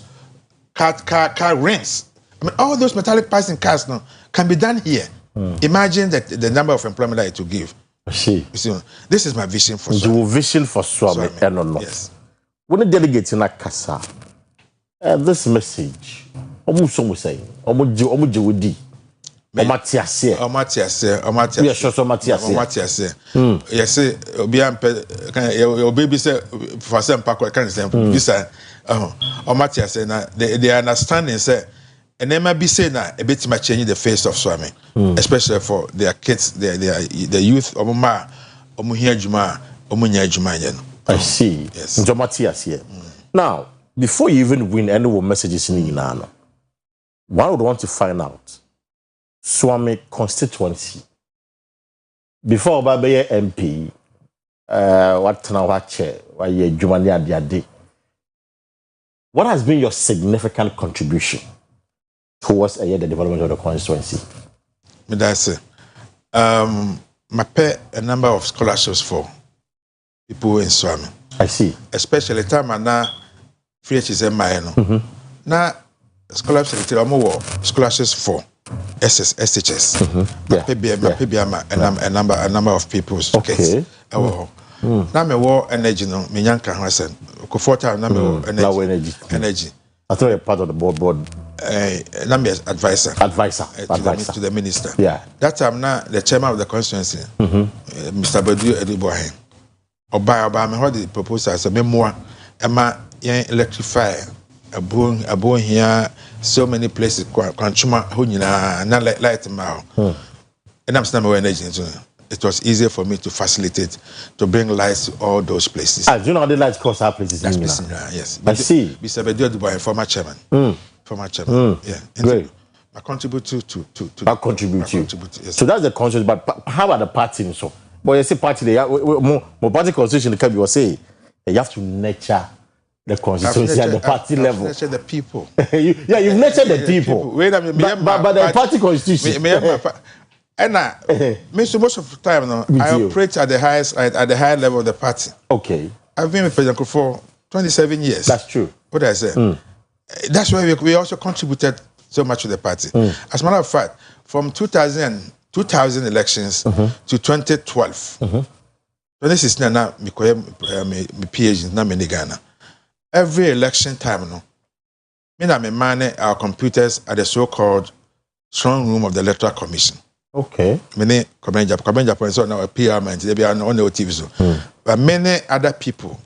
car rims. I mean, all those metallic parts in cars now can be done here. Imagine the number of employment that it will give. See, this is my vision for Swami. Your vision for Swami. Yes. When the delegates in a casa, this message, almost saying, almost Omatiase. Yes, so Omatiase. Yes, your baby said for some pack can say this Omatiase na the understanding say and then maybe say na a bit much change the face of Swami, especially for their kids, the youth omuma omuhia juma omunya juma yen. I see. Yes. Omatiase. Now, before you even win any messages in Inano, one would want to find out Swami constituency. Before Babaye MP, what has been your significant contribution towards the development of the constituency? I pay a number of scholarships for people in Swami. I see. Especially time and now free HSM now scholarships for SHS, a number of people. Okay. Now me war energy no me nyanka ho asen. Ko 4 time na me energy. I thought you're part of the board. Now me advisor to the minister. Yeah. That time now the chairman of the constituency, Mr. Badu Ediboahen. Oba me hold the proposal as a memoir. Emma electrify a bone here, so many places, Quanchuma, Hunina, not light mouth. And I'm still energy. It was easier for me to facilitate, to bring lights to all those places. Do you know how the lights cross our places? Yes. I see. Mr. Dubois, former chairman. Former chairman. Yeah. Great. I contribute to I contribute. Yes. So that's the constitution. But how about the party? So, but you see, party, more party constitution, can be say you have to nurture the constituency at the party level. Nurture the people. You've nurtured the people. Wait a minute, but the party constitution. And most of the time, I operate at the high level of the party. Okay. I've been with President for 27 years. That's true. What did I say? That's why we also contributed so much to the party. As a matter of fact, from 2000 elections to 2012, 2016, now my PhD in Ghana. Every election time, me manage our computers at the so-called strong room of the Electoral Commission. Okay. Many Japan is now a PR man, they be on the TV. But many other people,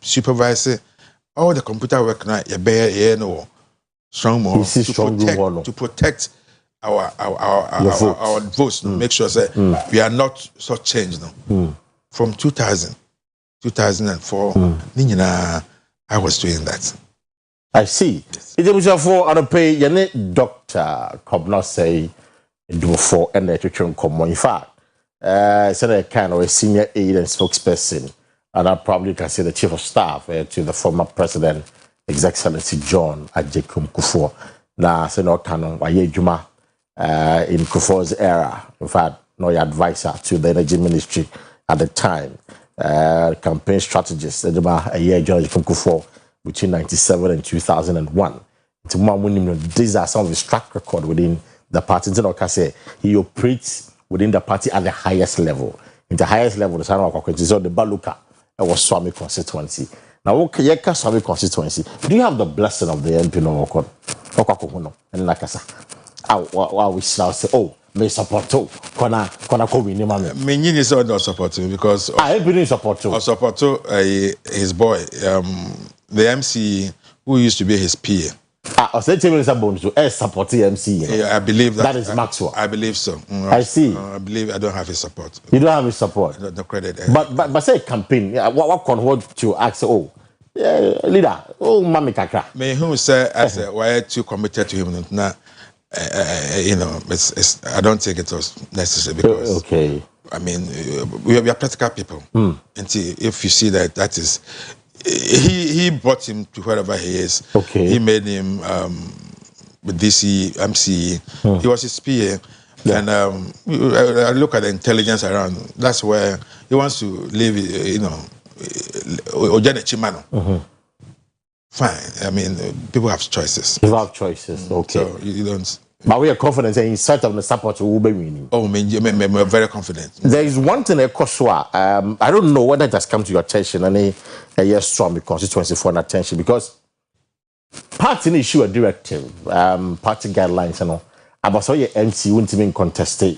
supervise all the computer work now, strong more to protect our votes, make sure that we are not so changed now. From 2004, I was doing that. I see. It was for other pay. Dr. Kobna say do for and the common. In fact, said a kind of a senior aide and spokesperson, and I probably can say the chief of staff to the former president, His Excellency John Ajekum Kufuor. Now, say no canon Juma in Kufuor's era. In fact, no advisor to the energy ministry at the time. Campaign strategist, a year John Ajekum Kufuor between 1997 and 2001. These are some of his track record within the party. He operates within the party at the highest level. In the highest level, the Baluka was Swami constituency. Now, Yeka Swami constituency. Do you have the blessing of the MP no? And like I said, we shall say, oh, may support too. Kona ko wini mame. Many is not supporting because I been support too. Support his boy, the MC who used to be his peer. I said to bonus to support the MC. Yeah, I believe that is Maxwell. I believe so. I see. I believe I don't have his support. You don't have his support. No credit. But say campaign. What can hold to ask? Oh, leader. Oh, mami kakra. May who say I said why too committed to him now. It's I don't think it was necessary because okay. I mean we are practical people. And if you see that is. He brought him to wherever he is. Okay. He made him with DC, MC. He was his PA. Yeah. And I look at the intelligence around. That's where he wants to live, Ojane Chimano. Fine. I mean, people have choices. People have choices. Okay. So you don't... But we are confident in sight of the support who will be winning. Oh, we're very confident. There is one thing, I don't know whether it has come to your attention, and a year strong constituency for an attention, because party issue a directive, party guidelines, about so your MC wouldn't even contest it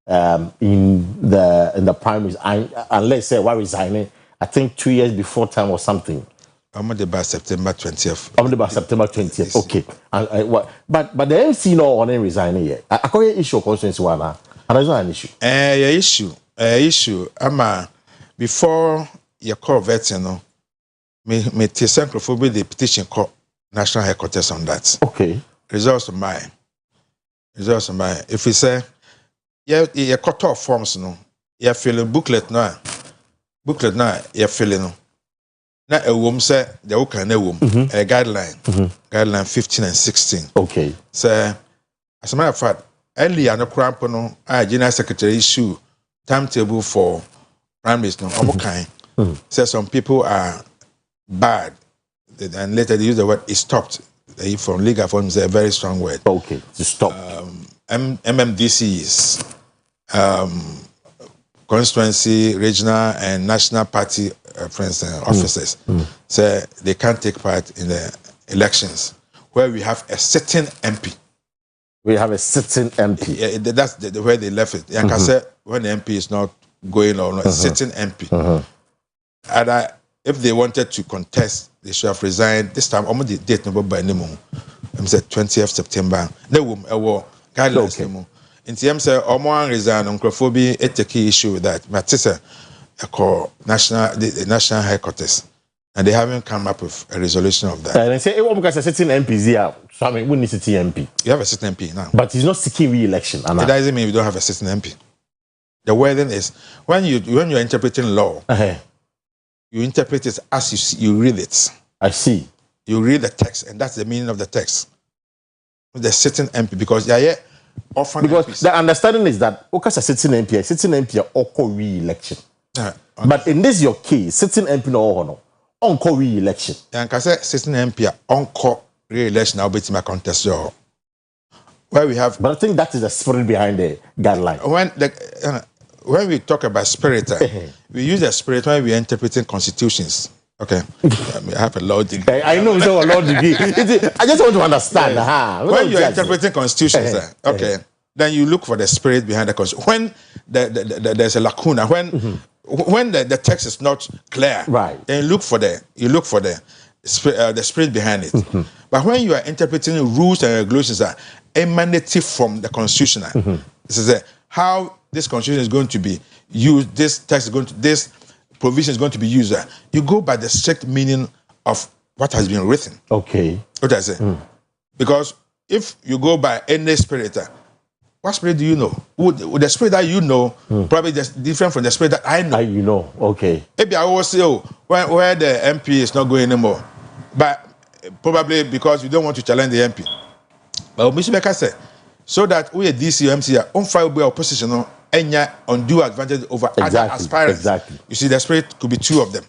in the primaries, unless say why resigning, I think 2 years before time or something. I'm about September 20th. I'm about September 20th. Okay. But the MC no on resigning yet. I call it issue constituency one. And that's not an issue. Issue. Before you call veteran, me Sankophobia the petition call National Headquarters on that. Okay. Results of mine. If we say you cut off forms you're filling booklet now, you're filling na ewom say the wokan na ewom a guideline 15 and 16. Okay. So as a matter of fact, earlier no cramp no general secretary issue timetable for primaries no omokan. So some people are bad and later they use the word is stopped. From legal forms a very strong word. Okay. To stop. MMDCs constituency, regional and national party for instance, officers say they can't take part in the elections where we have a sitting MP. We have a sitting MP. Yeah, that's the way they left it. Yanka said when the MP is not going on, a sitting MP. if they wanted to contest, they should have resigned. This time, almost the date number by name. I'm said 20th September. No, guidelines. Okay. In terms of Omo resign, Uncrophobia, it's a key issue with that. But it's a the national headquarters, and they haven't come up with a resolution of that. And they say, because a sitting MP is here, so I mean, we need a sitting MP. You have a sitting MP now, but he's not seeking re-election. It doesn't mean you don't have a sitting MP. The wording is when you're interpreting law, you interpret it as you read it. I see. You read the text, and that's the meaning of the text. The sitting MP, because they are here often. Because MPs. The understanding is that because a sitting MP are all re-election. But in this your case, sitting MP no on re-election. And because sitting MP on re-election, now be my contest. Where we have, but I think that is the spirit behind the guideline. When we talk about spirit, we use the spirit when we are interpreting constitutions. Okay, I have a law degree. I know it's a law degree. I just want to understand. When you are interpreting constitutions, okay, then you look for the spirit behind the constitution. When there's a lacuna, when the text is not clear, right? Then you look for the spirit behind it. But when you are interpreting rules and regulations that emanate from the constitution, this is how this constitution is going to be used. This text is going to this provision is going to be used. You go by the strict meaning of what has been written. Okay. What I say? Because if you go by any spirit, what spirit do you know? The spirit that you know probably just different from the spirit that I know. You know. Okay. Maybe I will say, where the MP is not going anymore, but probably because you don't want to challenge the MP. But Mr. Becker said, so that we DC or MC on file be opposition and undue advantage over other aspirants. Exactly. You see, the spirit could be two of them.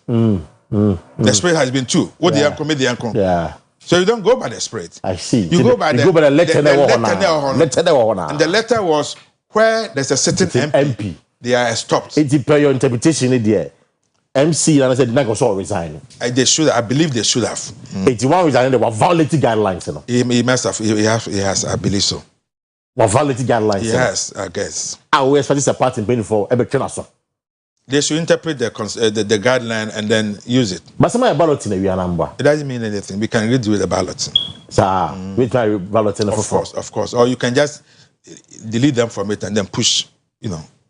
The spirit has been two. What the uncle made the uncle. Yeah. So you don't go by the spirit. I see. You go by the letter. And the letter was where there's a certain MP. They are stopped. It's per your interpretation in there. MC and I said Nagoso resign. They should. I believe they should have. 81 resigning. They were violating guidelines. You know. He must have. He has. I believe so. Were violating guidelines. Yes, I guess. I will expect this a part in paying for a They should interpret the guideline and then use it. But some ballot in a number. It doesn't mean anything. We can read with the ballot. We try balloting of course. Or you can just delete them from it and then push.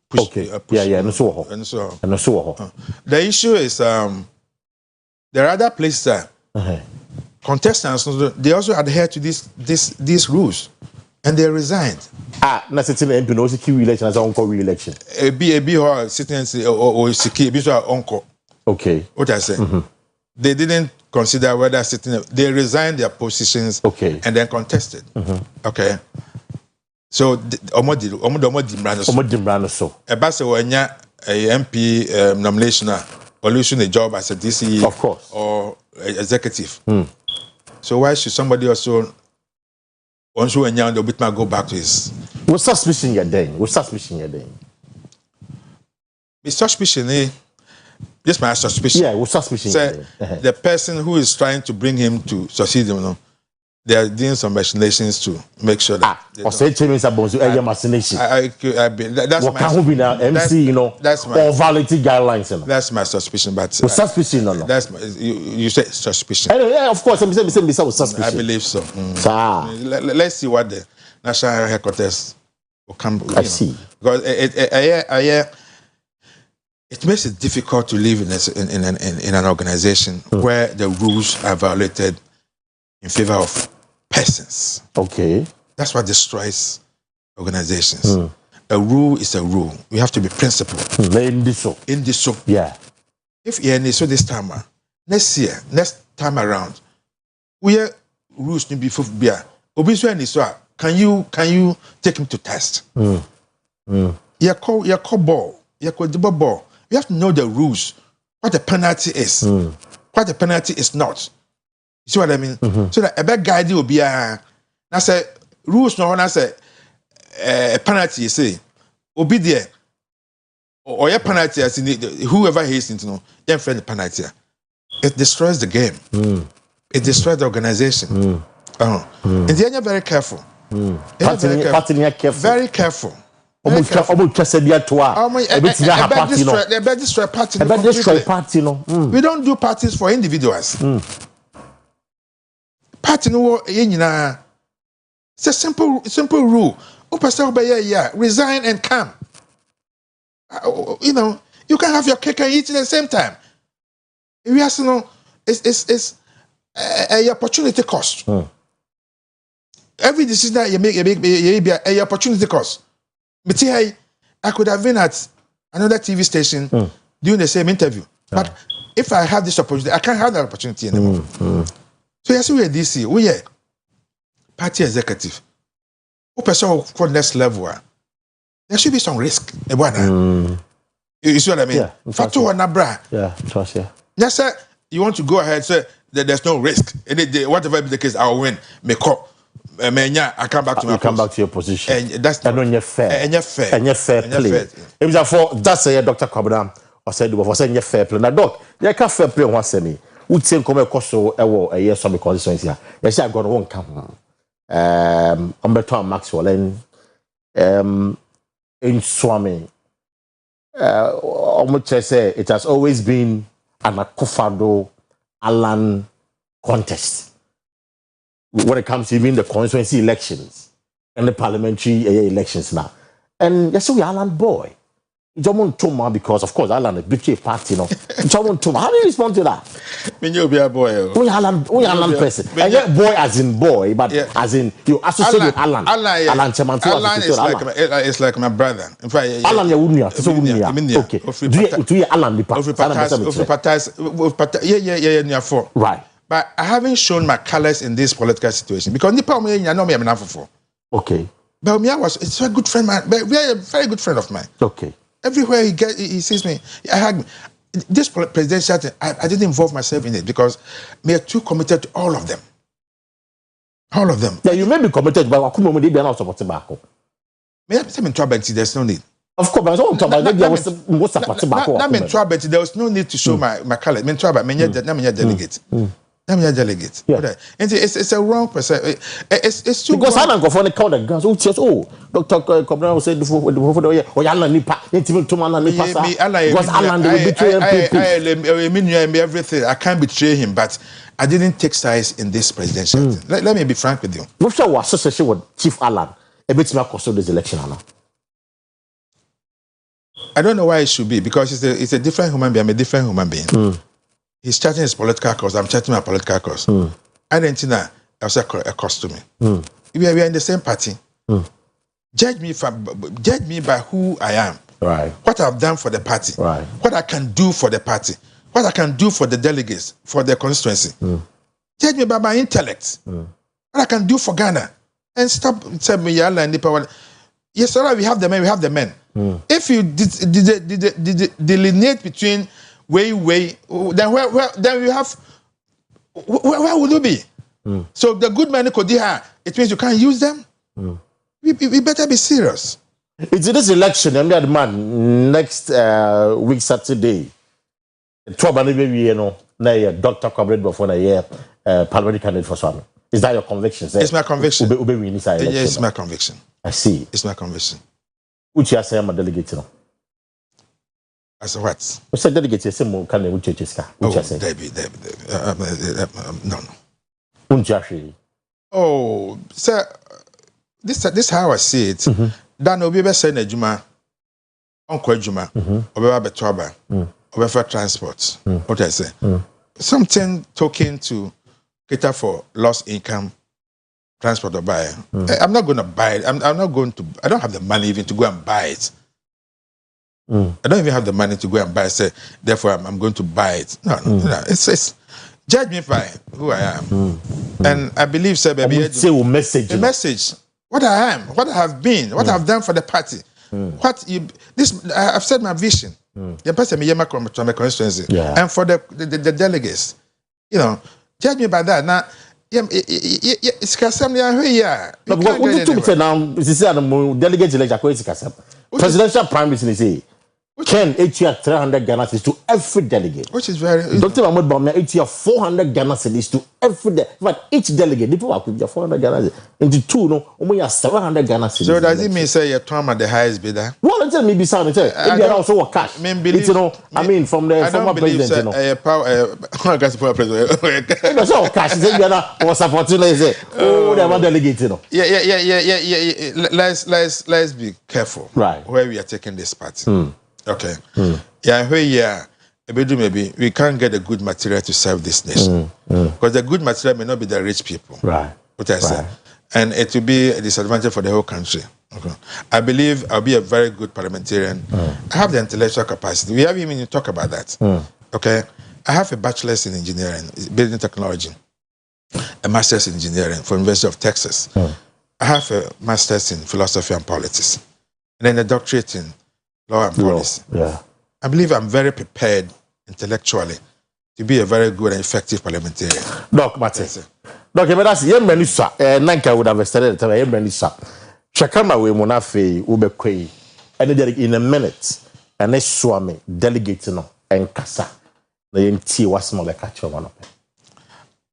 Push, okay. Push, and so on. The issue is there are other places that contestants they also adhere to these rules. And they resigned. Na sitting MP no secure election as uncle re-election. A B or sitting or secure be uncle. Okay. What I say? They didn't consider whether sitting. They resigned their positions. Okay. And then contested. Okay. So Omodi so. A basse wanya a MP nomination or losing a job as a DC, of course, or executive. So why should somebody also? Once you and the bit might go back to his. What's suspicion you're doing? It's suspicion, This my suspicion. Yeah, what's suspicion? The person who is trying to bring him to succeed, they are doing some machinations to make sure that. Or say changes about machination. That's what can be now MC, that's my, or violating guidelines. That's my suspicion, but suspicion, no. That's you say suspicion. Yeah, of course, I'm saying suspicion. I believe so. Let's see what the national headquarters will come. I see. Because it makes it difficult to live in an organization where the rules are violated in favor of persons. Okay. That's what destroys organizations. A rule is a rule. We have to be principled. In this so. Yeah. If you are so this time, next time around, we have rules to be for beer. Can you take him to test? You call ball. You call the ball. You have to know the rules. What the penalty is. What the penalty is not. You see what I mean? So that a bad guy will be a. I say rules no one. I say a penalty. You say, will be there. Or your penalty as in whoever he is into your friend the penalty. It destroys the game. It destroys the organization. And then you're very careful. Very careful. Almost just a to party. No. We don't do parties for individuals. Party no it's a simple rule. Resign and come. You know, you can have your cake and eat at the same time. We have to know it's a opportunity cost. Every decision that you make a opportunity cost. But I could have been at another TV station doing the same interview. But if I have this opportunity, I can't have that opportunity anymore. So yes, we are DC, we are party executive. Who person for next level? There should be some risk. You see what I mean? Yeah. Trust. Yes, sir. You want to go ahead, say that there's no risk. Whatever be the case, I'll win. I come back to my come back to your position. And that's not fair. And you're fair. And you're fair play. It was for that's a Dr. Kwabena or said was saying you're fair play. Now, doc, you can't fair play once any. Would say come across so a year some constituency. Yes, I got one come. Umberto Maxwell and in Swami. Say it has always been an Akufado Alan contest when it comes to even the constituency elections and the parliamentary elections now. And yes, we Alan boy. Jomon Toma, because of course Alan a big chief party, no. Jomon Toma, how do you respond to that? When you be a boy, we Alan person. And yet boy as in boy, but as in you associate with Alan. Alan is like my brother. In fact, Alan ya unia, so unia. Okay. Do you Alan the for. Right. But I haven't shown my colors in this political situation because Nipa I know me I'm enough for. Okay. But it's a good friend, man. But we are a very good friend of mine. Okay. Everywhere he sees me, I hug me. This presidential thing, I didn't involve myself in it because we are too committed to all of them. All of them. Yeah, you may be committed, but I couldn't be not supporting back. There's no need. Of course, but I was talking about there was most supporting back. There was no need to show my color. Delegate. Delegate. Yeah. It's a wrong person. It's too because I don't go for the count of guns. Oh, Dr. Kobna said before Alan Nipa, because Alan will betray everything. I can't betray him, but I didn't take sides in this presidential thing. Let me be frank with you. What's your association with Chief Alan? A bit more cost of this election now. I don't know why it should be because it's a different human being. I'm a different human being. He's charging his political cause. I'm charging my political cause. I didn't know that was a cost to me. We are in the same party. Judge me by who I am. Right. What I've done for the party. Right. What I can do for the party. What I can do for the delegates, for the constituency. Judge me by my intellect. What I can do for Ghana. And stop telling me Yala and Nipa. Yes, sir, we have the men. We have the men. If you delineate between way, then then we have where would you be? So the good men could it means you can't use them. We better be serious. It's this election, and that man next week Saturday. Trouble maybe Dr. Comrade before a year parliamentary candidate for Swami. Is that your conviction? It's my conviction. Yes, it's my conviction. I see. It's my conviction. Which you say I'm a delegate now? As a what? What's a delegate? You say more can which you say? No. Oh, sir, this is how I see it. Dan obi be say na juma, onko juma, obi be toba, obi for transport. What I say? Something talking to cater for lost income. Transport or buy. I'm not going to buy it. I'm not going to. I don't have the money even to go and buy it. I don't even have the money to go and buy it. Say, therefore, I'm going to buy it. No. It's judge me by who I am, and I believe, sir, baby, the message. What I am, what I have been, what I've done for the party. I've said my vision. The person me my constituency, and for the delegates, judge me by that now. It's Kasam here. But what you say now? This is a delegate election. Presidential prime minister say. Ken, 300 Ghana cedis to every delegate. Which is very... Dr. Mahmoud Bawumia, 400 Ghana cedis to every delegate. But each delegate, people are 400 Ghana cedis. Into two, no, we have 700 Ghana cedis. So does it mean say you're talking about the highest bidder? Well, tell me, Bisa, if you are also a cash. I mean, from the former president, you know. I guess the president. It's all cash. You are supporting, say, oh, they are delegate, you know. Yeah. Let's be careful. Right. Where we are taking this party. Okay. Yeah, maybe we can't get a good material to serve this nation. Because the good material may not be the rich people. Right. What I say. And it will be a disadvantage for the whole country. Okay. I believe I'll be a very good parliamentarian. I have the intellectual capacity. We haven't even talked about that. Okay. I have a bachelor's in engineering, building technology, a master's in engineering from University of Texas. I have a master's in philosophy and politics, and then a doctorate in law and policy. Yeah. I believe I'm very prepared intellectually to be a very good and effective parliamentarian. Doc, Martin. Doc, that's Yemenisa. Nanka would have started to Yemenisa. Shakama we munafe ubekwe. And in a minute, and they swami delegate no and kasa. The NT was small like a one of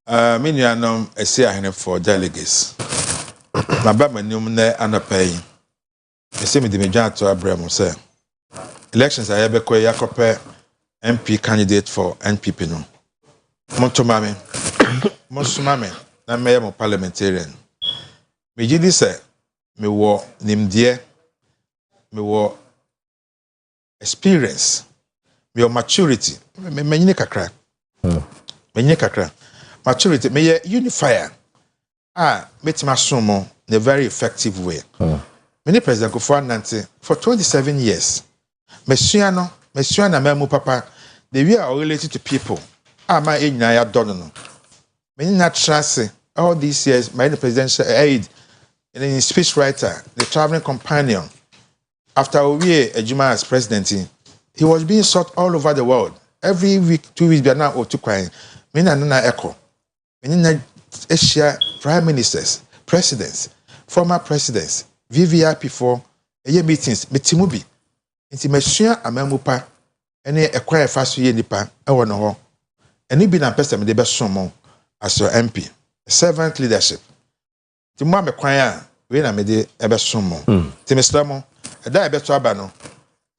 them. Many are known as for delegates. My Batman Numne and a pay. The same the major to Abraham say. Elections are ever quite Yakope MP candidate for NPP no. Montomame. Monsumame, na mayor parliamentarian. Me jidi say me wo nimdie, me wo experience, me wo maturity. Me nyine kakra. Me nyine kakra. Maturity me ye unifier. Metima sumo in a very effective way. Many President Kufuor Nante for 27 years. Messiano memu papa, they were related to people. My age na dono. Many natural say all these years, my presidential aide, and then speech writer, the traveling companion. After a year, Ejuma as president, he was being sought all over the world. Every week, 2 weeks, now or 2 crying. Many na echo. Many na Asia prime ministers, presidents, former presidents, VVIP for a meetings, Metimubi. Inti mesua amamupa ene ekwa faso ye nipa e wono ho. Eni bi na person me de be somo as your MP. Servant leadership. Ti mo amekwan a we na me de e be somo. Ti mesramo e da e be to aba no.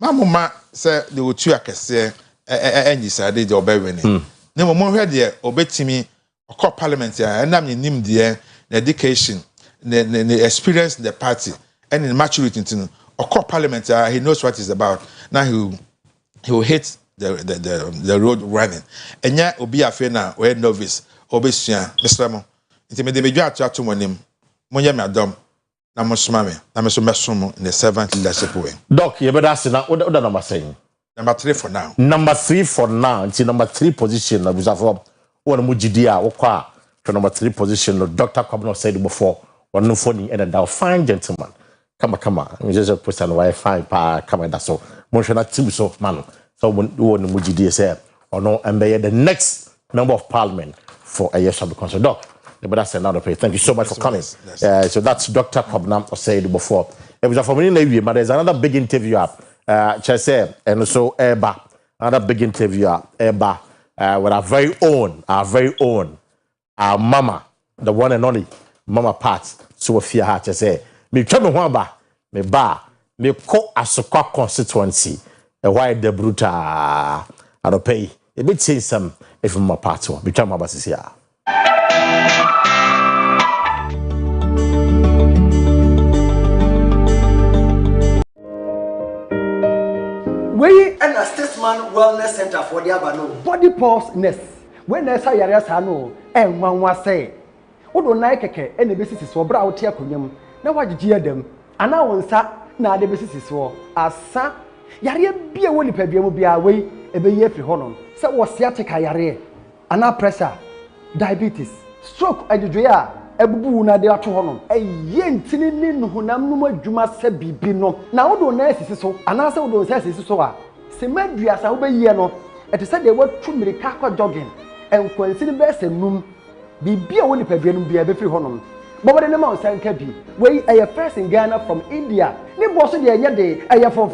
Mamuma se de otu akese anyisade de obewene. Ne mo hwe de obetimi okọ parliament ya enam ni nim de education, the experience in the party and in maturity into okọ parliament he knows what it's about. Now he will hit the road running. Enya obi afe na we novice obesua Mr. Nti me de medwa atu monim monye me adom na mosoma me na me so mesom in the servant leadership way. Doc, you better say na oda number saying. Number 3 for now. Number 3 for now. It's number 3 position na busafo one mujidia okwa to number 3 position no Dr. Kwabena said before one funny and a fine gentleman. Come. We just put on Wi-Fi pa come that so motion team so man. So one mujidi say or no and the next member of parliament for a year shall be considered. Doc, but that's another pay. Thank you so much for coming. So that's Dr. Kwabena said before. It was for me, but there's another big interview up. Chese and also Eba, another big interview up. Eba with our very own, our mama, the one and only Mama Pat. So fear her to say, me come home me ba, me ko Asokwa constituency, a wide the bruta, I don't pay. A bit say some if Mama Pat so me come about here. We and a Statesman Wellness Center for the Abano. Body pulse nest. When I say Yariasano, and one was say, Odo Naikeke, and the basis is for brow tear kunyum. Now what you them? And now on sat, now the basis is for as sa Yaria be a willy pebby will be away a be year for honor. So was sciatica yare, and now pressure, diabetes, stroke, and Ebu na de ato hono e yentini ni nhunam no adwuma sa bibi no na wodo na asisi so anase wodo sa asisi so a semadua sa wo beyie no ete se de watu mirika kwa jogging enkwansi ni be semnum bibi a woni padua no bia be firi hono But the name of Sankabi, we are first in Ghana from India. Ni boss the anya day, aya for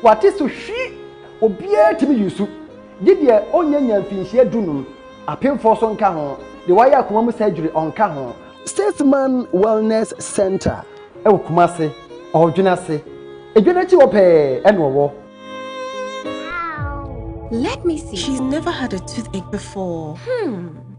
what is to she obia to me yusu. Did ye onya finchia dunum, a pin for son kahon, the wire kuma surgery on kahon. Statesman Wellness Center, El Kumase, or Junase, a Junachi Ope, and Wo. Let me see. She's never had a toothache before.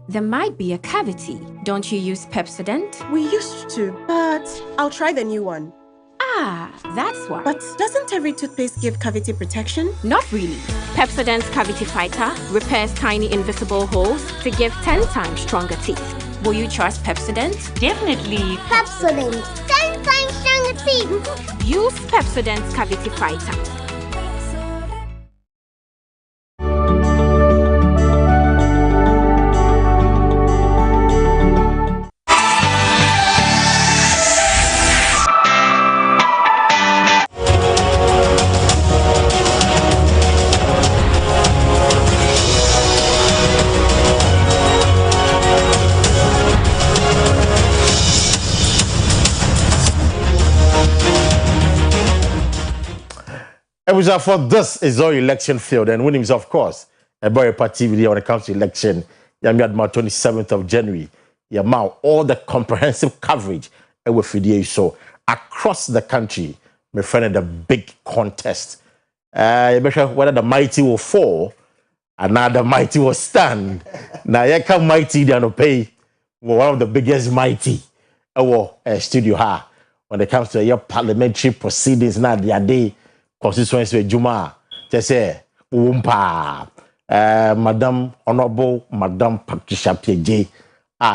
There might be a cavity. Don't you use Pepsodent? We used to, but I'll try the new one. Ah, that's why. But doesn't every toothpaste give cavity protection? Not really. Pepsodent's Cavity Fighter repairs tiny invisible holes to give 10 times stronger teeth. Will you trust Pepsodent? Definitely. Pepsodent, 10 times stronger teeth. Use Pepsodent's Cavity Fighter. For this is our election field, and winning is, of course, a very party video when it comes to election. Yamiadma 27th of January. Yamau, all the comprehensive coverage with video so across the country, my friend, the big contest. Whether the mighty will fall, another mighty will stand. Now, you come mighty, they don't pay one of the biggest mighty studio ha when it comes to your parliamentary proceedings. Now, the day. Constituency Juma, just say, Madam Honorable Madam Patricia P.J.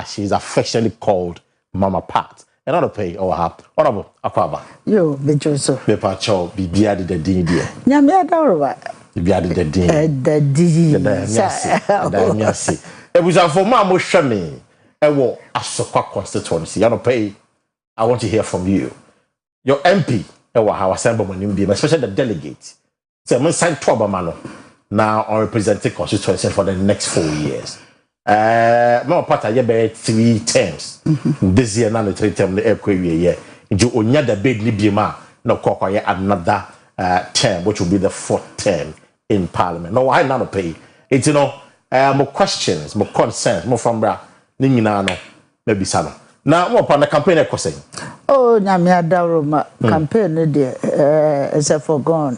She is affectionately called Mama Pat. And not pay or her Honorable Aquaba. Yo, Bejoso. Bepacho, Bibia the D. Yamia Darova. Bibia the D. The D. It was a for Mamma Shami. I will Asokwa constituency. I don't pay. I want to hear from you. Your MP. How assembly, especially the delegates. So I'm signed to Obama now on representing constituency for the next 4 years. More part of 3 terms. This year, now the 3 terms the airquay year. You only the big Libima, no cocoa another term, which will be the 4th term in Parliament. No, I not pay. It's more questions, more concerns, more from Bra, Ninginano, maybe Sano. Now, what upon the campaign I was saying? Oh, Namia Daruma campaign is a foregone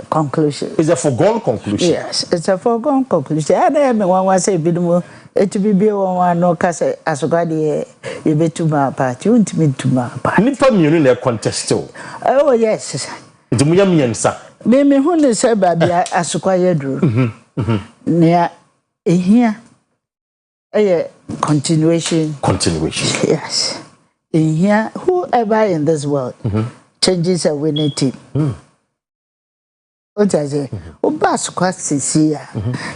conclusion. Is a foregone conclusion? Yes, it's a foregone conclusion. I don't know one say bidumo it be one no case as gadi you be to my party, you want me to my party. Nipa mienu na contest. Oh yes. It's muya miensa. Me hu ne se ba bia asukwa yedru. Nia ehia continuation. Yes. In here, whoever in this world changes a winning team. What I say?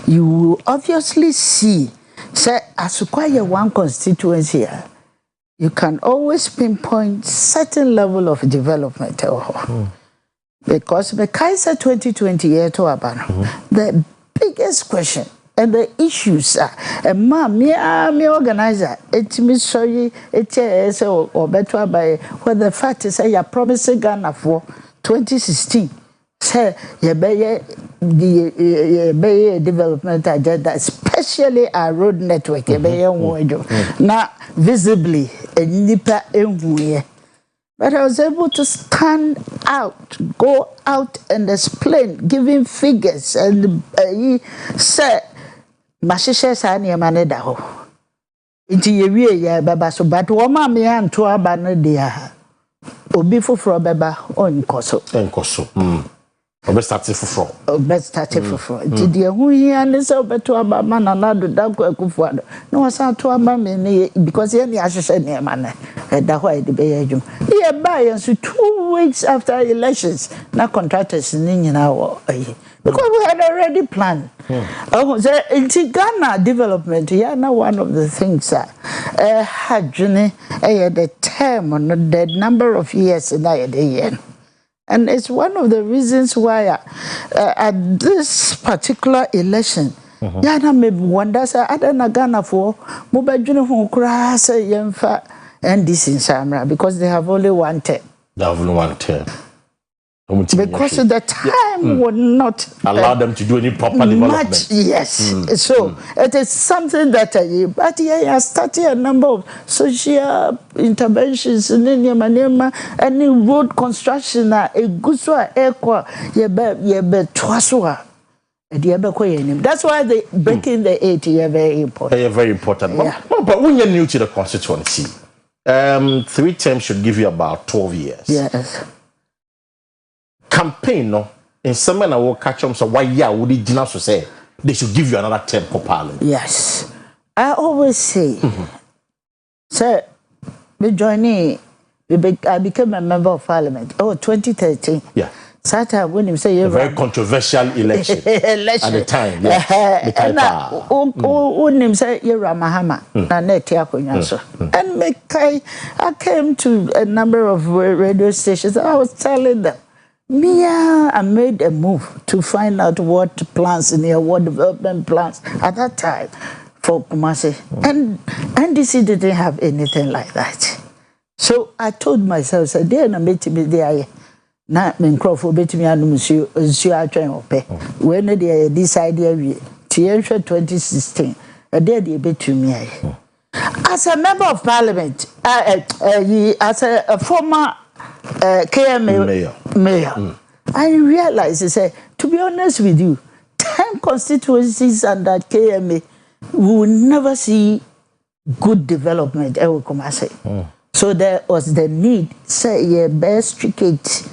You will obviously see, say, as one constituency, you can always pinpoint certain level of development. Because the Kaiser 2020 year to the biggest question and the issues are, me organizer, it me sorry, it or better by what the fact is, you're promising Ghana for 2016. Say, you be development agenda, especially our road network, now visibly, a nipa in. But I was able to stand out, go out and explain, giving figures and say, Mashisha Sani Manedaho. Into ye ya baba so, but woma me and to abanedia. Obifu for baba on Koso. Best started for best started for did you who he and so better about man and lad Kufuado? No, I saw to a mammy because any assassin near man at the white debate. Here by and so 2 weeks after elections, now contractors in our because we had already planned. Oh, the Ghana development, yeah, now one of the things had the term on the number of years in the year. And it's one of the reasons why at this particular election, Ya na me wonder say ada na Ghana for mo badwene ho kura say yemfa NDC Samra because they have only one term. They have only one term. Because the time would not allow them to do any proper development. Yes. So it is something that but yeah, started a number of social interventions in any road construction a good so that's why they breaking the 80 very important. They're very important. Yeah. But when you're new to the constituency, 3 terms should give you about 12 years. Yes. Campaign no in some I will catch them so why would it dinner so say they should give you another term for parliament. Yes. I always say sir me joining I became a member of parliament 2013. Yeah. Sata when him say a very controversial election at the time. Yeah. When him say Yera Mahama na net akonya so. And I came to a number of radio stations. I was telling them I made a move to find out what plans in here, what development plans at that time for Kumasi. And NDC didn't have anything like that. So I told myself, so then I made me there. Na Mincroft bet me and Monsieur Atwain when they decided we 2016, a day they bet to me. As a member of parliament, as a former KMA mayor, I realized, to be honest with you, 10 constituencies under KMA will never see good development. So there was the need, say, best cricket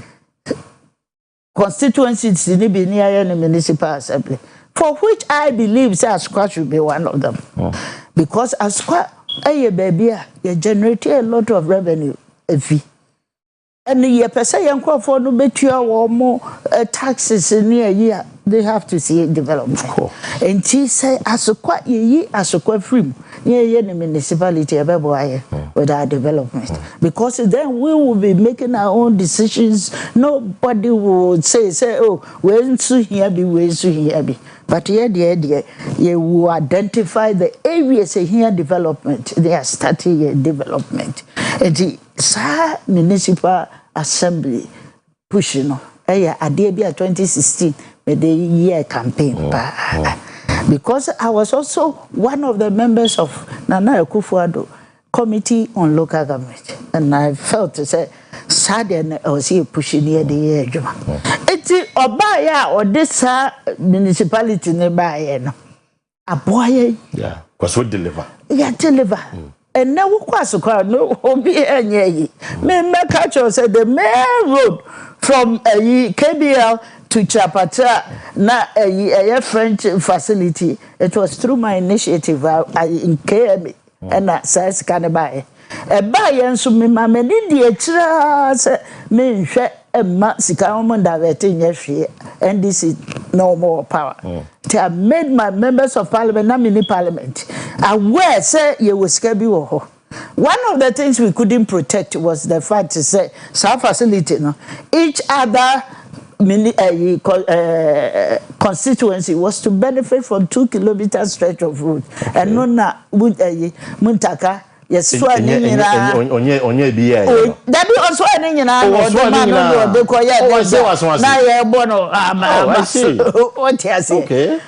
constituencies in the municipal assembly, for which I believe Asqua should be one of them. Because Asqua, baby, you generate a lot of revenue, a fee. And the person young for no better or more taxes in a year, they have to see development. And she say, Asqua, Asqua free, near the municipality with our development. Because then we will be making our own decisions. Nobody would say, oh, we're so here be, we're so here be. But here, you will identify the areas here development. They are starting development. And the municipal assembly pushing at the 2016 with the year campaign. Because I was also one of the members of Nana Akufo-Addo Committee on Local Government, and I felt to say sad and I was here pushing near the year. It's Obaya or this municipality nearby. A boy, yeah, because we deliver. Yeah, deliver. And now was no be any. Me catch said the main road from KBL to Chapata na a French facility. It was through my initiative in KMA and that says can buy. A buy and so me mamma did me Emma Sikaman diverting yesterday, and this is no more power. They have made my members of parliament, not mini parliament, aware, say, you will scare you. One of the things we couldn't protect was the fact to say, some facility, no, each other constituency was to benefit from 2 kilometer stretch of road, and no na Muntaka. Yes, so I mean, onye biya. That be also any na. No, because yeah, bono. I see. What you say? Okay.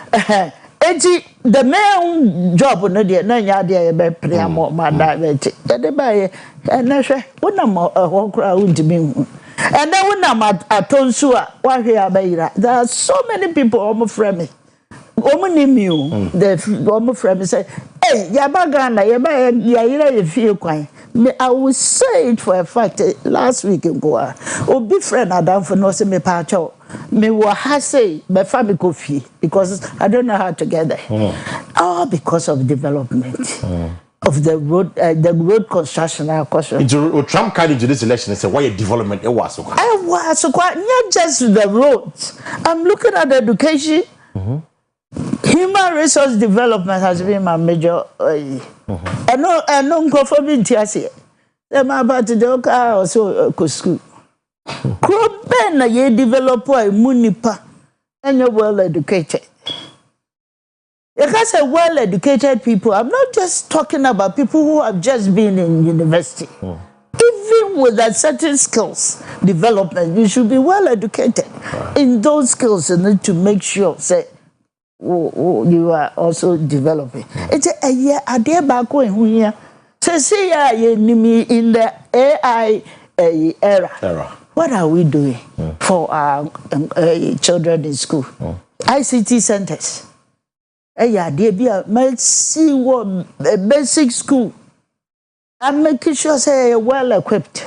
The main job no dey na nya dey be priamo madavete. Dey buy and na hwe wonam ho kra untimi hu. And then wonam atonsu a wa hwe abayira. There are so many people almost friend me. The almost friend say, hey, Yabagana, I will say it for a fact last week in Goa. Oh, be friend, I don't for no see me pacho. Me wa say my family coffee because I don't know how to get there. All because of development. Of the road construction. Trump came into this election and said, why a development? It was so quite not just the roads. I'm looking at education. Human resource development has been my major. I know go for being tiasi. Them about the oka also school. Kroben na ye developer munipa and you're well educated. I say well-educated people, I'm not just talking about people who have just been in university. Even with a certain skills development, you should be well-educated in those skills and to make sure say you are also developing. It's a year a day back when here. Say in the AI era. What are we doing for our children in school? ICT centers. They be a basic school. I'm making sure say well equipped.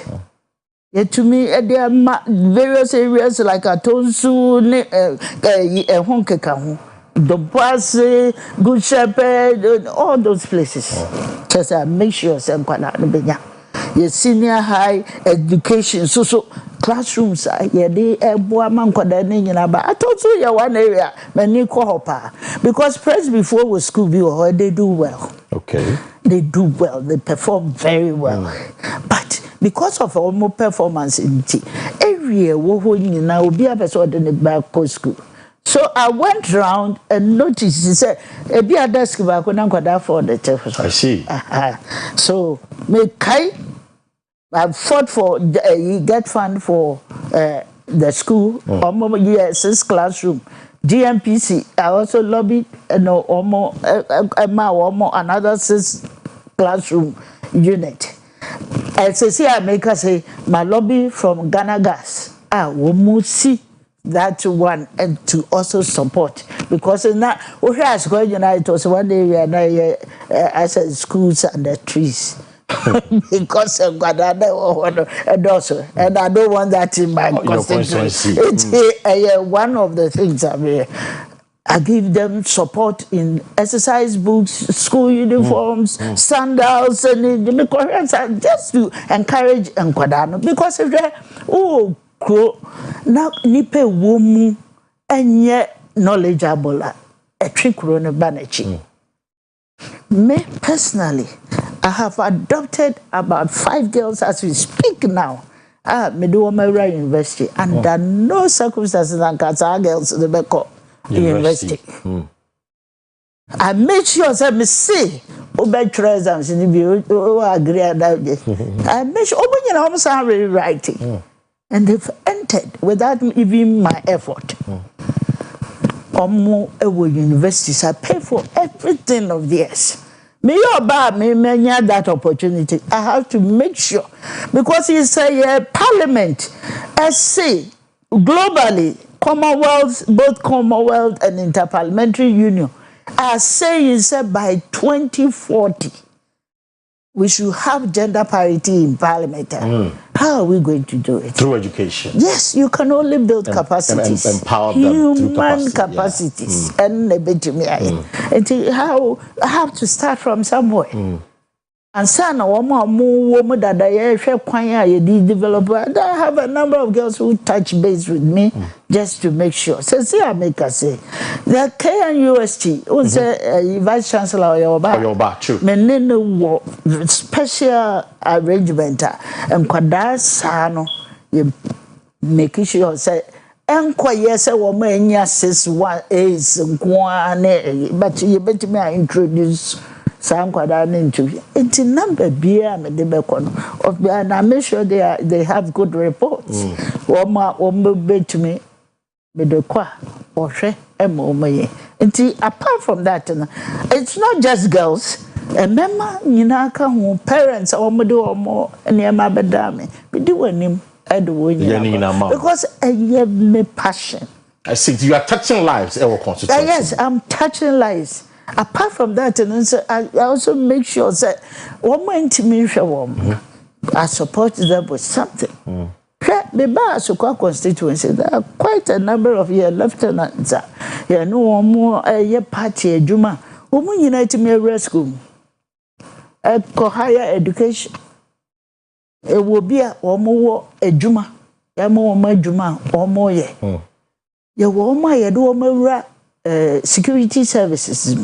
Yet to me, there are various areas like Atonsu, Honkekahu, the Good Shepherd, all those places. Just make sure say your senior high education, so classrooms they man I told you one area because press before was school they do well. Okay. They do well, they perform very well. But because of almost performance in area now be a person in the back school. So I went round and noticed, he said, a be a desk back when I'm going for the telephone. I see. So, I fought for get fund for the school, yes, classroom, GMPC. I also lobbied another 6 classroom unit. And so I make us say my lobby from Ghana Gas. We must see that one and to also support because in that it was one area I said schools and the trees. Because of God, and also, and I don't want that in my constituency. It's one of the things I give them support in exercise books, school uniforms, sandals, and just to encourage Nkwadano. Because if they now nipe womu enye knowledgeable a trick run banachi. Me personally, I have adopted about 5 girls as we speak now. Meduomera University, and there are no circumstances that can girls in the university. I made sure that me see exams in the agree that. I made sure almost already writing, and they've entered without even my effort. Universities, I pay for everything of theirs. Me that opportunity. I have to make sure because it's a parliament, SC, globally, Commonwealth, both Commonwealth and Interparliamentary Union are saying by 2040 we should have gender parity in parliament. How are we going to do it? Through education. Yes, you can only build capacities. Empower them human capacities. And how I have to start from somewhere. And son, woman that I develop. I have a number of girls who touch base with me just to make sure. So see, I make us say the KNUST was a vice chancellor Oyerepa. True. Menene special arrangement and kwada sano you make sure say enquire say woman nya 61 is nkwane but you bet me introduce into it's number beer me de bekono and I make sure they have good reports. Bet me de kwa ohwe emomaye. Apart from that, it's not just girls. Remember, parents more bedame. We do him because I have me passion. I see you are touching lives. Yes, I'm touching lives. Apart from that, I also make sure that I support them with something. The constituency, there are quite a number of your lieutenants. You know, more a party, Juma, whom united me rescue. Higher education. It will be a more a Juma, a more Juma, or more ye. You will my do security services.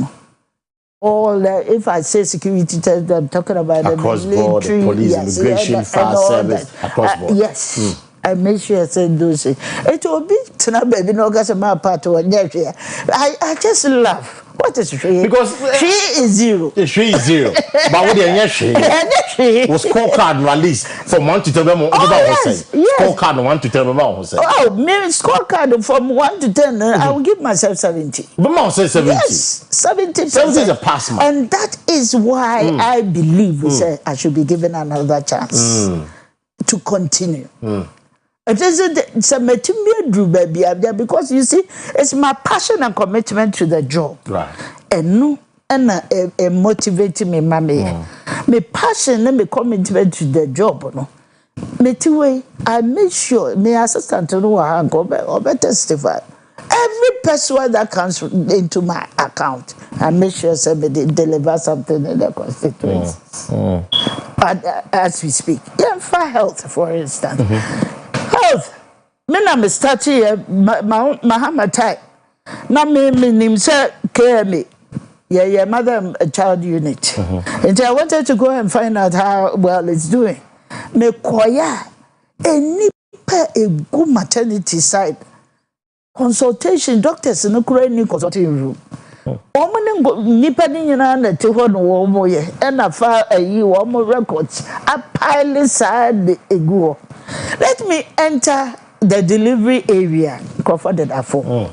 All if I say security, I'm talking about across the military, board, police, yes, immigration, fire service, across board. Yes. I make sure I say those things. It will be tonight, baby. No, got my part to I just love What is she? Because she is 0. She is 0. But what the she? Was scorecard at least from 1 to 10. Yes. Scorecard 1 to 10. Oh, maybe scorecard from 1 to 10. I will give myself 70. But say 70. Yes, 70. 70 is a pass mark. And that is why I believe I should be given another chance to continue. It isn't because you see, it's my passion and commitment to the job. Right. And no, and motivating me, mommy. My passion and my commitment to the job, no. Me I make sure my assistant to know how go testify. Every person that comes into my account, I make sure somebody deliver something in the constituency. But as we speak, for health, for instance. Health. Me start here, Mahama type. Na me nim say care me. Yeah, mother child unit. And I wanted to go and find out how well it's doing. Me koya any a good maternity side. Consultation, doctors no any consulting room. Nipa ni nyina na te ho no wo mo ye e na fa ayi wo mo records a pile side egu. Let me enter the delivery area confronted for.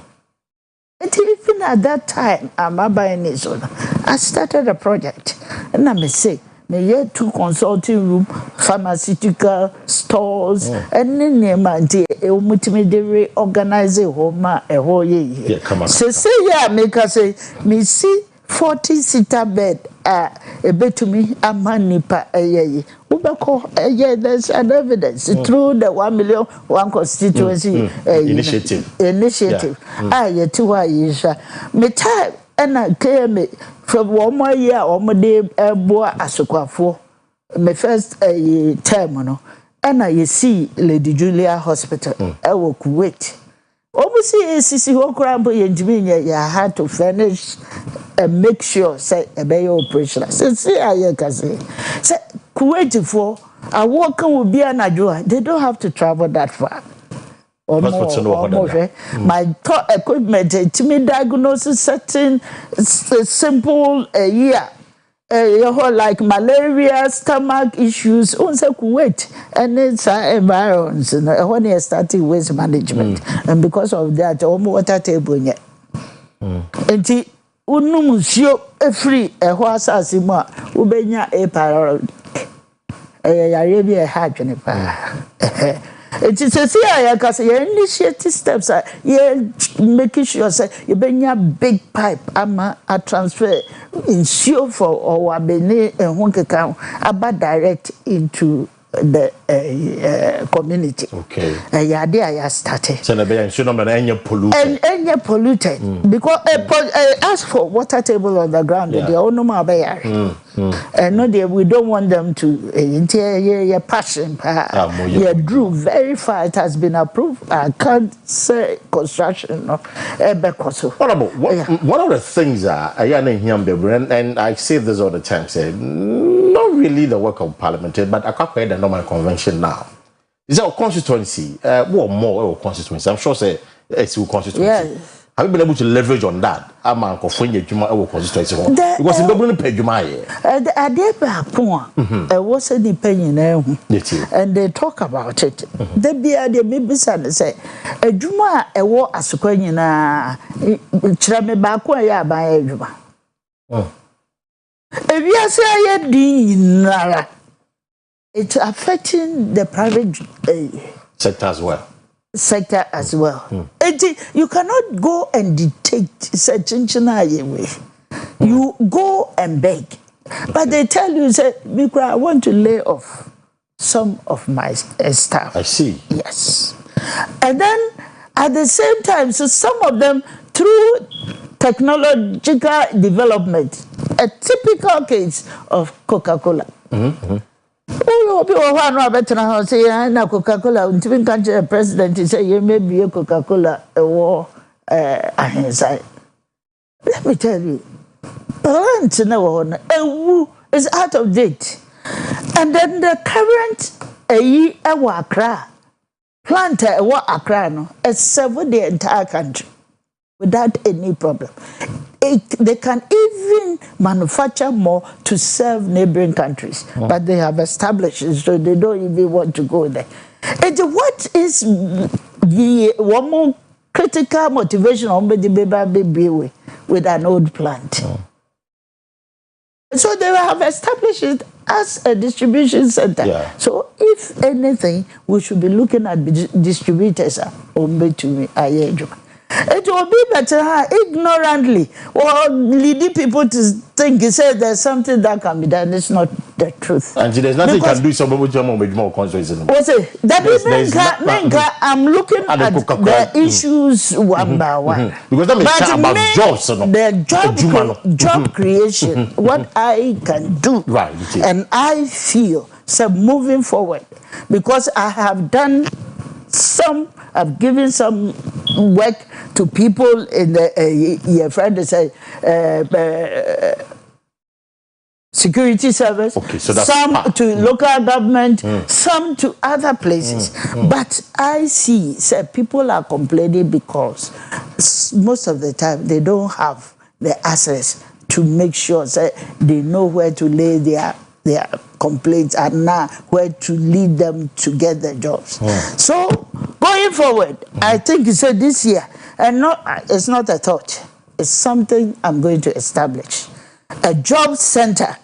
And even at that time I'm buying this one. I started a project and I may say me here 2 consulting room, pharmaceutical stores, and then nti e umutimi de organize home e ho ye. Say yeah make us say me see 40-seater bed a bit to me a manipa there's an evidence through the 1 million one constituency initiative. Yet to why is me time and I came from 1 more year or more day boy asukwa my first term no and I see Lady Julia Hospital I will Kuwait. Obviously, CC Hokrambo I had to furnish and make sure say a bay operation. Say I can say Kuwait for a worker will be an adjoa. They don't have to travel that far. Or more. My equipment to me diagnosis setting simple a year. Like malaria, stomach issues, also Kuwait, and it's environs. When you started waste management, and because of that, water table yet. And the unumusio free a horse as him, Ubenya a parallel. Arabia had it is a CIA because you initiate steps, you making sure you bring a big pipe, a transfer ensure for or bene and one account about direct into the community. Okay. I started. So any polluted because ask for water table on the ground. They all know my and no, we don't want them to interior passion. Drew very far. It has been approved. I can't say construction. No, one of the things and I say this all the time. Say not really the work of Parliamentary, but I can't the normal convention now. Is our constituency? What more constituency? I'm sure say it's your constituency. Yes. Have you been able to leverage on that? I'm Uncle Fwenye Juma constituency because in Dublin pay Juma. I did was any opinion and they talk about it. They be a maybe son say a Juma a war as a queen na Chirame Bakwa ya by a Juma. If you say dinara, it's affecting the private sector as well. You cannot go and dictate such way. You go and beg. But they tell you, say, Mikra, I want to lay off some of my staff. I see. Yes. And then at the same time, so some of them through technological development, a typical case of Coca-Cola. People who better now say, "Na Coca-Cola." Until country president say, "You may be a Coca-Cola war inside." Let me tell you, plant is out of date, and then the current Accra plant Accra no is serve the entire country. without any problem. They can even manufacture more to serve neighboring countries, but they have established it, so they don't even want to go there. And what is the one more critical motivation on the baby with an old plant? So they have established it as a distribution center. Yeah. So if anything, we should be looking at distributors It will be better ignorantly or leading people to think say there's something that can be done. It's not the truth. And there's nothing you can do. Somebody with more conscience. I'm looking at the issues one by one. Because that makes about jobs. The job creation, what I can do. Right. And I feel so moving forward because I have done I've given some work to people in the your friend say security service, so that's some to local government, some to other places. But I see people are complaining because most of the time they don't have the access to make sure they know where to lay their complaints and now where to lead them to get their jobs. So going forward, I think you said this year, and it's not a thought, it's something I'm going to establish. A job center.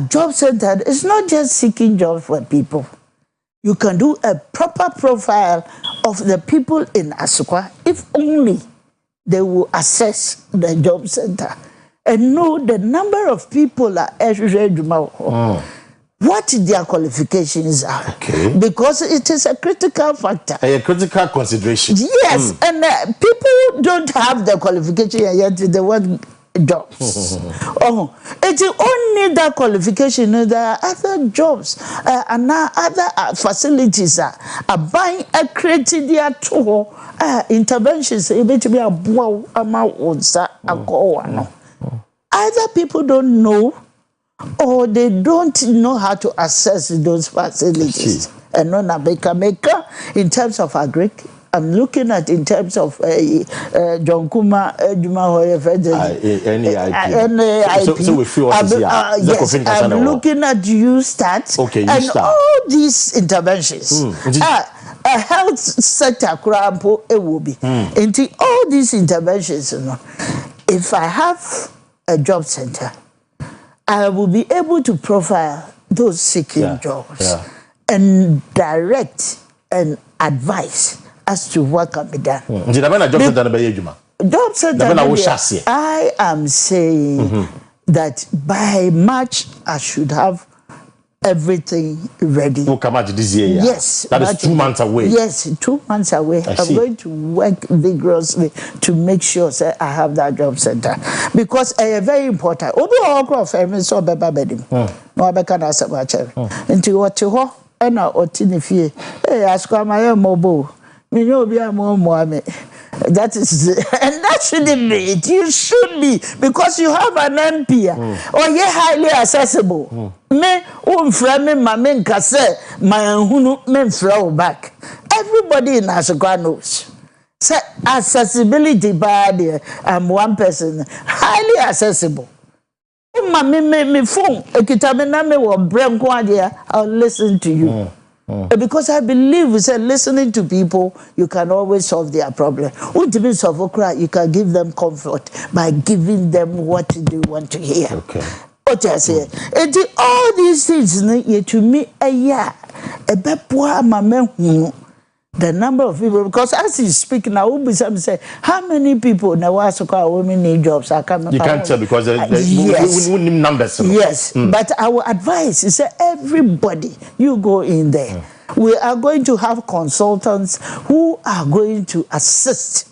Job center is not just seeking jobs for people. You can do a proper profile of the people in Asukwa if only they will assess the job center and know the number of people what their qualifications are. Because it is a critical factor. A critical consideration. Yes, and people don't have the qualification yet they want jobs. It's only that qualification. There are other jobs and now other facilities are buying a criteria to interventions. Either people don't know or they don't know how to assess those facilities. And non maker in terms of agric, I'm looking at in terms of John Kuma, NAIP. So we feel yes, I'm looking at USTAT and all these interventions. A health sector, Krampo, it will be. Into all these interventions, if I have a job center, I will be able to profile those seeking jobs and direct and advise as to what can be done. Job center, I am saying that by March I should have everything ready. Will come out this year. Yes. That is 2 months away. Yes, 2 months away. I'm going to work vigorously to make sure I have that job center. Because it's very important. Obi okro femi so beba bedim. No abeka na sabache. Nti wote ho na otini fie. Askwa maye mobo. Me no obi amomo ame. That is, and that shouldn't be it. You should be, because you have an MP, or you're highly accessible. Me, frame my men kase, my hunu men throw back. Everybody in Asukwa knows. So accessibility bad. I'm one person, highly accessible. Me phone, I'll listen to you. Because I believe we said listening to people, you can always solve their problem. You can give them comfort by giving them what they want to hear. What I say, all these things to me the number of people, because as you speak now, say how many people now women need jobs. You can't tell because we need numbers. Yes, but our advice is that everybody, you go in there. We are going to have consultants who are going to assist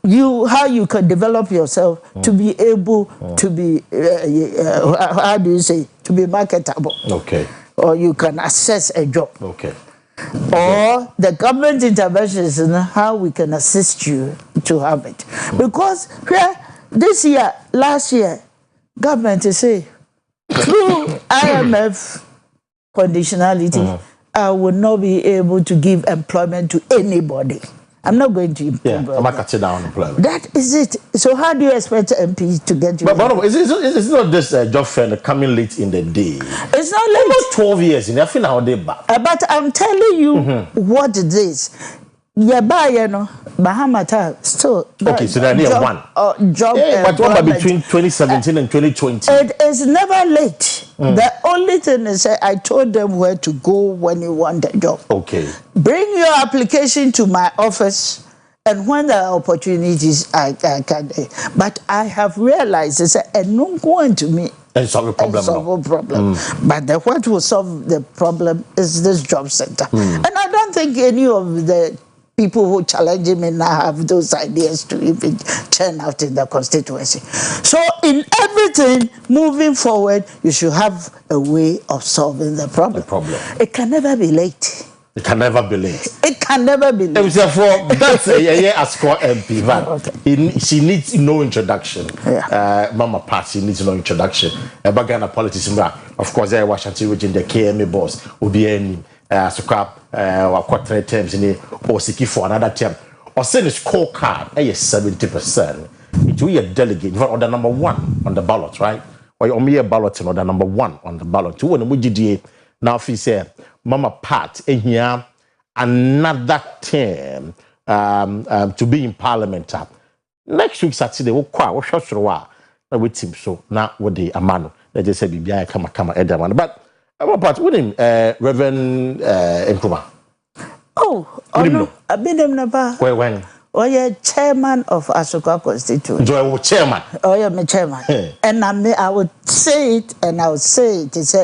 you how you can develop yourself to be able to be how do you say, to be marketable. Or you can assess a job. Or the government interventions and how we can assist you to have it. Because this year, last year, government is say through IMF conditionality, I will not be able to give employment to anybody. I'm not going to improve. Yeah, I'm not cutting down unemployment. That is it. So how do you expect MPs to get you? But it's not this job fair coming late in the day. It's not late. Almost 12 years in. I feel how they back. But I'm telling you what it is. Bahamata still. Okay, so they're near one. Job. But what about between 2017 and 2020? It is never late. The only thing is, I told them where to go when you want a job. Okay. Bring your application to my office, and when there are opportunities, I can. But I have realized it's not going to me. And solve a problem. But what will solve the problem is this job center. And I don't think any of the people who challenge me now have those ideas to even turn out in the constituency. So in everything moving forward, you should have a way of solving the problem. It can never be late. It can never be late. It can never be late. Therefore, that's a Asco MP. But she needs no introduction. Mama Party needs no introduction. A Bagana politics, of course, I Washington region, the KMA boss will be any scrap or quarter terms in it or seeking for another term. Or send a scorecard, 70%. It will be a delegate or the number one on the ballot, right? Or you're mere balloting or the number one on the ballot. Two and we now if you say Mama Pat in here another term to be in Parliament. Next week Saturday we'll quite with him so now with the amano. They just say Bibia come Edaman. But Mama Pat with him Reverend Nkrumah. Oh, no, I've been in Naba. When? Oh, yeah, chairman of Asuka Constituency. Joy chairman. Oh, yeah, my chairman. And I would say it, and I would say it. It's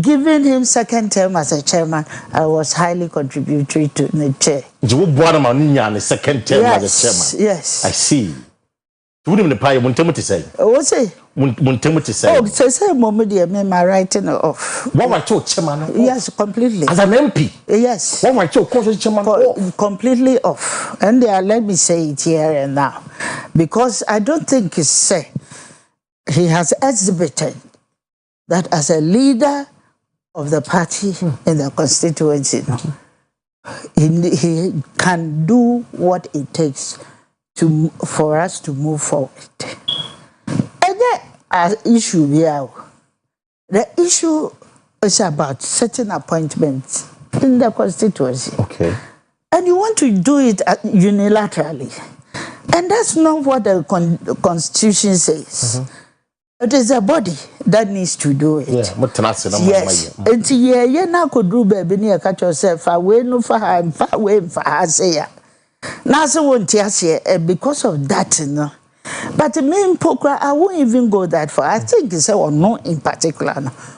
giving him second term as a chairman, I was highly contributory to the chair. You the second term as a chairman. Yes. I see. You wouldn't apply one to say. What's it? To say. Oh, say moment, my writing off. What I told chairman? Yes, completely. As an MP? Yes. What I told chairman? Completely off. And let me say it here and now. Because I don't think he has exhibited that as a leader of the party in the constituency, he can do what it takes for us to move forward. Issue here. The issue is about certain appointments in the constituency. Okay. And you want to do it unilaterally. And that's not what the Constitution says. It is a body that needs to do it. Yes. And yeah, now could do baby near catch yourself away no for her and far away for her say. Now so won't because of that, But the main program, I won't even go that far. I think it's or no in particular,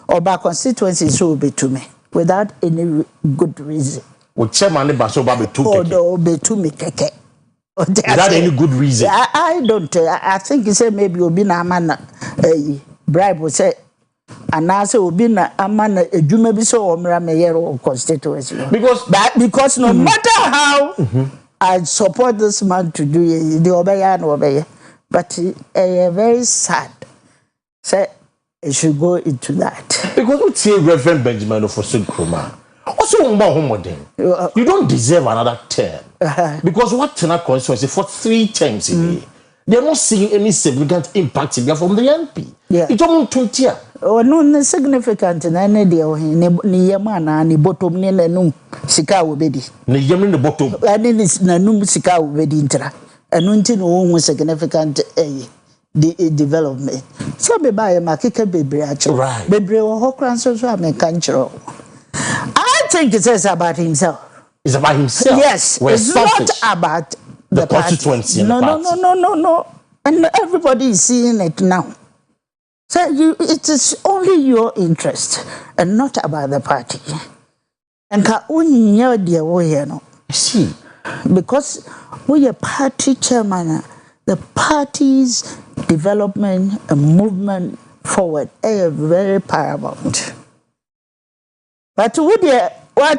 or by constituency so be to me without any good reason. Well, chairman, be to me, keke. Without any good reason. I don't. I think he said maybe you'll be a man. Bribe will say, and now so will be a man. You may be so mayor or constituency because no matter how I support this man to do it, the obey and obey. But very sad. Say it should go into that. Because we say Reverend Benjamin of Nkrumah. Also, you don't deserve another term. Because what Tena constituency for 3 terms in here, they're not seeing any significant impact from the MP. Yeah. It's almost 20 years. Oh, no significant in any deal. Ni yamana ni bottom ni nanum sika ubedi. Ni yamin the bottom. And then it's nanum sika ubedi intra. And no significant development. So be by a makika baby actually. Right. Baby or hokran so I think it says about himself. It's about himself. Yes. It's not about the constituency. No. And everybody is seeing it now. So it is only your interest and not about the party. And ka unya dia wo here no. See. Because we are party chairman, the party's development and movement forward are very paramount. But would you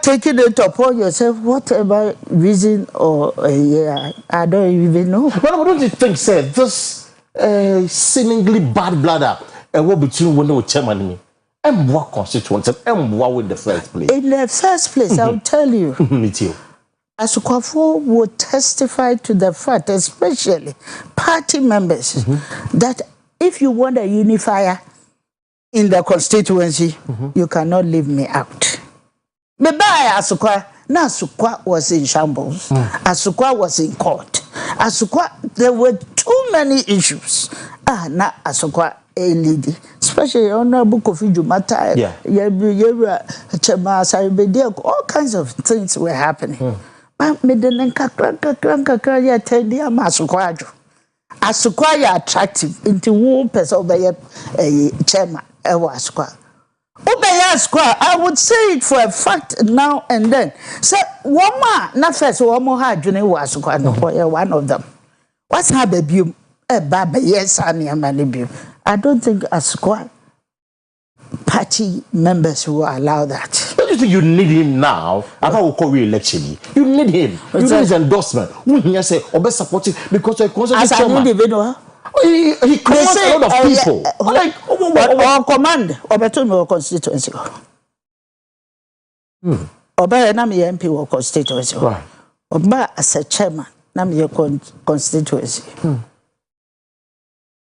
taking it upon yourself, whatever reason or I don't even know. But don't you think, sir, this seemingly bad bladder and what between one or chairman and what constituents and what in the first place? In the first place, I'll tell you. Me too. Asukwafo would testify to the fact, especially party members, that if you want a unifier in the constituency, you cannot leave me out. Bye Asukwa. Now Asukwa was in shambles. Asukwa was in court. Asukwa, there were too many issues. Na Asukwa a lady, especially Honorable Kofi Jumata, all kinds of things were happening. But me didn't kakra ya tendi ama Asukwa. Asukwa ya attractive into one person by a chairman. Asukwa. I would say it for a fact now and then. So, na first, one more hard, you know, one of them. What's her baby? Baba, yes, I don't think Asukwa party members will allow that. Don't you think you need him now? After we call re-election, you need him. You need his endorsement. You say, "Obe supporting because you're constantly as an individual." He commands a lot of people. Like, command, Obeto constituency. Obe na me MP or constituency. Oba as a chairman, na me constituency.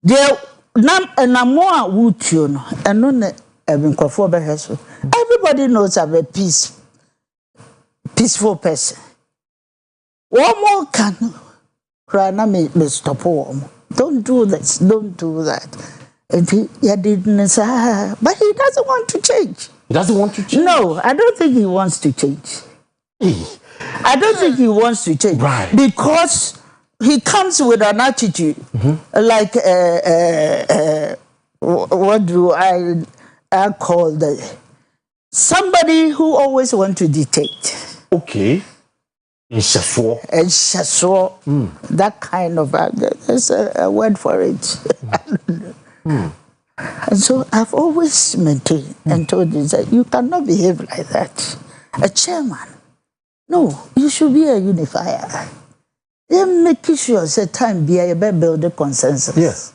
There, na more would you know, and no everybody knows I'm a peaceful person. One more can cry na me stop warm. Don't do this, don't do that. And he didn't say, but he doesn't want to change. He doesn't want to change? No, I don't think he wants to change. I don't think he wants to change. Right. Because he comes with an attitude like, what do I call the somebody who always wants to dictate. Okay. And that kind of there's a word for it. And so I've always maintained and told you that you cannot behave like that. A chairman, no, you should be a unifier. You're making sure say time be a build a consensus. Yes.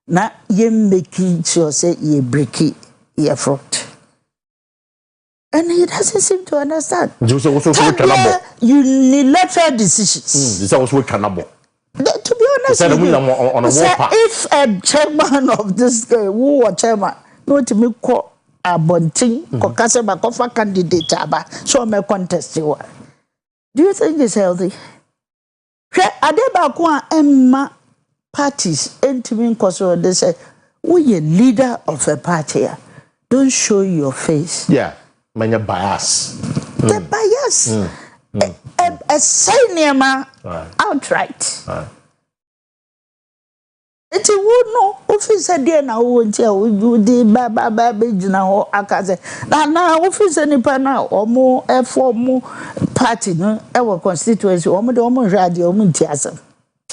Now you're making sure say you break it, you fraud. And he doesn't seem to understand. Unilateral decisions. This was cannibal. To be honest with you, if a chairman of this who was chairman, not to me call a bunting, Kokaseba Kofa candidate, so I'm a contest. Do you think it's healthy? Adeba Emma parties, entering Koso, they say, we a leader of a party. Don't show your face. Yeah. Many bias. The bias. A senior outright. It's a wood no officer dear now won't tell you the baba now akaze. Now officer nipa now or more for more party no our constituency or more radio muntiasm.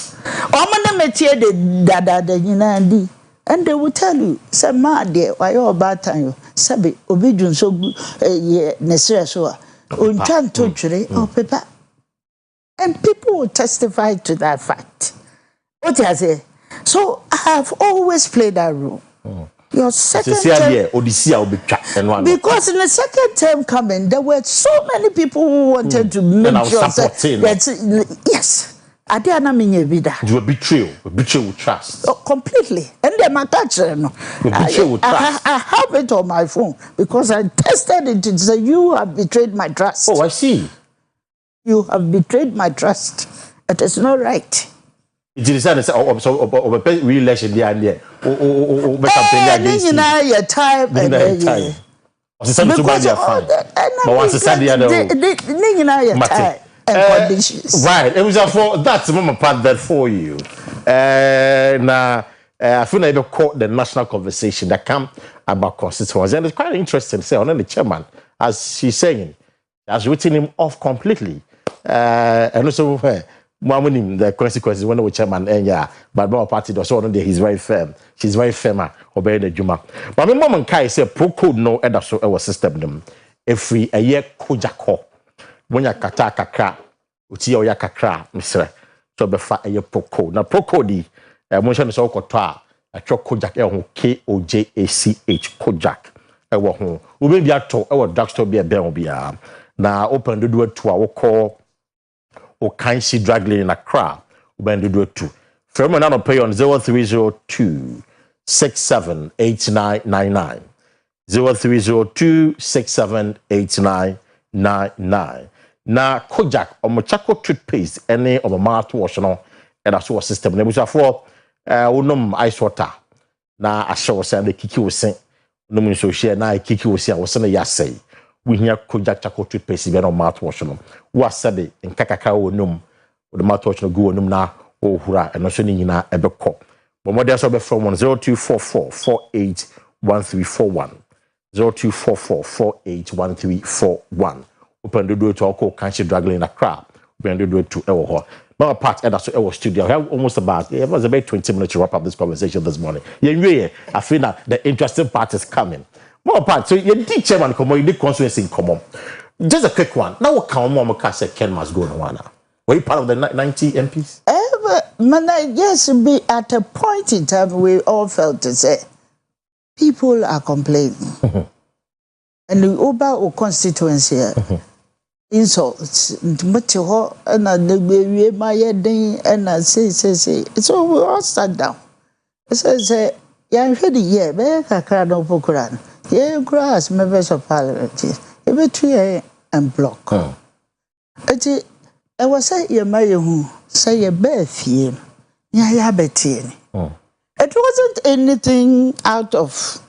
Omana metie de dada de nyina and they will tell you, say, ma dear, why you bad time? Sabi, obedient so necessary so. Unchan to chile or paper. And people will testify to that fact. What I say? So I have always played that role. Your second term, because in the second term coming, there were so many people who wanted to make sure that yes. You a betrayal with trust. Oh, completely. And then my touch, I have it on my phone because I tested it and said, you have betrayed my trust. Oh, I see. You have betrayed my trust. It is not right. It is a re-election there. Your time. Right, it was for that's mama part that for you. I feel like I caught the national conversation that come about constituency, and it's quite interesting. Say, on the chairman, as she's saying, has written him off completely, and also the consequences when the chairman and but my party does so he's very firm. She's very firm. Obey the Juma. But my mom and Kai say pro code no other so our system them. If we a year kojako. When you kata kakra, uti ya kakra, Mr. So befa a pro code. Now pro code, motion is all kota, a chok kojak, KOJACH kojak. Ewa home. Ube be a to our drugstore be a bell be now open the door to our call Okansi Drag Lane in Accra. Ubendu 2. From another pay on 0302 678999. 0302 678999. Na Kojak Omochako toothpaste any of a mouthwash no and that's what system. Ne busa for unum ice water. Na asho say the kiki was sing. No so share na kiki was say was na ya say. We hear Kojak Chako toothpaste be no mouthwash no. What said it in kakaka onum the mouthwash no go onum na o hura and no so ni nyina ebekọ. But more there's over from 0244 481341. 0244481341. Open the door to our country Drag Lane Accra. Open the door to our my part and that's our studio. I have almost about it was about 20 minutes to wrap up this conversation this morning. Yeah, I feel that the interesting part is coming. More part. So you did chairman come on, you did constituency come on. Just a quick one. Now what can one more say Ken must go on? Were you part of the 90 MPs? Yes, be at a point in time we all felt to say people are complaining. And the Oba constituency insults but and the my day and I say so we all sat down. It says yeah ready yeah be kakra no pokuran. Yeah grass members of parliament. Every 3 and block. It I was say ye my who say ye be fie. Yeah betini. It wasn't anything out of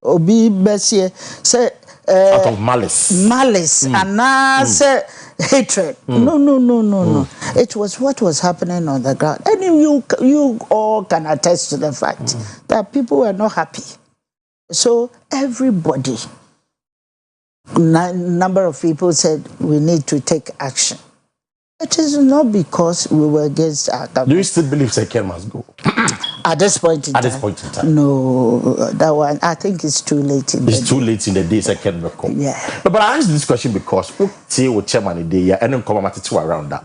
Obi Bessie say out of malice and now say hatred. No. It was what was happening on the ground, and you all can attest to the fact that people were not happy. So everybody, number of people said we need to take action. It is not because we were against our government. Do you still believe Ken must go? At this point in time? No, that one, I think it's too late in the day. It's too late in the day, Ken will come. Yeah. But I asked this question because with chairman in the year and then come around that.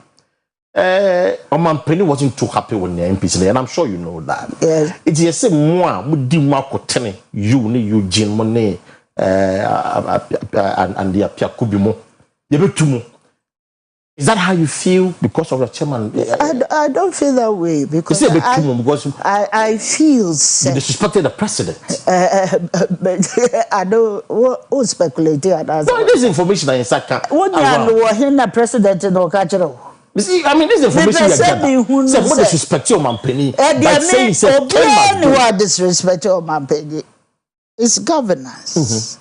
Oman Penny wasn't too happy when the MPs, and I'm sure you know that. Yes. It's just a moi, would do Marco Tenny, Eugene Monet, and the Pia Kubimo. You know, 2 more. Is that how you feel because of the chairman? I don't feel that way because I feel you disrespected the president. But I don't who speculating on that. No, this information is what the president no catch it. See, I mean, this information you get. What disrespect your man penny by saying what disrespect your man penny is governance,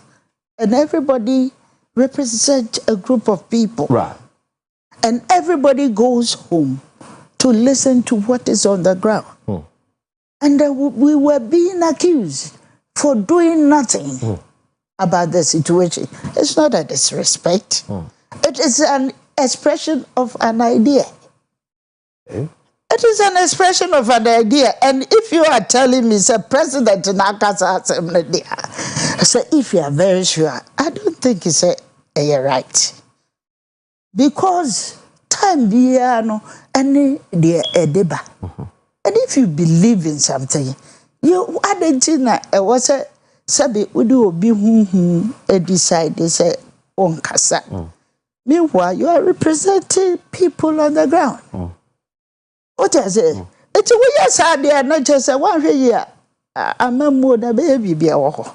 and everybody represents a group of people, right? And everybody goes home to listen to what is on the ground. And we were being accused for doing nothing about the situation. It's not a disrespect. It is an expression of an idea. It is an expression of an idea. And if you are telling me, say, President in Akasa Assembly, so if you are very sure, I don't think it's a right. Because time be no any the edeba. And if you believe in something, you adentina was a sabi udu obi decide they say on kasa. Meanwhile, you are representing people on the ground. What is it? It's we yes are there not just a 1 year. I'm a more than baby be a walk.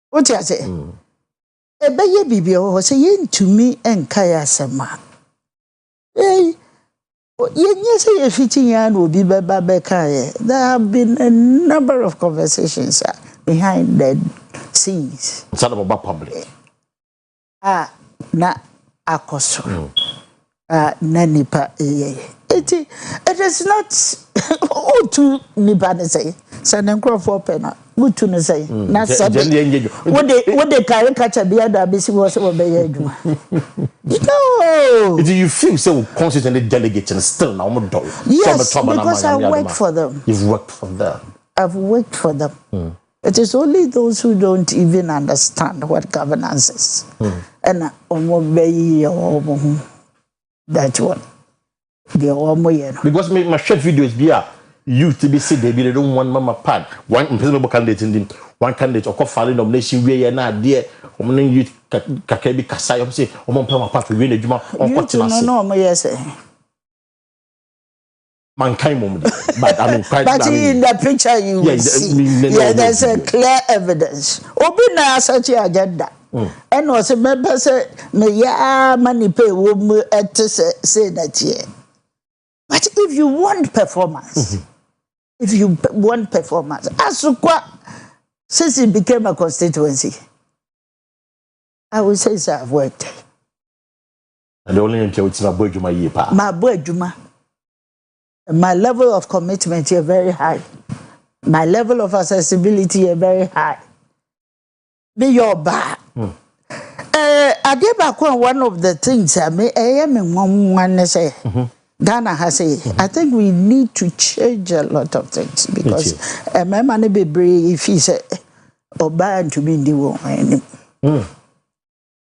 What is it? Ebeye bibi o say yentumi enkaya sema yenye say yefitin ya na obi beba beka. There have been a number of conversations behind the scenes. It's not about public. Na akoso. Na nipa it is not to nipa ne say sanenkro for pena mutu ne say na sabe what they caricature be ada be was obey aduma. No, do you feel so consistently delegating still now? Yes, because I work for them. You've worked for them. I've worked for them. It is only those who don't even understand what governance is. And that one. Because my short videos be you to be said they don't want mama pad one invisible candidate in them one candidate or file nomination we na dear omni youth kakebi kasai om say omon pema pa we na djuma on kotina no mo yes mankind mom but I mean quite but in the picture you will see there's a clear evidence obi na such agenda and also member say me ya money pay wo mu say that here. But if you want performance, if you want performance, Asukwa, since it became a constituency, I would say so I've worked. And the only thing is my boy Juma. My level of commitment is very high. My level of accessibility is very high. Be your bar. I gave back one of the things I am in one say. Ghana has I think we need to change a lot of things because my money be brave if he say Oba to be in the woman.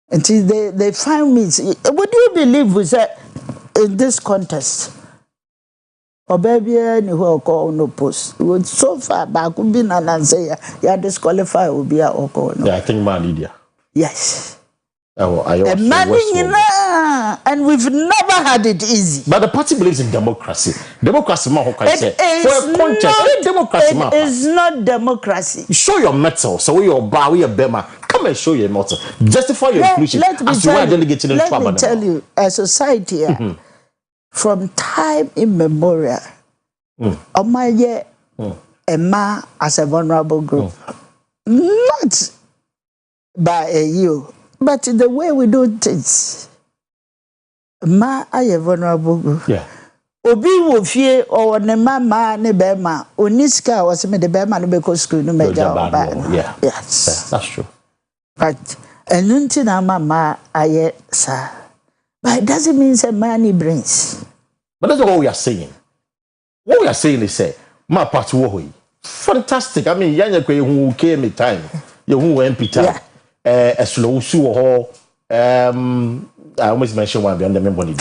Until they find me. What do you believe we say in this contest? Oba be any who call no post. So far back could be and say you disqualify will be a oko. Yeah, I think Lydia. Yes. Oh, and we've never had it easy. But the party believes in democracy. Democracy, man, for a contest, democracy, it is not democracy. Show your metal, so your bar, your bema. Come and show your metal. Justify your inclusion. Let me tell you, a society from time immemorial, Omaye, Emma as a vulnerable group, not by you. But the way we do things, ma aye vulnerable group. Yeah. Obi wo fie or ne mama ne bema oniska was me the bema no be ko school no meja. Yeah. Yes. That's true. But enunti na mama aye sa. But it doesn't mean say money brings. But that's what we are saying. What we are saying is say ma part wo fantastic. I mean yanya kwe hu came time. You hu MP time. Yeah. A slow suo I almost mentioned one beyond the memory.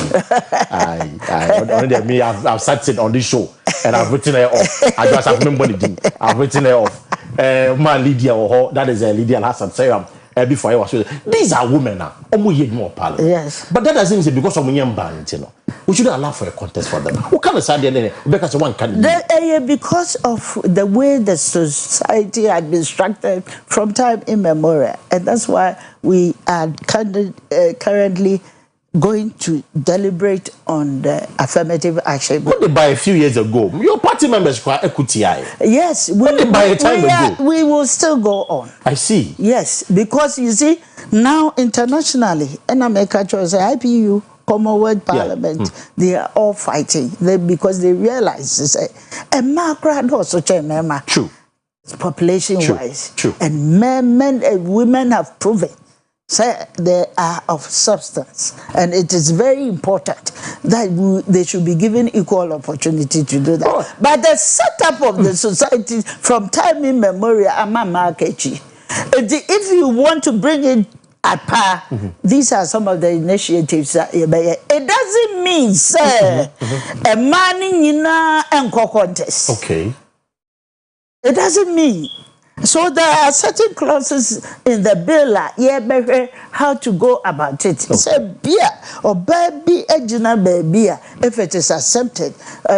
I've sat it on this show and I've written her off. I just have memory. I've written her off. My Lydia or that is a Lydia Hassan Sayam. Before I was these are women now. Yes. But that doesn't mean because of young band, you know. We should allow for a contest for them. What kind of side because one candidate? Because of the way the society had been structured from time immemorial, and that's why we are currently going to deliberate on the affirmative action. What they buy a few years ago? Your party members were equity. Yes, we will still go on. I see. Yes, because you see now internationally, and America chose IPU. Commonwealth Parliament, they are all fighting because they realize a macro also true population-wise, true. And men and women have proven say they are of substance, and it is very important that they should be given equal opportunity to do that. Oh. But the setup of the society from time immemorial, if you want to bring it at par, these are some of the initiatives that it doesn't mean say a man in a contest. Okay. It doesn't mean. So there are certain clauses in the bill how to go about it. Okay. Say beer or baby baby if it is accepted,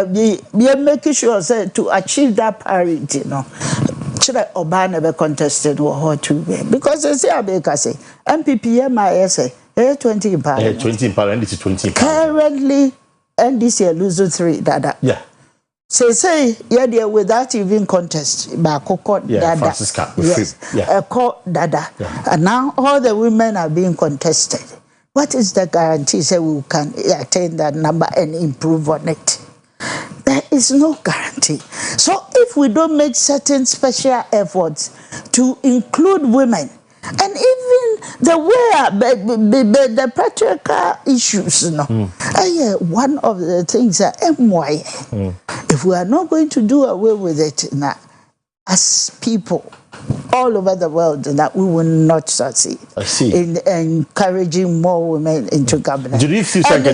we are making sure say to achieve that parity, you know. Oba never contested or two because they say MPP MIS 20 in Parliament. 20 in Parliament, 20 in Parliament. Currently, NDC losing 3 dada. Yeah. Say yeah, without even contest, by court dada. Francisca. Yes. A court dada. Yeah. And now all the women are being contested. What is the guarantee say we can attain that number and improve on it? There is no guarantee. So if we don't make certain special efforts to include women, and even the way the patriarchal issues, you know, one of the things that if we are not going to do away with it now, as people all over the world, that we will not succeed. I see. In encouraging more women into government. Do you feel on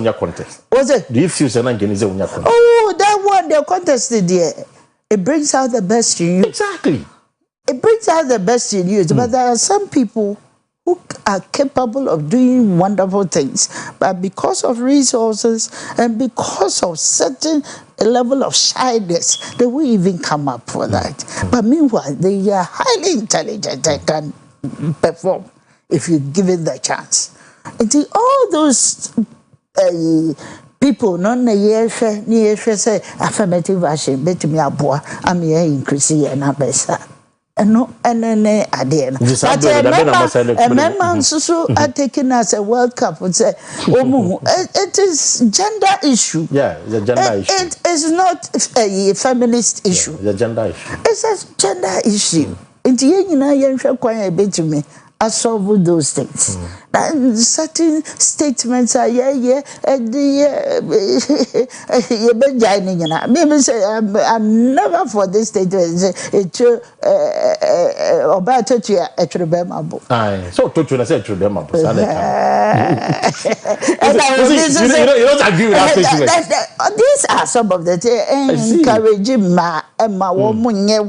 your contest? What's it? Do you feel on your contest? Oh, that one they contested there. It brings out the best in you. Exactly. it brings out the best in you. But there are some people who are capable of doing wonderful things, but because of resources and because of certain level of shyness, they will even come up for that. But meanwhile, they are highly intelligent and can perform if you give it the chance. And see, all those people, non near say affirmative action, bet me a boy, I'm here increasing and a better. No, and then again. But a member so are taken as a World Cup would say, it is gender issue. Yeah, the gender issue. It is not a feminist issue. The gender issue. It's a gender issue. It's a quite a bit to me. I solve those things. Certain statements are and maybe say I'm never for this statement. It's about to so to I said to them. You don't agree with that statement. These are some of the encouraging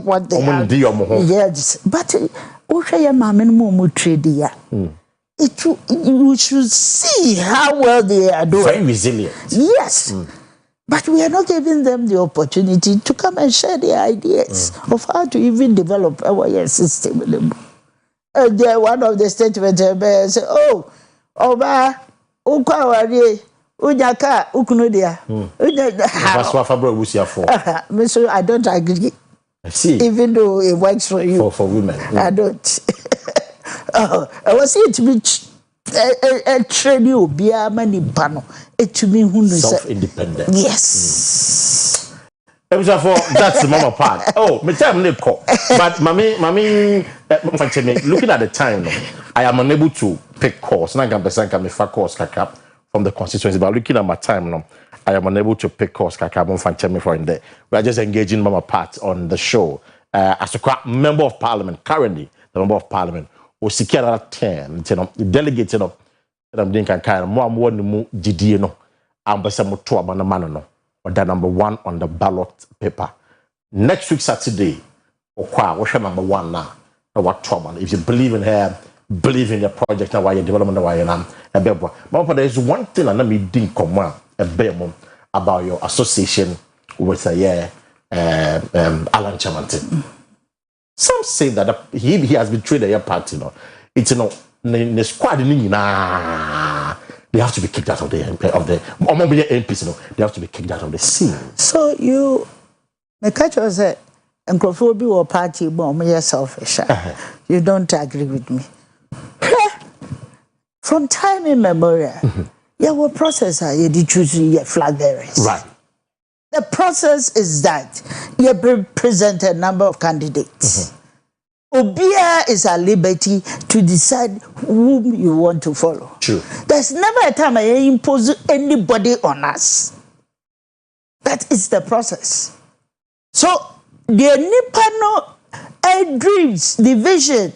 what they are. Yes, but you should see how well they are doing. Very resilient. Yes. But we are not giving them the opportunity to come and share their ideas of how to even develop our system. And one of the statements said, oh, Oba, Ukawari, Ujaka, Ukunudia. So I don't agree. I see. Even though it works for you. For women. I don't. I was here to be a trade you be a many panel. It to me who self-independent. Yes. That's the mama part. Oh, me tell me but mommy, looking at the time, I am unable to pick course. Now I'm going to course from the constituency, but looking at my time now, I am unable to pick course. For in there. We are just engaging mama part on the show. As a member of parliament, currently the member of parliament, was secure at 10, the delegate that I'm doing kind of more GD no, ambassador to a man or the number 1 on the ballot paper. Next week Saturday, or what's number 1 now? What trouble? If you believe in her, believe in your project and why your development why you're a baby. But there is one thing I me didn't come a baby about your association with Alan Chamantin. Some say that he has betrayed their party. It's the squad they have to be kicked out of the MPs. They have to be kicked out of the scene. So you, the catch was that Nkrophobia or party bomb selfish. You don't agree with me. From time immemorial, you will process you did choose your flag bearers. Right. The process is that you present a number of candidates. Obia is a liberty to decide whom you want to follow. True. There's never a time I impose anybody on us. That is the process. So the Nipano dreams, the vision,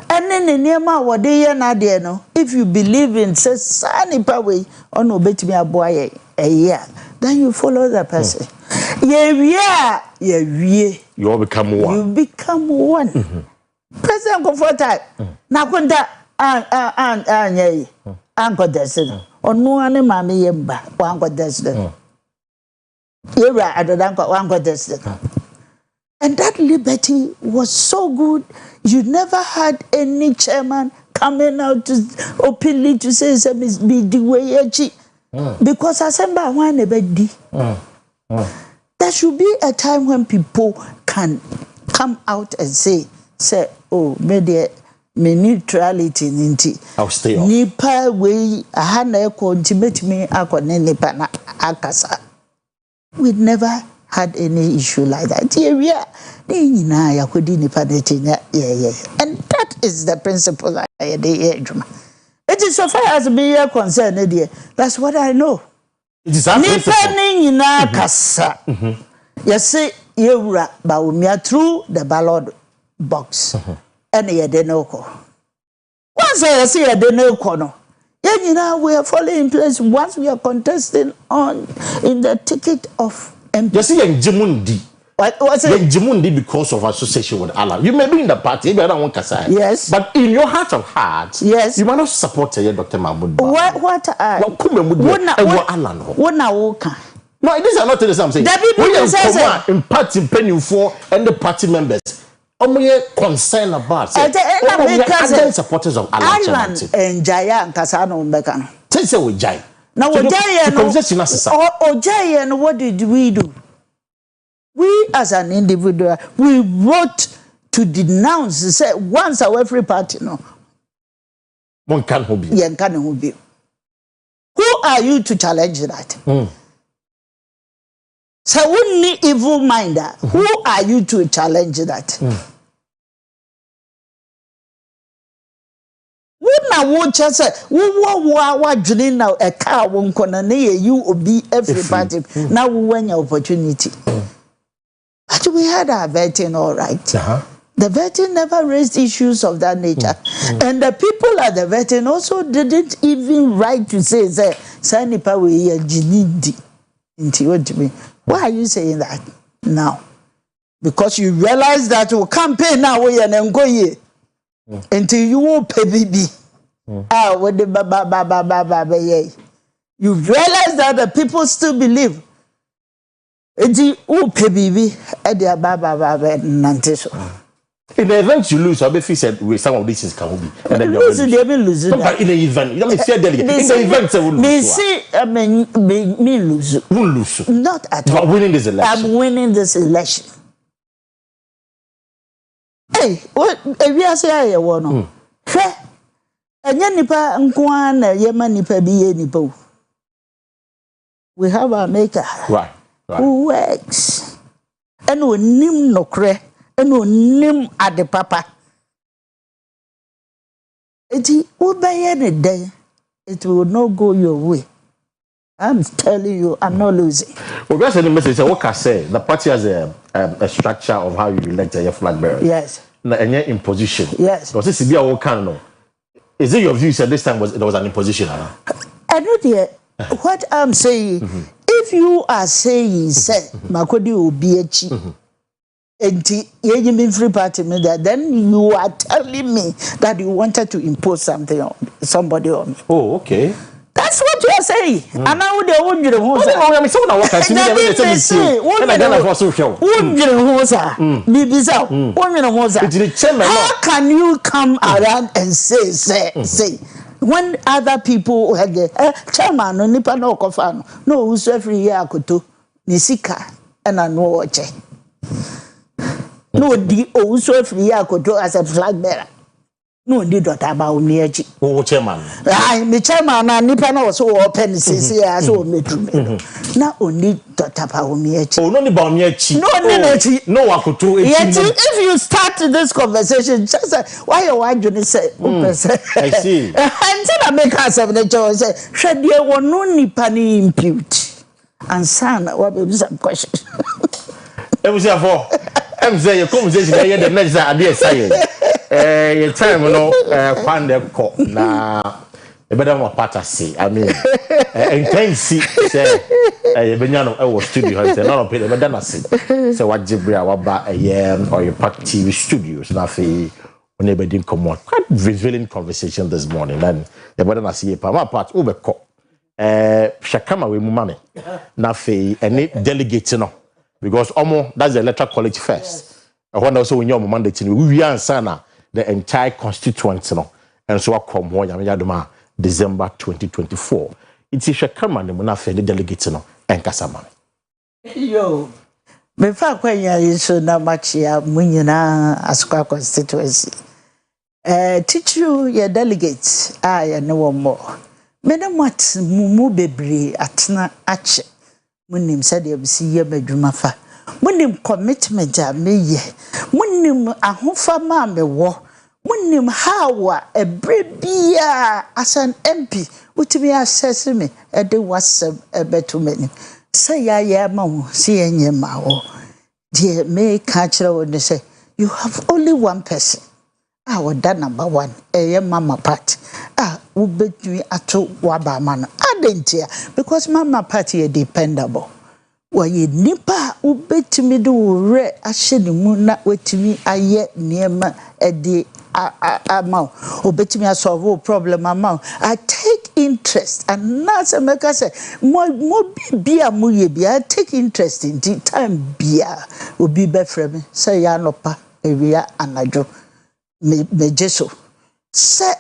and then the Nema Wadeya Nadiano, if you believe in says Sanipa way on obetimi a boy a year, then you follow the person. You all become one. You become one. President Comforta, Nakunda, Uncle Destin, or no one, Mammy Yemba, Uncle Destin. You're right, I don't Uncle Destin. And that liberty was so good, you never had any chairman coming out to openly to say, be the way because I send by one a bed. There should be a time when people can come out and say, oh, me neutrality ninti. I'll stay off. Nipa way a hand ultimate me nipa na akasa. We never had any issue like that. Yeah. And that is the principle I had. It is so far as me concerned, that's what I know. It is our principle. Yes, say you through the ballot box. And you didn't once I see a denoko, we are falling in place once we are contesting in the ticket of MP. You see, Jimundi. What's it? Jimundi because of association with Allah. You may be in the party, but I don't want to say. Yes. But in your heart of hearts, yes, you might not support Dr. Mahmoud. What no, these are not the same thing. In party penny for and the party members. I'm concerned about it. Supporters of Allah and Jaya and Kasano Mbekano. Say we Jai. Now, Ojai, and what did we do? We, as an individual, we wrote to denounce, say, once our every party, no. One can who be. Who are you to challenge that? So, only evil minder. Who are you to challenge that? Wuna wo chase wo dwene na e ka wo nkona na ye you obi every party na wo wanya opportunity. Actually, we had our vetting all right. The vetting never raised issues of that nature. And the people at the vetting also didn't even write to say Sanipa we jinindi into what me. Why are you saying that now? Because you realize that we campaign now we and go ye. Until you won't pay baby. What the you realize that the people still believe. Until you pay baby at their baba nanteso. In the event you lose, I'll be said with some of these can be. And then lose. But in the event, you know, in the event, me lose. Won't lose. Not at all. But winning this election. I'm winning this election. Hey, what if you say I want? Fair. And nipa nkwana yema nipa biye nipa. We have our maker. Right. Who works. And we nim no kre. And we nim at the papa. It will be any day. It will not go your way. I'm telling you, I'm not losing. Well, that's the message. What can I say? The party has a structure of how you elect your flag bearer. Yes. And your imposition. Yes. Because this is what can know. Is it your view that this time there was an imposition? I know dear. What I'm saying, if you are saying, say, Makodi will be a cheap. And free party then you are telling me that you wanted to impose something on somebody on me. Oh, okay. That's what you are saying. And now they won't get a hose. I'm someone I how can you come around and say when other people chairman no nipa no kofano no who's every year akoto nisika and I know what no di also every year akoto as a flag bearer. No, did not about me. Oh, chairman. I, me chairman, and Nipa was so open, says, yes, so me to me. Not only Dr. Paomi. Oh, no, about me. No, I could do it. If you start this conversation, just why you want to say, I see. And then I make us have the choice, say, should you want no Nipani impute? And son, what will be some questions? It was therefore, I'm saying your conversation, I had the next idea, saying. Your time, you know, find them cop na. You better want to see. I mean, intense. Say, you been on our studio. Say, no, no, better not see. So what Jibria, what about a year or your TV studios? Na fe, when you didn't come on. Quite revealing conversation this morning. And you better not see a part over cop. Shakama we mumane. Na fe, any delegate no, because that's the electoral college first. I want also when you're mandate we are sana. The entire constituency, no, and so I come home. Yaduma December 2024. It's a shakama the Munafe the delegates, no, and Casaman. Yo, before when you so not much ya Munina Asqua constituency. Teach you your delegates. I know more. Madam what Mumu Bebri atna ache. Munim said you see ye bedrumafa. Munim commitment a me munim ahofa ma me wo munim hawa e brebia as an MP utimi assess me e de wasem e betumani say ya ma wo say enye ma wo de me ka kire wo say you have only one person that number one mama part wo betumi ato waba ma no adentia because mama party is dependable. Why nipa wobetimi de wo re ahye ne mu na wetimi aye niema edi amount obetimi solve problem amount. I take interest and that's a make say mo bia mo ye bia take interest in the time bia obi be frame say ya nopa ewia anajo me jeso say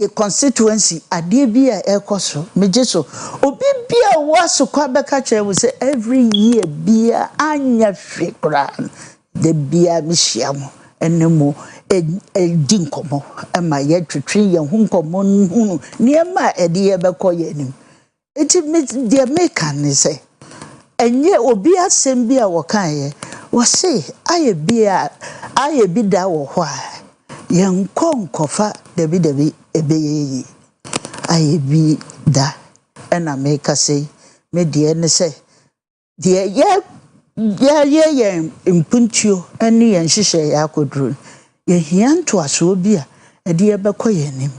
a constituency ade bia ekoso me jeso obi bia waso kwa beka che we say every year bia anya hwekra de bia me hyiamo enemo di nkomo ema ye twetwe ye hu nkomo hunu niema ede ye beko ye nim eti de make an say enye obi asem bia wo kan ye wo say aye bi da wo ho a ye nkonkofa debi ebeyi aye bi da ena make say me de ne say de ye impuntuo ene ye nhihye ya kodru ye hianto aso bia ede ye beko ye nim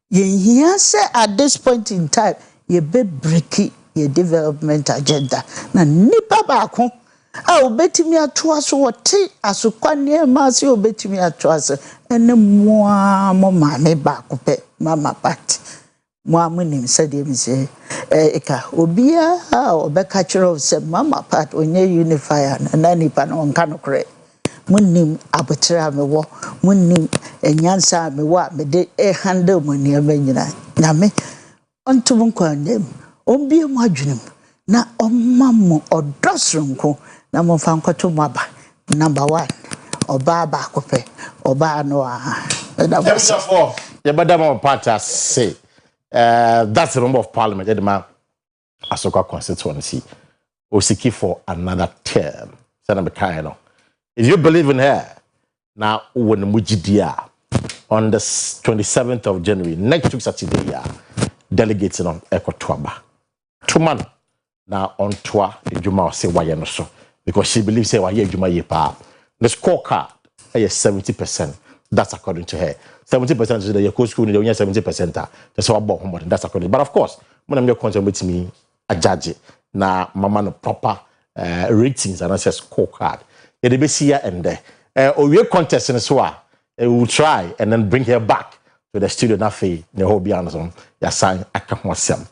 ye hia say at this point in time ye be breaki ye development agenda na nipa baako a obetimi ato aso wote asokwane ma se obetimi ato aso ene moa mo ma me baako pe mama pat mo amunim se de mi se eka obia obeka kire se mama pat onye unifier na nipa no nka no kre munnim abotra me wo munnim enyansa me wo me de handle mo ne amanyina na me ontum nkwanem ombie mo adwenem na omammo odosronko na mo fa nkoto mo aba number 1 oba ba kope oba no yeah, but that part say that's the member of parliament edema Asoka constituency osiki for another term sana bekai no if you believe in her now when mujidia on the 27th of January next week Saturday delegates on Ekotwaba 2 months now on tour ejuma say why no so because she believes say why ejuma ye pa the scorecard is 70%. That's according to her. 70% is the Yako school, 70%. That's what about that's according. But of course, when I'm your concern with me, a judge na mama no proper ratings and I say scorecard. They be see here and there. Or contest in so we will try and then bring her back to the studio na fe the whole be on ya sign akamwasem.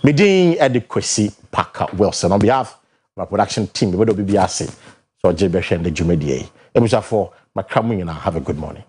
Me din at the Kwesi Parker Wilson on behalf of my production team, we will be so JB and the Jumedie. For my coming and have a good morning.